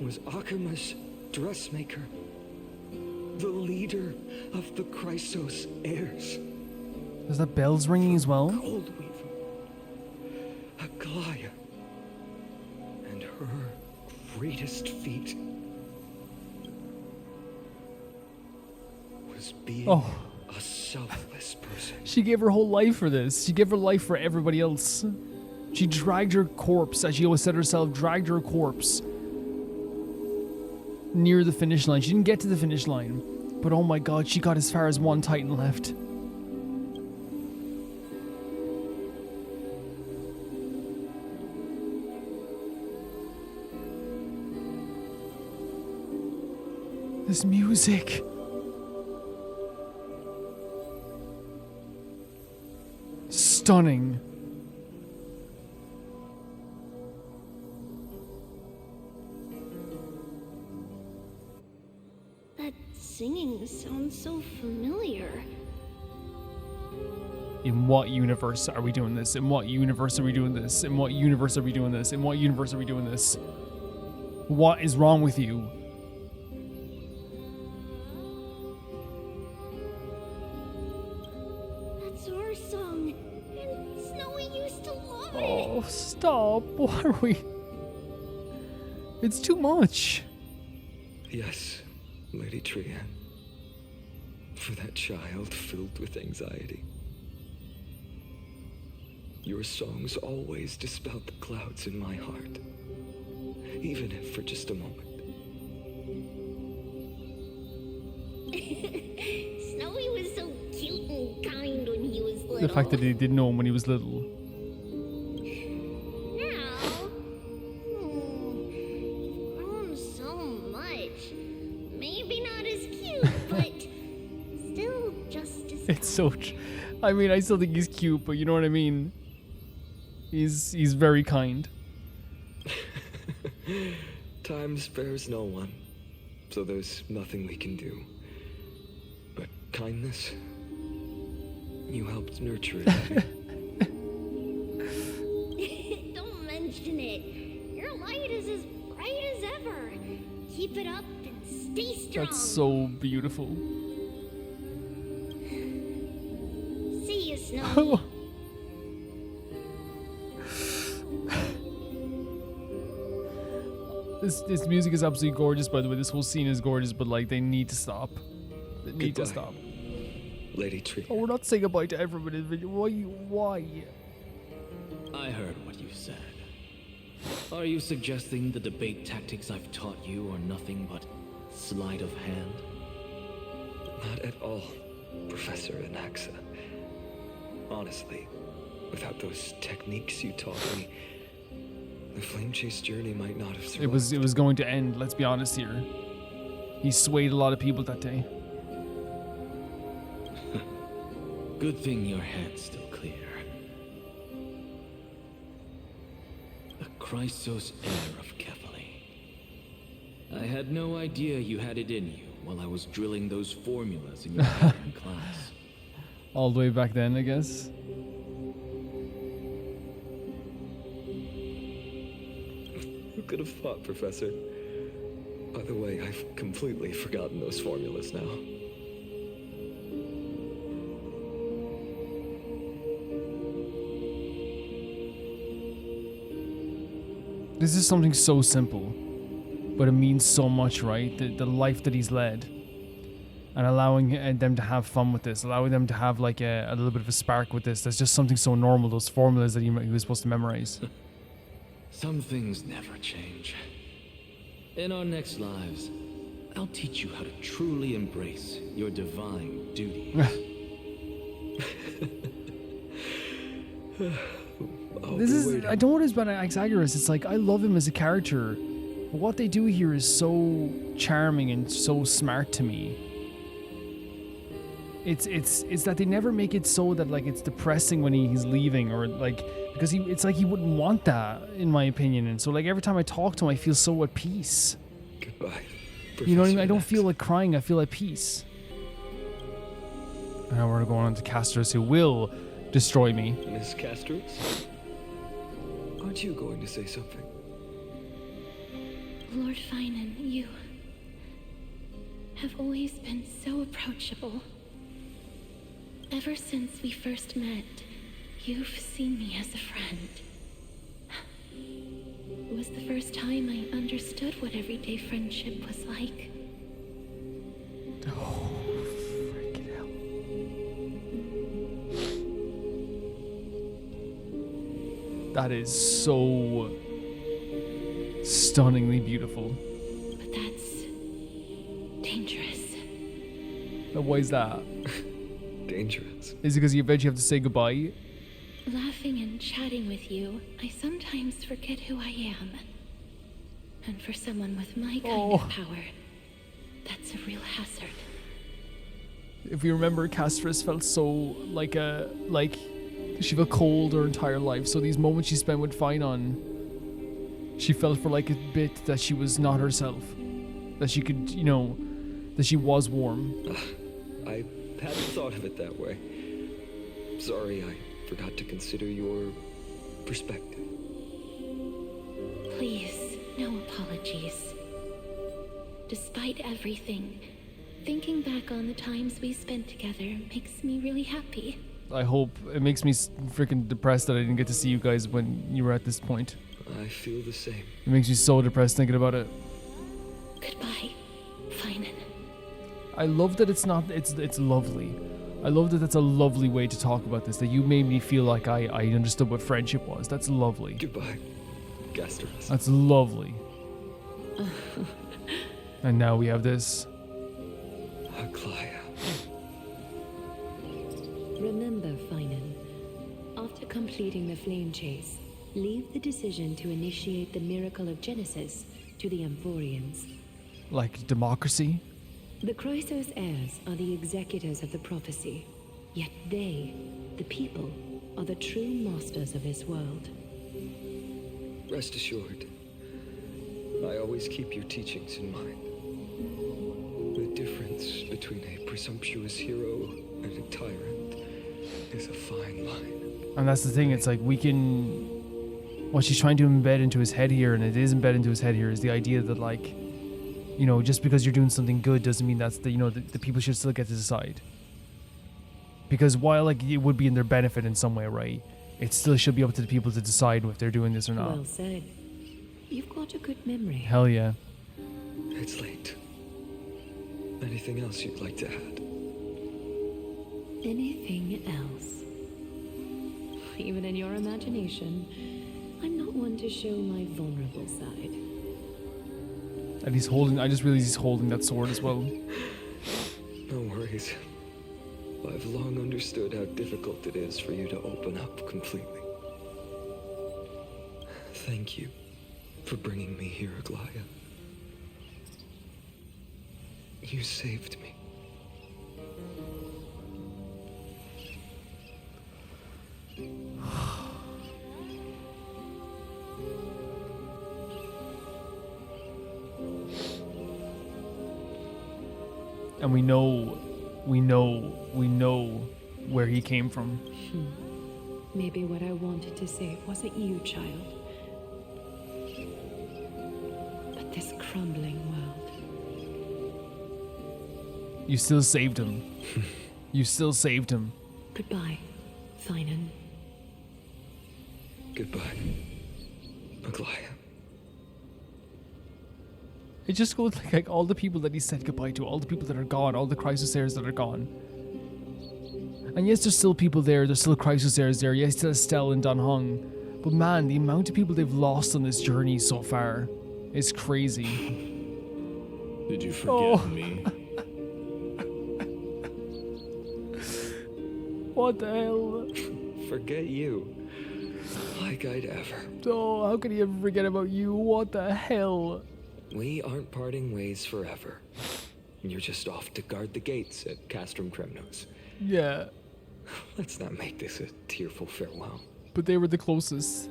was Akima's dressmaker, the leader of the Chrysos heirs. Is that bells ringing as well? Gold weaver, Aglaea, and her greatest feat was being a selfless person. She gave her whole life for this. She gave her life for everybody else. She dragged her corpse, as she always said herself, dragged her corpse near the finish line. She didn't get to the finish line, but oh my god, she got as far as one Titan left. This music. Stunning. That singing sounds so familiar. In what universe are we doing this? In what universe are we doing this? In what universe are we doing this? In what universe are we doing this? What is wrong with you? That's our song. And Snowy used to love it. Oh, stop. Why are we... It's too much. Yes, Lady Trian. For that child filled with anxiety. Your songs always dispelled the clouds in my heart. Even if for just a moment. Snowy was so cute and kind when he was little. The fact that he didn't know him when he was little. Now, you've grown so much. Maybe not as cute, but still just as It's so... I mean, I still think he's cute, but you know what I mean? He's very kind. Time spares no one, so there's nothing we can do. But kindness, you helped nurture it. Don't mention it. Your light is as bright as ever. Keep it up and stay strong. That's so beautiful. See you, Snowy. This music is absolutely gorgeous, by the way. This whole scene is gorgeous, but like they need to stop. They need to stop. Lady Tree. Oh, we're not saying goodbye to everybody in the video. Why? I heard what you said. Are you suggesting the debate tactics I've taught you are nothing but sleight of hand? Not at all, Professor Anaxa. Honestly, without those techniques you taught me, The flame chase journey might not have survived. It was going to end, let's be honest here. He swayed a lot of people that day. Good thing your head's still clear. The Chrysos heir of Kefali. I had no idea you had it in you while I was drilling those formulas in your head in class. All the way back then, I guess. Who could have thought, Professor? By the way, I've completely forgotten those formulas now. This is something so simple, but it means so much, right? The life that he's led. And allowing them to have fun with this, allowing them to have like a little bit of a spark with this. That's just something so normal, those formulas that he was supposed to memorize. Some things never change. In our next lives, I'll teach you how to truly embrace your divine duties. I don't want to about Aglaea. It's like, I love him as a character. But what they do here is so charming and so smart to me. It's that they never make it so that like it's depressing when he's leaving, or like, because it's like he wouldn't want that, in my opinion. And so like every time I talk to him, I feel so at peace. Goodbye. You know what I mean? I don't feel like crying, I feel at peace. Now we're going on to Castros, who will destroy me. Miss Castros? Aren't you going to say something? Lord Finan, you have always been so approachable. Ever since we first met, you've seen me as a friend. It was the first time I understood what everyday friendship was like. Oh, freaking hell. That is so stunningly beautiful. But that's dangerous. Why is that? Dangerous. Is it because you eventually have to say goodbye? Laughing and chatting with you, I sometimes forget who I am. And for someone with my kind of power, that's a real hazard. If we remember, Castros felt so like she felt cold her entire life. So these moments she spent with Finan, she felt for like a bit that she was not herself. That she could, you know, that she was warm. I hadn't thought of it that way. Sorry, I forgot to consider your perspective. Please, no apologies. Despite everything, thinking back on the times we spent together makes me really happy. I hope. It makes me freaking depressed that I didn't get to see you guys when you were at this point. I feel the same. It makes me so depressed thinking about it. Goodbye, Finan. I love that it's not, it's lovely. I love that that's a lovely way to talk about this, that you made me feel like I understood what friendship was. That's lovely. Goodbye, Castros. That's lovely. And now we have this. Aglaea. Remember, Finan, after completing the flame chase, leave the decision to initiate the miracle of Genesis to the Amphoreans. Like democracy? The Chrysos heirs are the executors of the prophecy, yet they, the people, are the true masters of this world. Rest assured, I always keep your teachings in mind. The difference between a presumptuous hero and a tyrant is a fine line. And that's the thing, it's like we can... What she's trying to embed into his head here, and it is embedded into his head here, is the idea that like, you know, just because you're doing something good doesn't mean that's the, you know, the people should still get to decide. Because while like it would be in their benefit in some way, right? It still should be up to the people to decide if they're doing this or not. Well said. You've got a good memory. Hell yeah. It's late. Anything else you'd like to add? Anything else? Even in your imagination, I'm not one to show my vulnerable side. And he's holding, I just realized he's holding that sword as well. No worries. I've long understood how difficult it is for you to open up completely. Thank you. for bringing me here, Aglaea. You saved me. And we know where he came from. Maybe what I wanted to save wasn't you, child, but this crumbling world. You still saved him. You still saved him. Goodbye, Finan. Goodbye, Aglaea. It just goes like all the people that he said goodbye to, all the people that are gone, all the Chrysosairs that are gone. And yes, there's still people there, there's still Chrysosairs there, yes, still Estelle and Danhong. But man, the amount of people they've lost on this journey so far is crazy. Did you forget me? What the hell? Forget you. Like I'd ever. Oh, how could he ever forget about you? What the hell? We aren't parting ways forever. You're just off to guard the gates at Castrum Kremnos. Yeah. Let's not make this a tearful farewell. But they were the closest.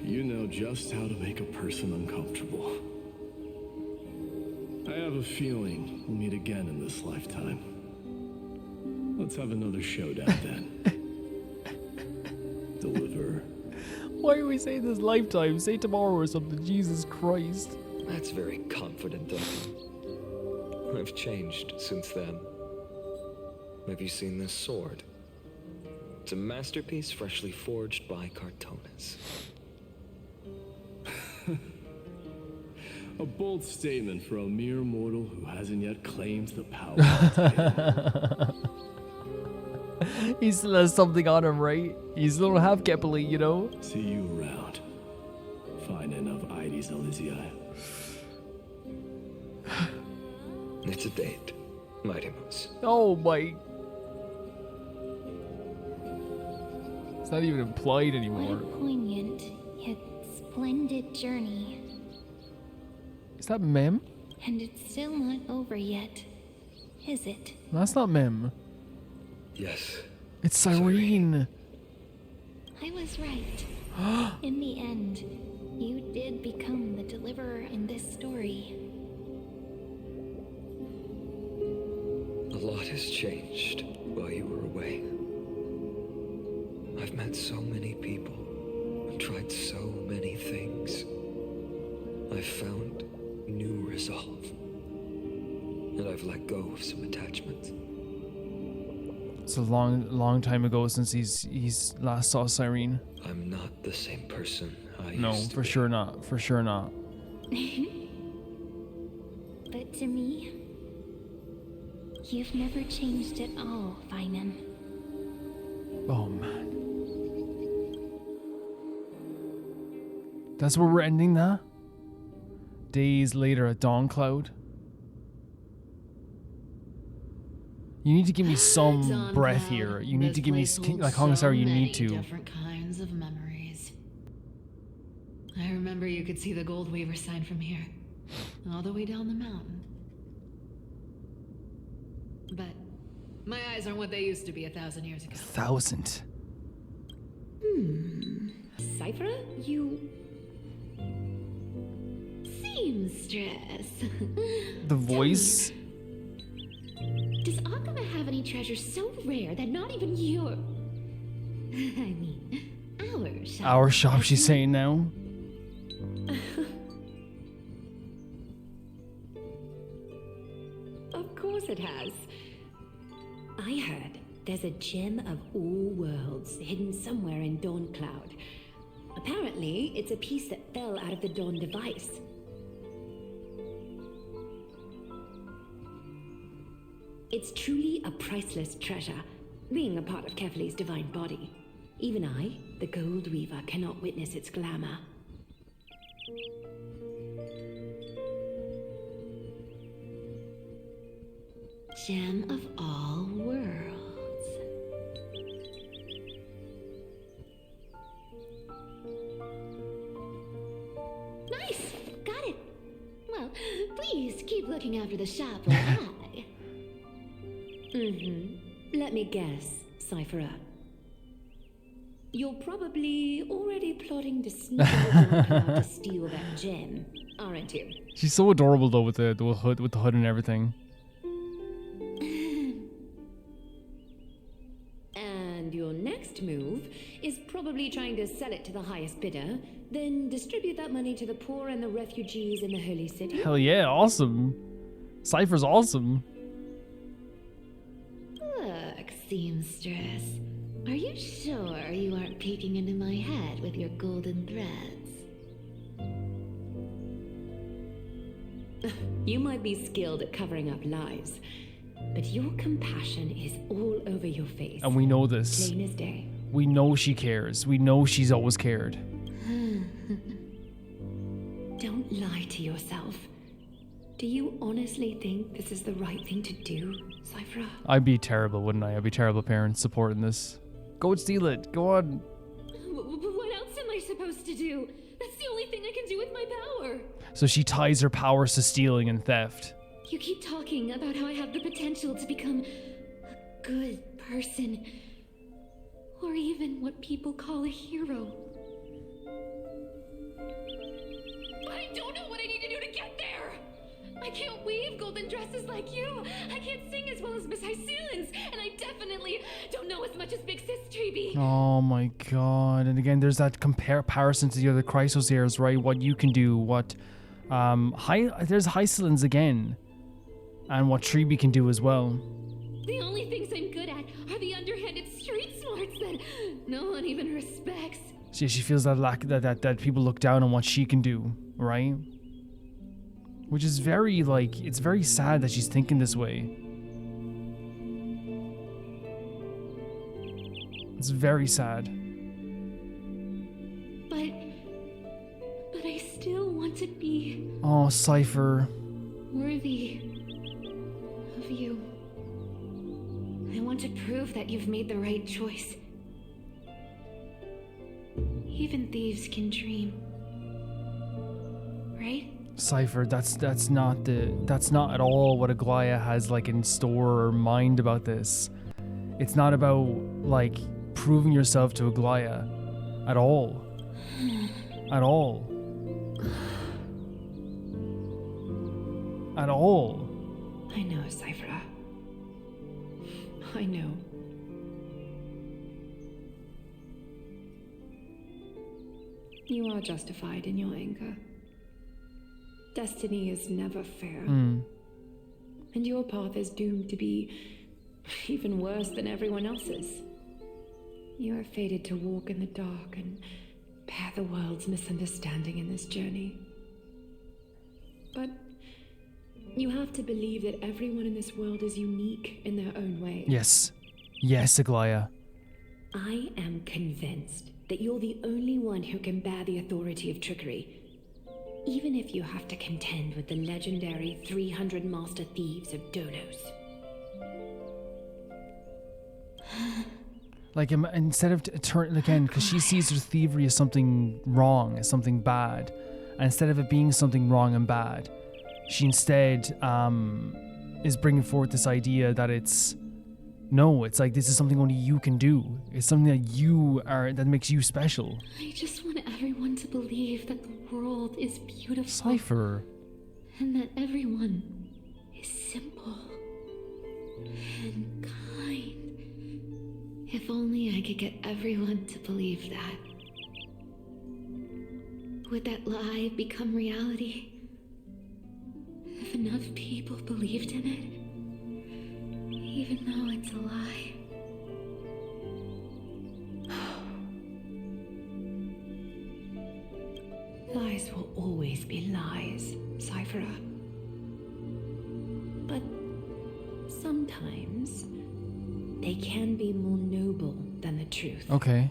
You know just how to make a person uncomfortable. I have a feeling we'll meet again in this lifetime. Let's have another showdown then. Deliver. Why are we saying this lifetime? Say tomorrow or something. Jesus Christ. That's very confident of you. I've changed since then. Have you seen this sword? It's a masterpiece freshly forged by Cartonis. A bold statement for a mere mortal who hasn't yet claimed the power. He still has something on him, right? He's a little half Kepeli, you know? See you around. Finding of Ides Elysiae. It's a date, Mightymouse. Oh my. It's not even implied anymore. What a poignant, yet splendid journey. Is that Mem? And it's still not over yet, is it? That's not Mem. Yes. It's Cyrene. I was right. In the end, you did become the deliverer in this story. A lot has changed while you were away. I've met so many people and tried so many things. I've found new resolve. And I've let go of some attachments. It's a long time ago since he's last saw Cyrene. I'm not the same person I No, used to for be. sure not. For sure not. But to me, you've never changed at all, Finan. Oh man. That's where we're ending that? Days later at Dawncloud. You need to give me some breath here. You need to give me, like Honkai Star, you need to. Different kinds of memories. I remember you could see the Gold Weaver sign from here, all the way down the mountain. But my eyes aren't what they used to be 1,000 years ago. 1,000. Cypher, you... seamstress. The voice. Does Aglaea have any treasures so rare that not even your... I mean, our shop... Our shop, she's saying now. Of course it has. I heard there's a gem of all worlds hidden somewhere in Dawncloud. Apparently, it's a piece that fell out of the Dawn device. It's truly a priceless treasure, being a part of Kefali's divine body. Even I, the Gold Weaver, cannot witness its glamour. Gem of all worlds. please keep looking after the shop while I... Let me guess, Cypher. You're probably already plotting to sneak over to steal that gem, aren't you? She's so adorable though with the hood and everything. And your next move is probably trying to sell it to the highest bidder, then distribute that money to the poor and the refugees in the Holy City? Hell yeah, awesome. Cypher's awesome. Look, seamstress. Are you sure you aren't peeking into my head with your golden threads? You might be skilled at covering up lies, but your compassion is all over your face. And we know this. Plain as day. We know she cares. We know she's always cared. Don't lie to yourself. Do you honestly think this is the right thing to do, Cypher? I'd be terrible, wouldn't I? I'd be terrible parent supporting this. Go and steal it. Go on. What else am I supposed to do? That's the only thing I can do with my power. So she ties her powers to stealing and theft. You keep talking about how I have the potential to become a good person. Or even what people call a hero. But I don't know what I need to do to get there! I can't weave golden dresses like you. I can't sing as well as Miss Hyceelins. And I definitely don't know as much as Big Sis Treeby. Oh my god. And again, there's that comparison to the other Chrysosaurs, right? What you can do, what... there's Hyceelins again. And what Treeby can do as well. The only things I'm good at are the underhanded street smarts that no one even respects. She feels that people look down on what she can do, right? Which is very, like, it's very sad that she's thinking this way. It's very sad. But I still want to be... Oh, Cypher. worthy of you. I want to prove that you've made the right choice. Even thieves can dream. Right? Cypher, that's not at all what Aglaea has like in store or mind about this. It's not about like proving yourself to Aglaea at all. At all. At all. I know, Cypher. I know. You are justified in your anger. Destiny is never fair. And your path is doomed to be even worse than everyone else's. You are fated to walk in the dark and bear the world's misunderstanding in this journey. But you have to believe that everyone in this world is unique in their own way. Yes. Yes, Aglaea. I am convinced that you're the only one who can bear the authority of trickery. Even if you have to contend with the legendary 300 master thieves of Dolos. Like, instead of turning again, because she sees her thievery as something wrong, as something bad. And instead of it being something wrong and bad, she instead is bringing forward this idea that it's like this is something only you can do. It's something that makes you special. I just want everyone to believe that the world is beautiful. Cypher. And that everyone is simple and kind. If only I could get everyone to believe that. Would that lie become reality? If enough people believed in it, even though it's a lie. Lies will always be lies, Cypher. But sometimes they can be more noble than the truth. Okay.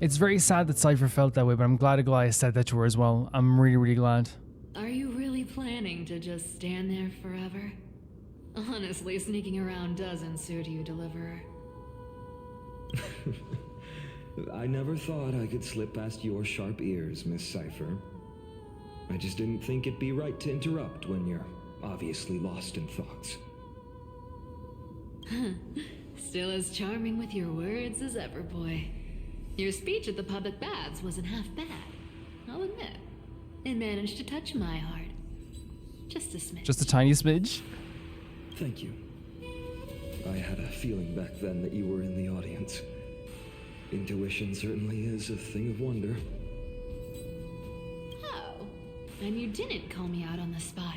It's very sad that Cypher felt that way, but I'm glad Aglaea said that to her as well. I'm really, really glad. Are you really planning to just stand there forever? Honestly, sneaking around doesn't suit you, Deliverer. I never thought I could slip past your sharp ears, Miss Cypher. I just didn't think it'd be right to interrupt when you're obviously lost in thoughts. Still as charming with your words as ever, boy. Your speech at the public baths wasn't half bad, I'll admit. It managed to touch my heart. Just a smidge. Just a tiny smidge? Thank you. I had a feeling back then that you were in the audience. Intuition certainly is a thing of wonder. Oh, and you didn't call me out on the spot.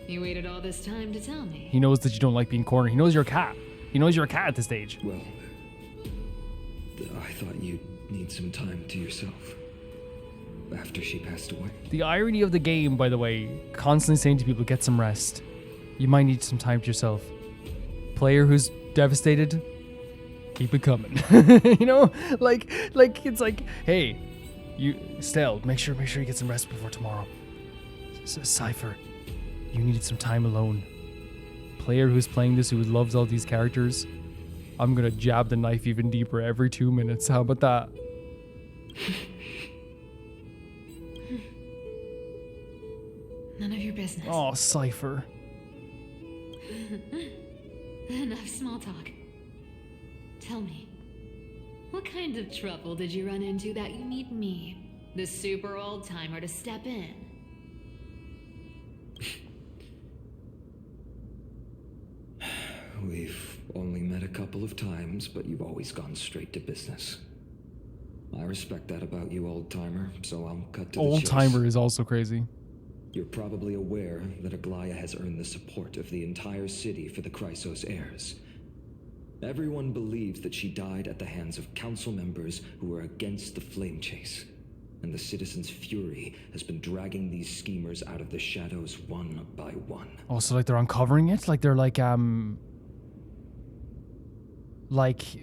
You waited all this time to tell me. He knows that you don't like being cornered. He knows you're a cat. He knows you're a cat at this stage. Well, I thought you'd need some time to yourself after she passed away. The irony of the game, by the way, constantly saying to people, get some rest. You might need some time to yourself. Player who's devastated, keep it coming. You know, like it's like, hey, Stell, make sure you get some rest before tomorrow. Cypher, you needed some time alone. Player who's playing this, who loves all these characters, I'm gonna jab the knife even deeper every 2 minutes. How about that? None of your business. Oh, Cypher. Enough small talk. Tell me, what kind of trouble did you run into that you need me, the super old-timer, to step in? We've only met a couple of times, but you've always gone straight to business. I respect that about you, old-timer, so I'll cut to the chase. Old-timer is also crazy. You're probably aware that Aglaea has earned the support of the entire city for the Chrysos heirs. Everyone believes that she died at the hands of council members who were against the flame chase. And the citizens' fury has been dragging these schemers out of the shadows one by one. Oh, so like they're uncovering it? Like they're like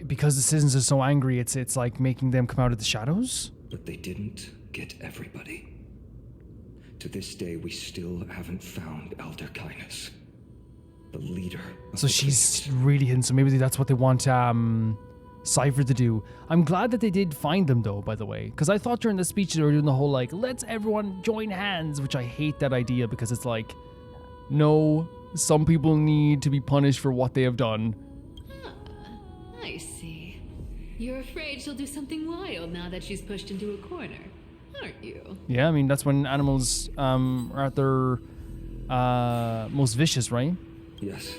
because the citizens are so angry, it's like making them come out of the shadows? But they didn't get everybody. To this day, we still haven't found Elder Kindness, the leader. So she's really hidden. So maybe that's what they want Cypher to do. I'm glad that they did find them, though, by the way, because I thought during the speech they were doing the whole like, let's everyone join hands, which I hate that idea because it's like, no, some people need to be punished for what they have done. I see. You're afraid she'll do something wild now that she's pushed into a corner, aren't you? Yeah, I mean, that's when animals are at their most vicious, right? Yes.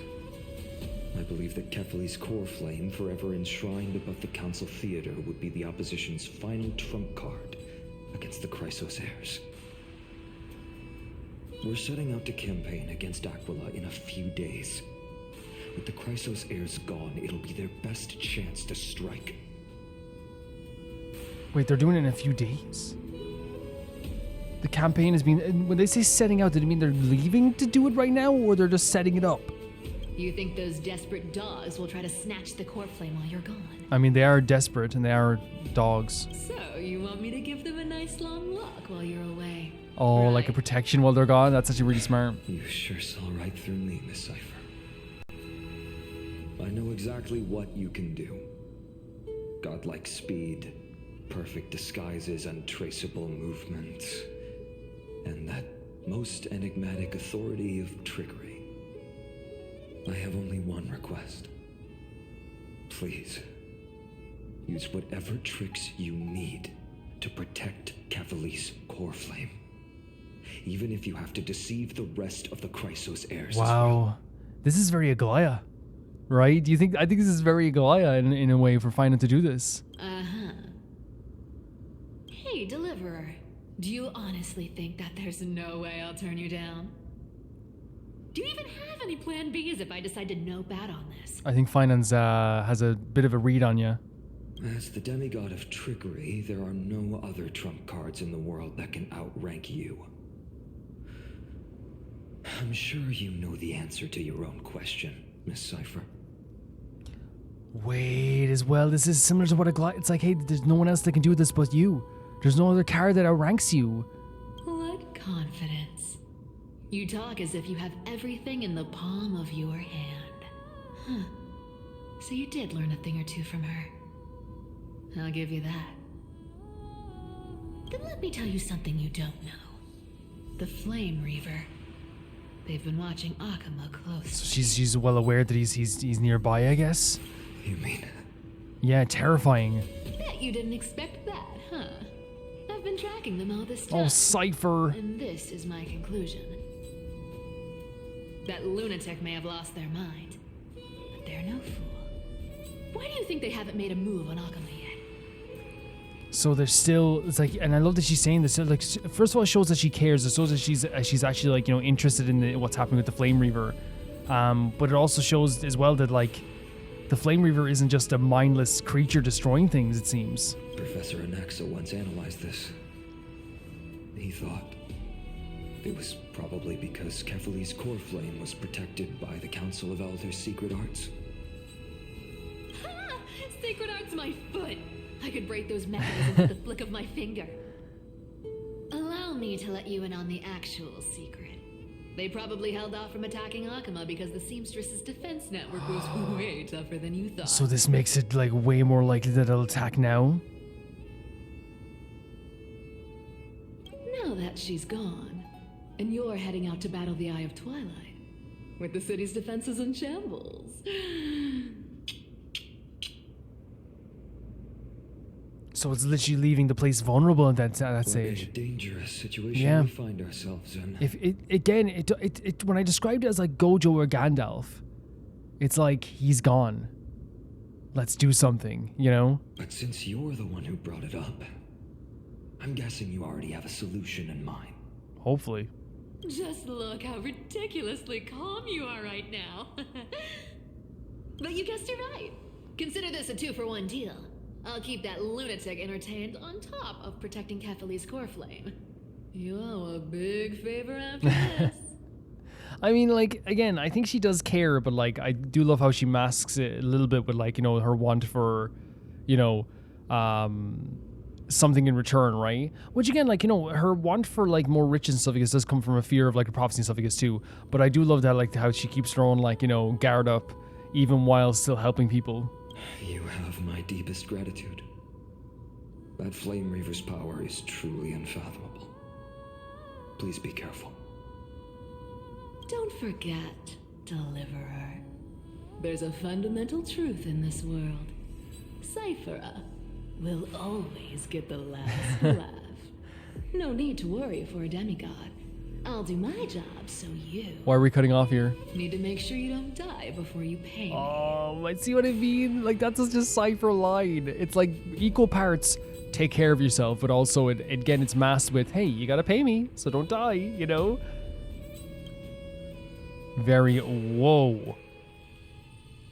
I believe that Kefali's core flame, forever enshrined above the council theater, would be the opposition's final trump card against the Chrysos heirs. We're setting out to campaign against Aglaea in a few days. With the Chrysos heirs gone, it'll be their best chance to strike. Wait, they're doing it in a few days? The campaign has been... When they say setting out, did it mean they're leaving to do it right now, or they're just setting it up? You think those desperate dogs will try to snatch the core flame while you're gone? I mean, they are desperate, and they are dogs. So, you want me to give them a nice long walk while you're away? Oh, right. like a protection while they're gone? That's actually really smart. You sure saw right through me, Miss Cypher. I know exactly what you can do. Godlike speed, perfect disguises, untraceable movements, and that most enigmatic authority of trickery. I have only one request. Please, use whatever tricks you need to protect Kefali's core flame. Even if you have to deceive the rest of the Chrysos heirs. Wow. This is very Aglaea, right? Do you think... I think this is very Aglaea in a way for finding to do this. Uh-huh. Hey, Deliverer. Do you honestly think that there's no way I'll turn you down? Do you even have any plan Bs if I decide to no bat on this? I think Finance has a bit of a read on you. As the demigod of trickery, there are no other trump cards in the world that can outrank you. I'm sure you know the answer to your own question, Miss Cypher. Wait, as well, this is similar to what Aglaea... It's like, hey, there's no one else that can do this but you. There's no other card that outranks you. What confidence. You talk as if you have everything in the palm of your hand. Huh. So you did learn a thing or two from her. I'll give you that. Then let me tell you something you don't know. The Flame Reaver. They've been watching Akama closely. So she's well aware that he's nearby, I guess. You mean? Yeah, terrifying. Bet you didn't expect that, huh? I've been tracking them all this time. Oh, Cypher. And this is my conclusion. That lunatic may have lost their mind, but they're no fool. Why do you think they haven't made a move on Akama yet? So there's still, it's like, and I love that she's saying this. Like, first of all, it shows that she cares. It shows that she's actually like, you know, interested in what's happening with the Flame Reaver. But it also shows as well that like the Flame Reaver isn't just a mindless creature destroying things. It seems. Professor Anaxa once analyzed this. He thought it was probably because Kefali's core flame was protected by the Council of Elders' secret arts. Ha! Secret arts, my foot. I could break those mechanisms with the flick of my finger. Allow me to let you in on the actual secret. They probably held off from attacking Akama because the Seamstress's defense network was way tougher than you thought. So this makes it like way more likely that it'll attack now. Now that she's gone, and you're heading out to battle the Eye of Twilight, with the city's defenses in shambles. So it's literally leaving the place vulnerable at that stage. What a dangerous situation we find ourselves in. If it when I described it as like Gojo or Gandalf, it's like he's gone. Let's do something, you know? But since you're the one who brought it up, I'm guessing you already have a solution in mind. Hopefully. Just look how ridiculously calm you are right now. But you guessed it right. Consider this a 2-for-1 deal. I'll keep that lunatic entertained on top of protecting Kefali's core flame. You owe a big favor after this. I mean, like, again, I think she does care, but, like, I do love how she masks it a little bit with, like, you know, her want for, you know, something in return, right? Which, again, like, you know, her want for, like, more riches and stuff, I guess, does come from a fear of, like, a prophecy and stuff, I guess, too. But I do love that, like, how she keeps her own, like, you know, guard up, even while still helping people. You have my deepest gratitude. That Flame Reaver's power is truly unfathomable. Please be careful. Don't forget, Deliverer. There's a fundamental truth in this world. Cyphera will always get the last laugh. No need to worry for a demigod. I'll do my job, so you... Why are we cutting off here? Need to make sure you don't die before you pay me. Oh, I see what I mean? Like, that's just a Cypher line. It's like equal parts, take care of yourself, but also, again, it's masked with, hey, you gotta pay me, so don't die, you know? Very, whoa.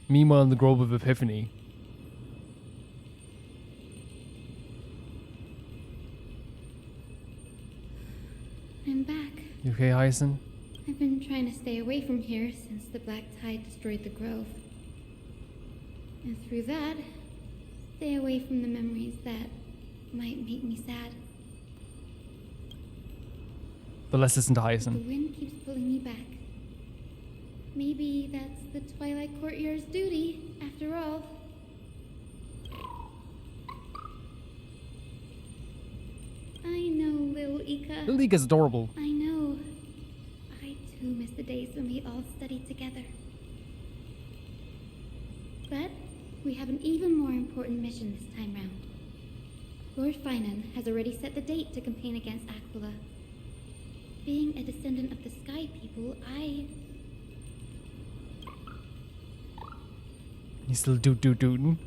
Meanwhile, in the Grove of Epiphany. I'm back. You okay, Hyacinth? I've been trying to stay away from here since the Black Tide destroyed the grove. And through that, stay away from the memories that might make me sad. But let's listen to The Hyacinth. wind keeps pulling me back. Maybe that's the Twilight Courtyard's duty, after all. I know, little Ika. Little Ika's adorable. I know. I too miss the days when we all studied together. But we have an even more important mission this time round. Lord Finan has already set the date to campaign against Aquila. Being a descendant of the Sky People, He's still dootin'.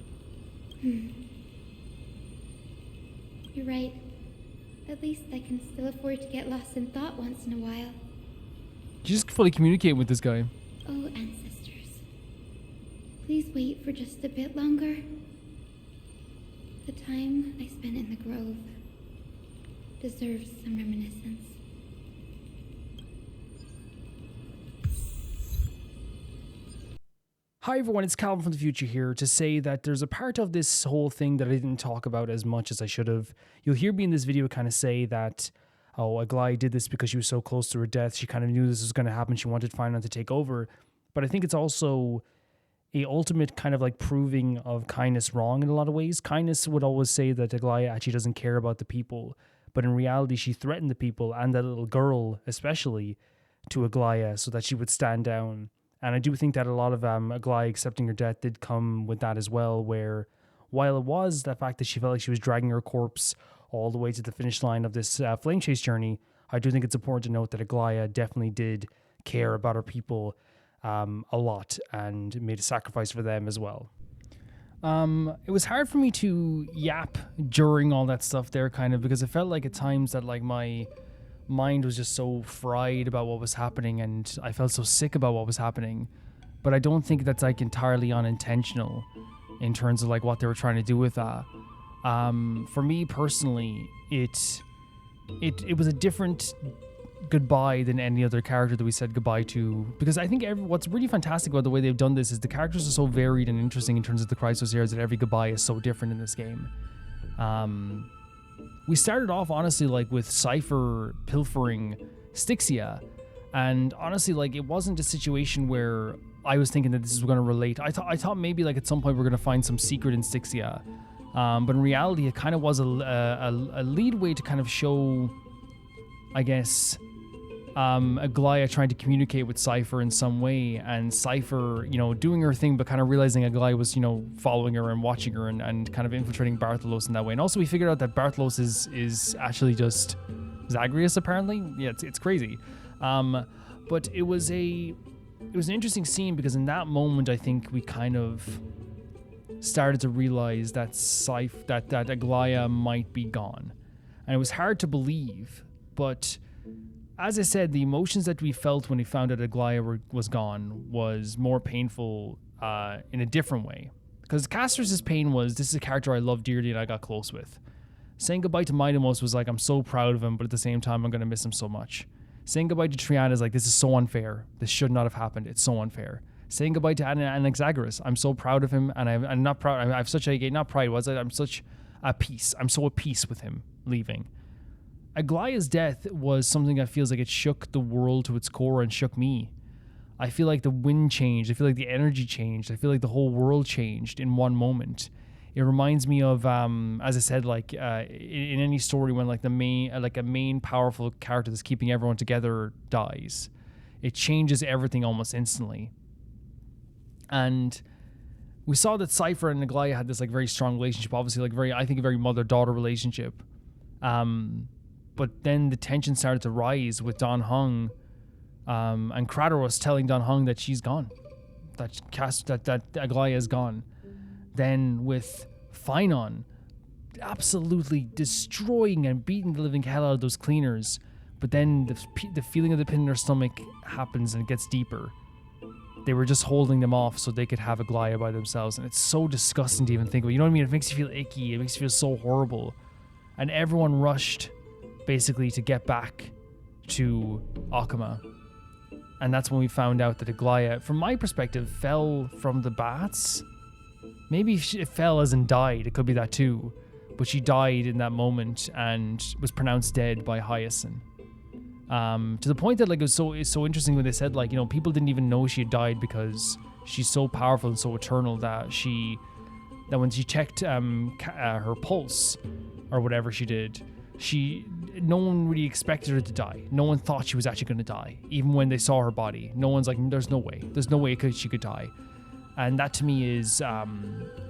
You're right. At least I can still afford to get lost in thought once in a while. You just fully communicate with this guy. Oh, ancestors. Please wait for just a bit longer. The time I spent in the grove deserves some reminiscence. Hi everyone, it's Calvin from the future here to say that there's a part of this whole thing that I didn't talk about as much as I should have. You'll hear me in this video kind of say that, oh, Aglaea did this because she was so close to her death. She kind of knew this was going to happen. She wanted Finan to take over. But I think it's also a ultimate kind of like proving of kindness wrong in a lot of ways. Kindness would always say that Aglaea actually doesn't care about the people. but in reality she threatened the people and that little girl especially to Aglaea so that she would stand down. And I do think that a lot of Aglaea accepting her death did come with that as well, where while it was the fact that she felt like she was dragging her corpse all the way to the finish line of this flame chase journey, I do think it's important to note that Aglaea definitely did care about her people a lot and made a sacrifice for them as well. It was hard for me to yap during all that stuff there, kind of, because it felt like at times that like my mind was just so fried about what was happening and I felt so sick about what was happening. But I don't think that's like entirely unintentional in terms of like what they were trying to do with that. For me personally, it was a different goodbye than any other character that we said goodbye to, because I think what's really fantastic about the way they've done this is the characters are so varied and interesting in terms of the Chrysos eras that every goodbye is so different in this game. We started off honestly like with Cypher pilfering Styxia, and honestly like it wasn't a situation where I was thinking that this was going to relate. I thought maybe like at some point we're going to find some secret in Styxia, but in reality it kind of was a lead way to kind of show, I guess, Aglaea trying to communicate with Cypher in some way, and Cypher, you know, doing her thing, but kind of realizing Aglaea was, you know, following her and watching her and kind of infiltrating Bartholos in that way. And also we figured out that Bartholos is actually just Zagreus, apparently. Yeah, it's crazy. But it was an interesting scene because in that moment I think we kind of started to realize that that Aglaea might be gone. And it was hard to believe, but as I said, the emotions that we felt when we found out Aglaea was gone was more painful in a different way. Because Caster's pain was, this is a character I love dearly and I got close with. Saying goodbye to Midamos was like, I'm so proud of him, but at the same time, I'm going to miss him so much. Saying goodbye to Triana is like, this is so unfair. This should not have happened. It's so unfair. Saying goodbye to Anaxagoras, I'm so proud of him, and I'm not proud. I have such a, not pride, was it? I'm such a peace. I'm so at peace with him leaving. Aglaea's death was something that feels like it shook the world to its core and shook me. I feel like the wind changed. I feel like the energy changed. I feel like the whole world changed in one moment. It reminds me of, as I said, like in any story when like a main powerful character that's keeping everyone together dies, it changes everything almost instantly. And we saw that Cypher and Aglaea had this like very strong relationship, obviously like I think a very mother-daughter relationship. But then the tension started to rise with Don Hung, and Kratos telling Don Hung that she's gone, that Aglaea is gone. Then with Phynon absolutely destroying and beating the living hell out of those cleaners, but then the feeling of the pit in their stomach happens and it gets deeper. They were just holding them off so they could have Aglaea by themselves, and it's so disgusting to even think about. You know what I mean? It makes you feel icky. It makes you feel so horrible. And everyone rushed basically to get back to Akama. And that's when we found out that Aglaea, from my perspective, fell from the bats. Maybe it fell as in died. It could be that too. But she died in that moment and was pronounced dead by Hyacinth. To the point that like it's so interesting when they said like, you know, people didn't even know she had died because she's so powerful and so eternal that when she checked her pulse or whatever she did, no one really expected her to die. No one thought she was actually going to die. Even when they saw her body, no one's like, there's no way she could die. And that to me is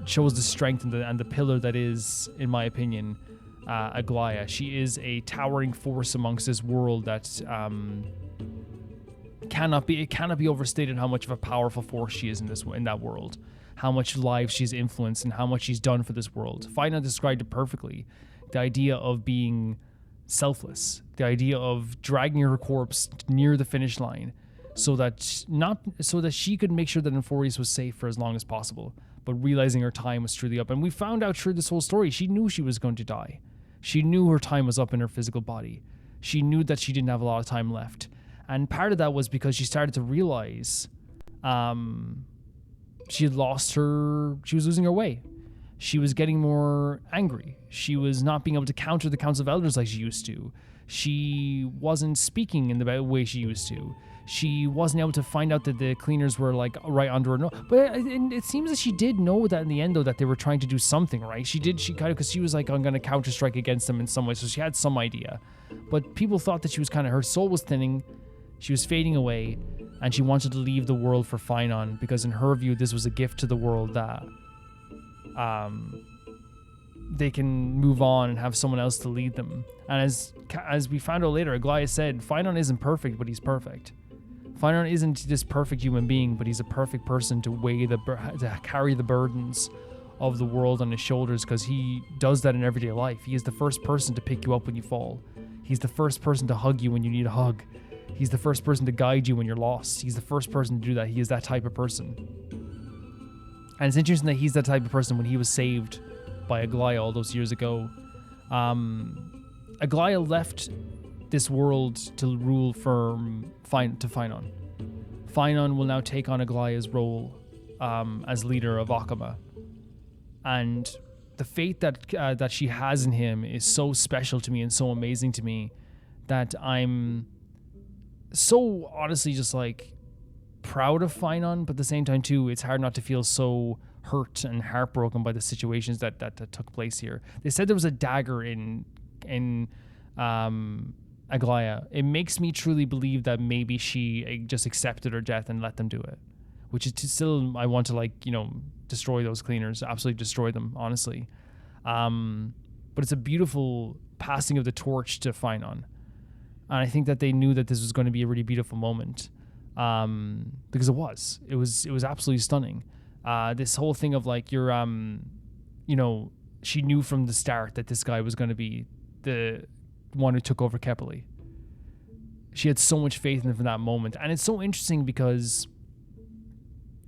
shows the strength and the pillar that is, in my opinion, Aglaea. She is a towering force amongst this world that cannot be overstated how much of a powerful force she is in that world. How much lives she's influenced and how much she's done for this world. Fina described it perfectly. The idea of being selfless, the idea of dragging her corpse near the finish line so that she could make sure that Amphoreus was safe for as long as possible, but realizing her time was truly up. And we found out through this whole story, she knew she was going to die. She knew her time was up in her physical body. She knew that she didn't have a lot of time left. And part of that was because she started to realize she was losing her way. She was getting more angry. She was not being able to counter the Council of Elders like she used to. She wasn't speaking in the way she used to. She wasn't able to find out that the cleaners were like right under her nose. But it seems that she did know that in the end, though, that they were trying to do something, right? She kind of, because she was like, I'm going to counter-strike against them in some way. So she had some idea. But people thought that she was her soul was thinning. She was fading away. And she wanted to leave the world for Finon, because in her view, this was a gift to the world that they can move on and have someone else to lead them. And as we found out later, Aglaea said, Finon isn't perfect, but he's perfect. Finon isn't this perfect human being, but he's a perfect person to carry the burdens of the world on his shoulders, because he does that in everyday life. He is the first person to pick you up when you fall. He's the first person to hug you when you need a hug. He's the first person to guide you when you're lost. He's the first person to do that. He is that type of person. And it's interesting that he's that type of person when he was saved by Aglaea all those years ago. Aglaea left this world to rule to Finon. Finon will now take on Aglaea's role as leader of Akama. And the faith that she has in him is so special to me and so amazing to me that I'm so honestly just like proud of Finon, but at the same time too, it's hard not to feel so hurt and heartbroken by the situations that took place here. They said there was a dagger in Aglaea. It makes me truly believe that maybe she just accepted her death and let them do it, which is still, I want to destroy those cleaners, absolutely destroy them, honestly. But it's a beautiful passing of the torch to Finon. And I think that they knew that this was going to be a really beautiful moment, because it was absolutely stunning. This whole thing of she knew from the start that this guy was going to be the one who took over Kepeli. She had so much faith in him from that moment. And it's so interesting because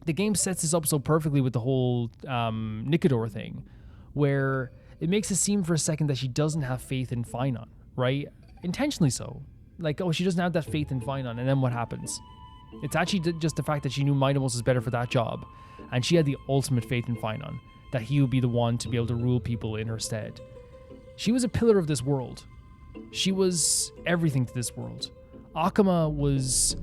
the game sets this up so perfectly with the whole Nicodor thing, where it makes it seem for a second that she doesn't have faith in Finon, right? Intentionally so. She doesn't have that faith in Finon, and then what happens? It's actually just the fact that she knew Mightimos is better for that job, and she had the ultimate faith in Finon, that he would be the one to be able to rule people in her stead. She was a pillar of this world. She was everything to this world. Akama's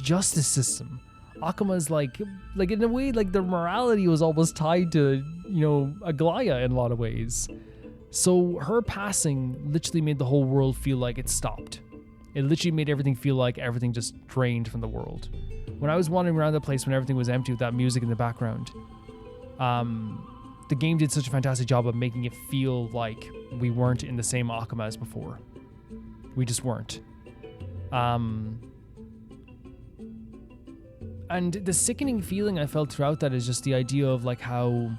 justice system. Akama's like in a way, their morality was almost tied to, Aglaea in a lot of ways. So her passing literally made the whole world feel like it stopped. It literally made everything feel like everything just drained from the world. When I was wandering around the place when everything was empty with that music in the background, the game did such a fantastic job of making it feel like we weren't in the same Akama as before. We just weren't. And the sickening feeling I felt throughout that is just the idea of how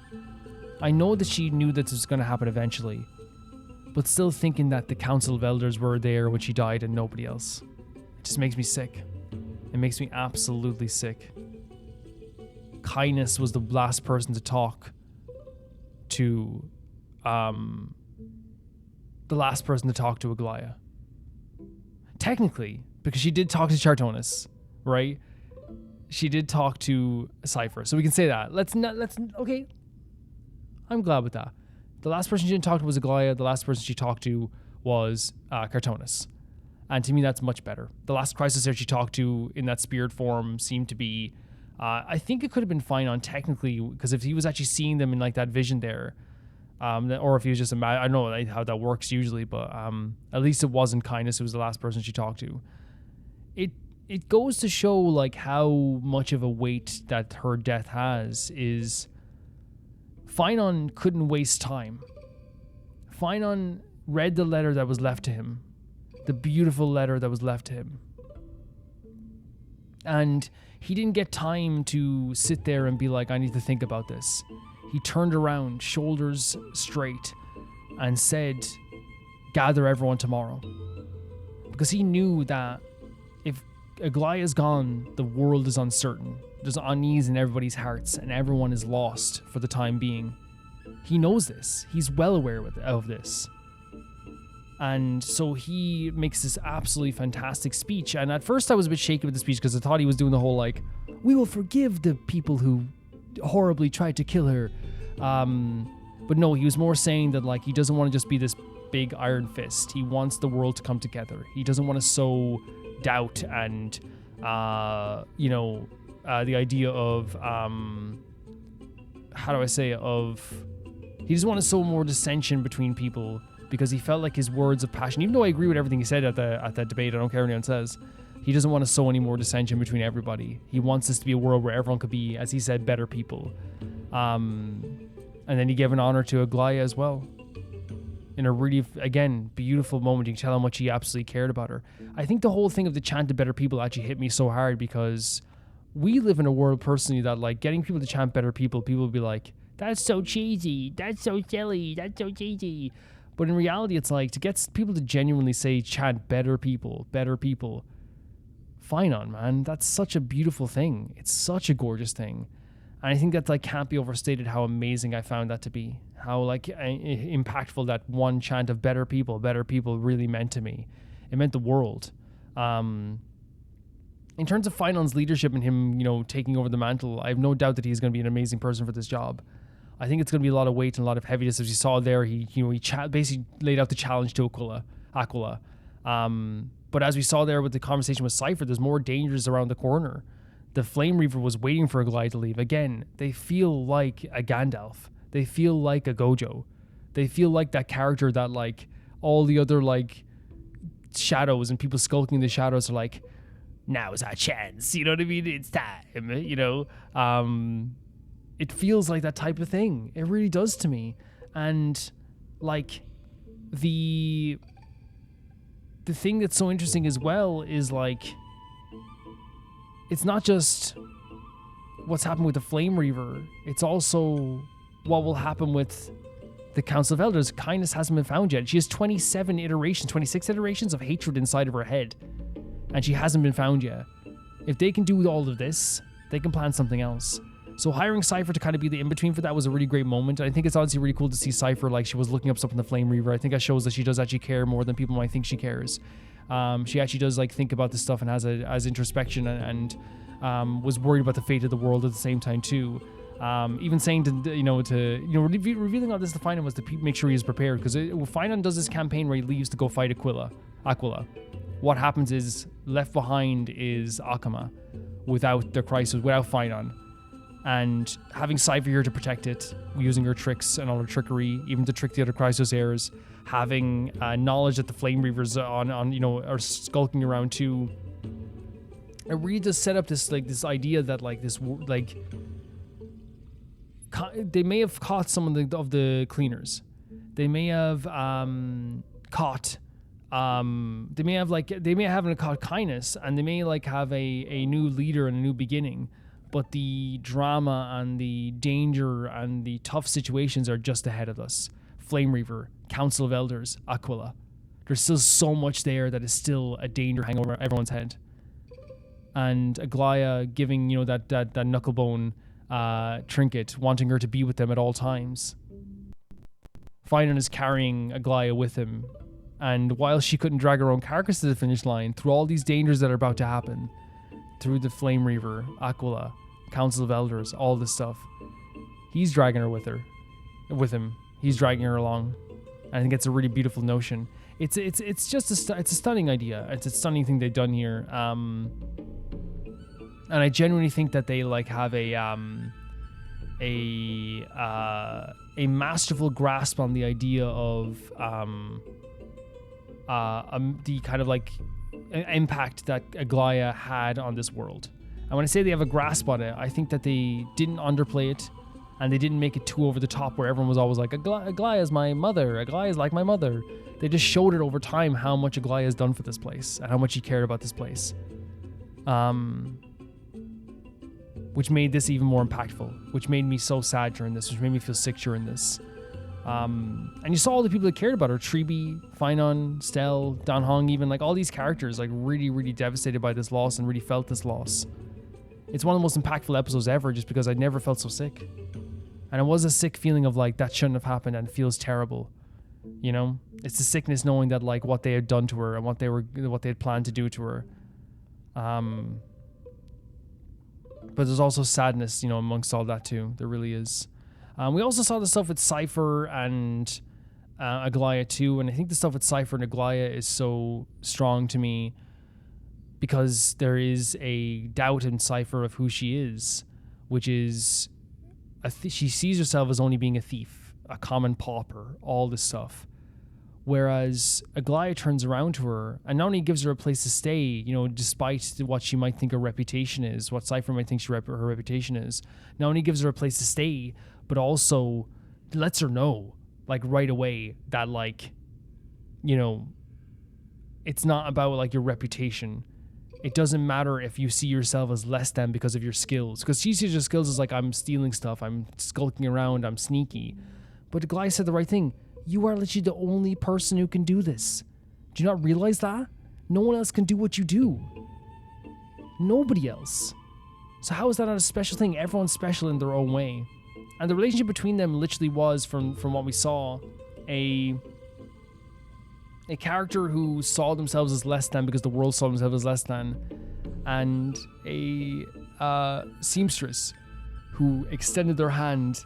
I know that she knew that this was going to happen eventually, but still thinking that the Council of Elders were there when she died and nobody else. It just makes me sick. It makes me absolutely sick. Kindness was the last person to talk to, the last person to talk to Aglaea. Technically, because she did talk to Chartonis, right? She did talk to Cypher, so we can say that. Okay. I'm glad with that. The last person she didn't talk to was Aglaea. The last person she talked to was Cartonis. And to me, that's much better. The last Chrysosaur she talked to in that spirit form seemed to be, I think it could have been Finon technically, because if he was actually seeing them in that vision there, or if he was just, I don't know how that works usually, but at least it wasn't Kindness who was the last person she talked to. It goes to show how much of a weight that her death has is Finon couldn't waste time. Finon read the letter that was left to him, the beautiful letter that was left to him. And he didn't get time to sit there and be like, I need to think about this. He turned around, shoulders straight, and said, gather everyone tomorrow. Because he knew that if Aglaea is gone, the world is uncertain. There's unease in everybody's hearts, and everyone is lost for the time being. He knows this. He's well aware of this. And so he makes this absolutely fantastic speech. And at first I was a bit shaky with the speech because I thought he was doing the whole we will forgive the people who horribly tried to kill her. But no, he was more saying that he doesn't want to just be this big iron fist. He wants the world to come together. He doesn't want to sow doubt and, the idea of, he doesn't want to sow more dissension between people, because he felt like his words of passion, even though I agree with everything he said at that debate, I don't care what anyone says, he doesn't want to sow any more dissension between everybody. He wants this to be a world where everyone could be, as he said, better people. And then he gave an honor to Aglaea as well. In a really, again, beautiful moment. You can tell how much he absolutely cared about her. I think the whole thing of the chant to better people actually hit me so hard, because we live in a world personally that, like, getting people to chant better people will be like, that's so cheesy, that's so silly, that's so cheesy. But in reality, it's like, to get people to genuinely say, chant better people, fine on, man. That's such a beautiful thing. It's such a gorgeous thing. And I think that, like, can't be overstated how amazing I found that to be. How, like, impactful that one chant of better people really meant to me. It meant the world. In terms of Finon's leadership and him, taking over the mantle, I have no doubt that he's going to be an amazing person for this job. I think it's going to be a lot of weight and a lot of heaviness. As you saw there, he basically laid out the challenge to Aquila. But as we saw there with the conversation with Cypher, there's more dangers around the corner. The Flame Reaver was waiting for Aglaea to leave. Again, they feel like a Gandalf. They feel like a Gojo. They feel like that character that, like, all the other, like, shadows and people skulking in the shadows are like, now's our chance. You know what I mean? It's time, It feels like that type of thing. It really does to me. And, like, the thing that's so interesting as well is, like, it's not just what's happened with the Flame Reaver. It's also what will happen with the Council of Elders. Kindness hasn't been found yet. She has 26 iterations of hatred inside of her head. And she hasn't been found yet. If they can do all of this, they can plan something else. So hiring Cypher to kind of be the in-between for that was a really great moment. I think it's honestly really cool to see Cypher, like, she was looking up stuff in the Flame Reaver. I think that shows that she does actually care more than people might think she cares. She actually does, like, think about this stuff and has introspection and was worried about the fate of the world at the same time too. Even saying revealing all this to Finon was to make sure he is prepared, because Finon does this campaign where he leaves to go fight Aquila. What happens is left behind is Akama without the Chrysos, without Finon. And having Cypher here to protect it, using her tricks and all her trickery, even to trick the other Chrysos heirs, having knowledge that the Flame Reavers are skulking around too. It really does set up this idea that, like, they may have caught some of the cleaners. They may have caught. They may have caught kindness, and they may, like, have a new leader and a new beginning. But the drama and the danger and the tough situations are just ahead of us. Flame Reaver, Council of Elders, Aquila. There's still so much there that is still a danger hanging over everyone's head. And Aglaea giving, that knucklebone trinket, wanting her to be with them at all times. Finon is carrying Aglaea with him. And while she couldn't drag her own carcass to the finish line, through all these dangers that are about to happen, through the Flame Reaver, Aquila, Council of Elders, all this stuff, he's dragging her with him. He's dragging her along. I think it's a really beautiful notion. It's just a stunning idea. It's a stunning thing they've done here. And I genuinely think that they, like, have a masterful grasp on the idea of the kind of, like, impact that Aglaea had on this world. And when I say they have a grasp on it, I think that they didn't underplay it, and they didn't make it too over the top where everyone was always like, Aglaea is my mother, Aglaea is like my mother. They just showed it over time how much Aglaea has done for this place and how much he cared about this place. Which made this even more impactful, which made me so sad during this, which made me feel sick during this. And you saw all the people that cared about her, Treeby, Finon, Stell, Dan Hong, even, like, all these characters, like, really, really devastated by this loss and really felt this loss. It's one of the most impactful episodes ever, just because I never felt so sick. And it was a sick feeling of, like, that shouldn't have happened and it feels terrible. It's the sickness knowing that, like, what they had done to her and what they had planned to do to her. But there's also sadness, amongst all that too. There really is. We also saw the stuff with Cypher and Aglaea too, and I think the stuff with Cypher and Aglaea is so strong to me because there is a doubt in Cypher of who she is, which is she sees herself as only being a thief, a common pauper, all this stuff. Whereas Aglaea turns around to her and not only gives her a place to stay, you know, despite what she might think her reputation is, what Cypher might think her reputation is, not only gives her a place to stay, but also lets her know, like, right away that, like, you know, it's not about, like, your reputation. It doesn't matter if you see yourself as less than because of your skills. Because she sees your skills as, like, I'm stealing stuff, I'm skulking around, I'm sneaky. But Aglaea said the right thing. You are literally the only person who can do this. Do you not realize that? No one else can do what you do. Nobody else. So how is that not a special thing? Everyone's special in their own way. And the relationship between them literally was, from what we saw, a character who saw themselves as less than because the world saw themselves as less than, and a seamstress who extended their hand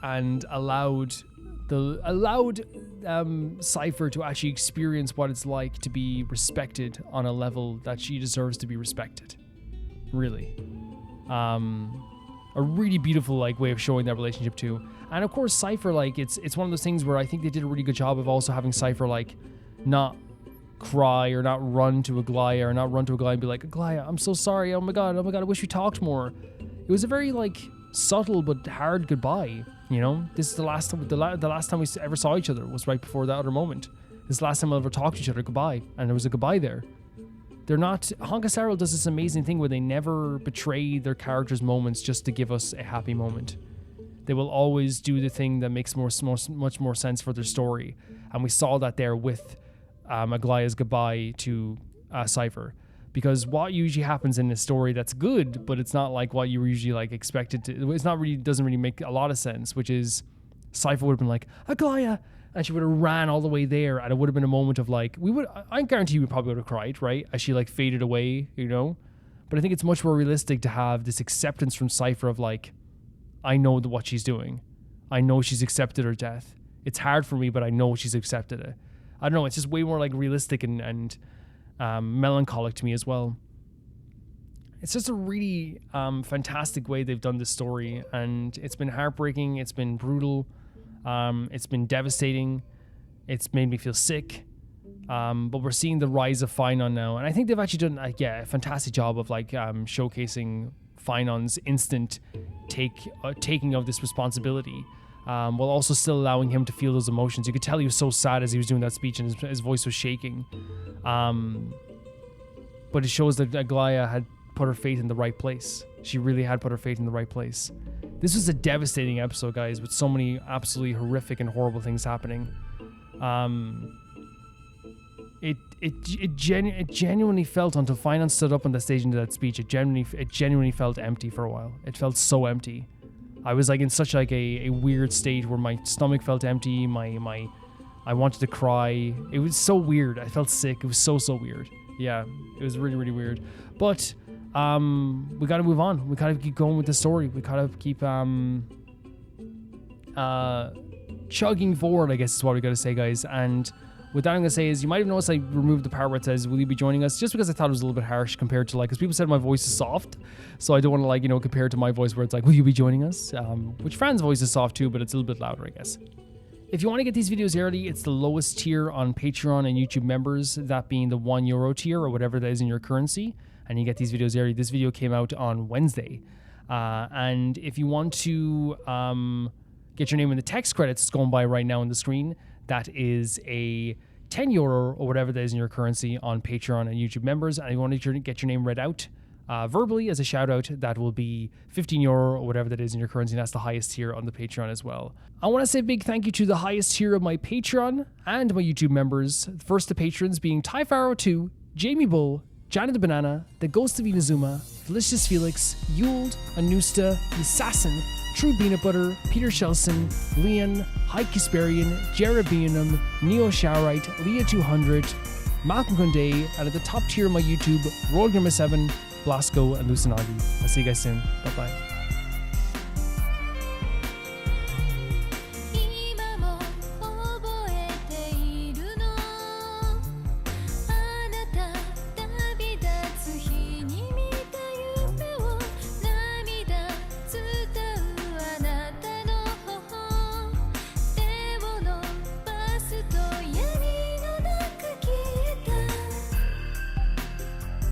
and allowed Cypher to actually experience what it's like to be respected on a level that she deserves to be respected. Really. A really beautiful, like, way of showing that relationship too. And of course Cypher, like, it's one of those things where I think they did a really good job of also having Cypher, like, not cry or not run to Aglaea or not run to Aglaea and be like, Aglaea, I'm so sorry, oh my god, I wish we talked more. It was a very, like, subtle but hard goodbye. You know, this is the last time we ever saw each other was right before that other moment. This is the last time we'll ever talk to each other. Goodbye. And there was a goodbye there. They're not... Honkai Star Rail does this amazing thing where they never betray their characters' moments just to give us a happy moment. They will always do the thing that makes much more sense for their story. And we saw that there with Aglaea's goodbye to Cypher. Because what usually happens in a story that's good, but it's not like what you were usually, like, expected to... It's not really... Doesn't really make a lot of sense, which is Cypher would have been like, Aglaea! And she would have ran all the way there, and it would have been a moment of, like... I guarantee we probably would have cried, right? As she, like, faded away, you know? But I think it's much more realistic to have this acceptance from Cypher of, like, I know what she's doing. I know she's accepted her death. It's hard for me, but I know she's accepted it. I don't know, it's just way more, like, realistic and melancholic to me as well. It's just a really fantastic way they've done this story, and it's been heartbreaking, it's been brutal, it's been devastating, it's made me feel sick, but we're seeing the rise of Finon now, and I think they've actually done a fantastic job of, like, showcasing Finon's instant taking of this responsibility, while also still allowing him to feel those emotions. You could tell he was so sad as he was doing that speech, and his voice was shaking. But it shows that Aglaea had put her faith in the right place. She really had put her faith in the right place. This was a devastating episode, guys, with so many absolutely horrific and horrible things happening. It genuinely felt, until Finon stood up on the stage into that speech, it genuinely felt empty for a while. It felt so empty. I was, like, in such, like, a weird state where my stomach felt empty, I wanted to cry. It was so weird. I felt sick. It was so weird. Yeah, it was really, really weird. But we gotta move on. We gotta keep going with the story. We gotta keep chugging forward, I guess is what we gotta say, guys. And what I'm gonna say is, you might have noticed I removed the part where it says, will you be joining us? Just because I thought it was a little bit harsh compared to, like, because people said my voice is soft. So I don't want to, like, you know, compare it to my voice where it's like, will you be joining us? Which Fran's voice is soft too, but it's a little bit louder, I guess. If you want to get these videos early, it's the lowest tier on Patreon and YouTube members, that being the €1 tier or whatever that is in your currency. And you get these videos early. This video came out on Wednesday. And if you want to get your name in the text credits, it's going by right now on the screen. That is a €10 or whatever that is in your currency on Patreon and YouTube members. And if you want to get your name read out verbally as a shout out, that will be €15 or whatever that is in your currency. And that's the highest tier on the Patreon as well. I want to say a big thank you to the highest tier of my Patreon and my YouTube members. First, the patrons being Ty Pharaoh 2, Jamie Bull, Johnny the Banana, The Ghost of Inazuma, Felicious Felix, Yuld, Anusta, The Assassin, True Peanut Butter, Peter Shelson, Leon, High Kisperian, Jared Beanham, Neo Showerite, Leah 200, Malcolm Kunde, and at the top tier of my YouTube, Roll Grimmer 7, Blasco, and Lucinagi. I'll see you guys soon. Bye-bye.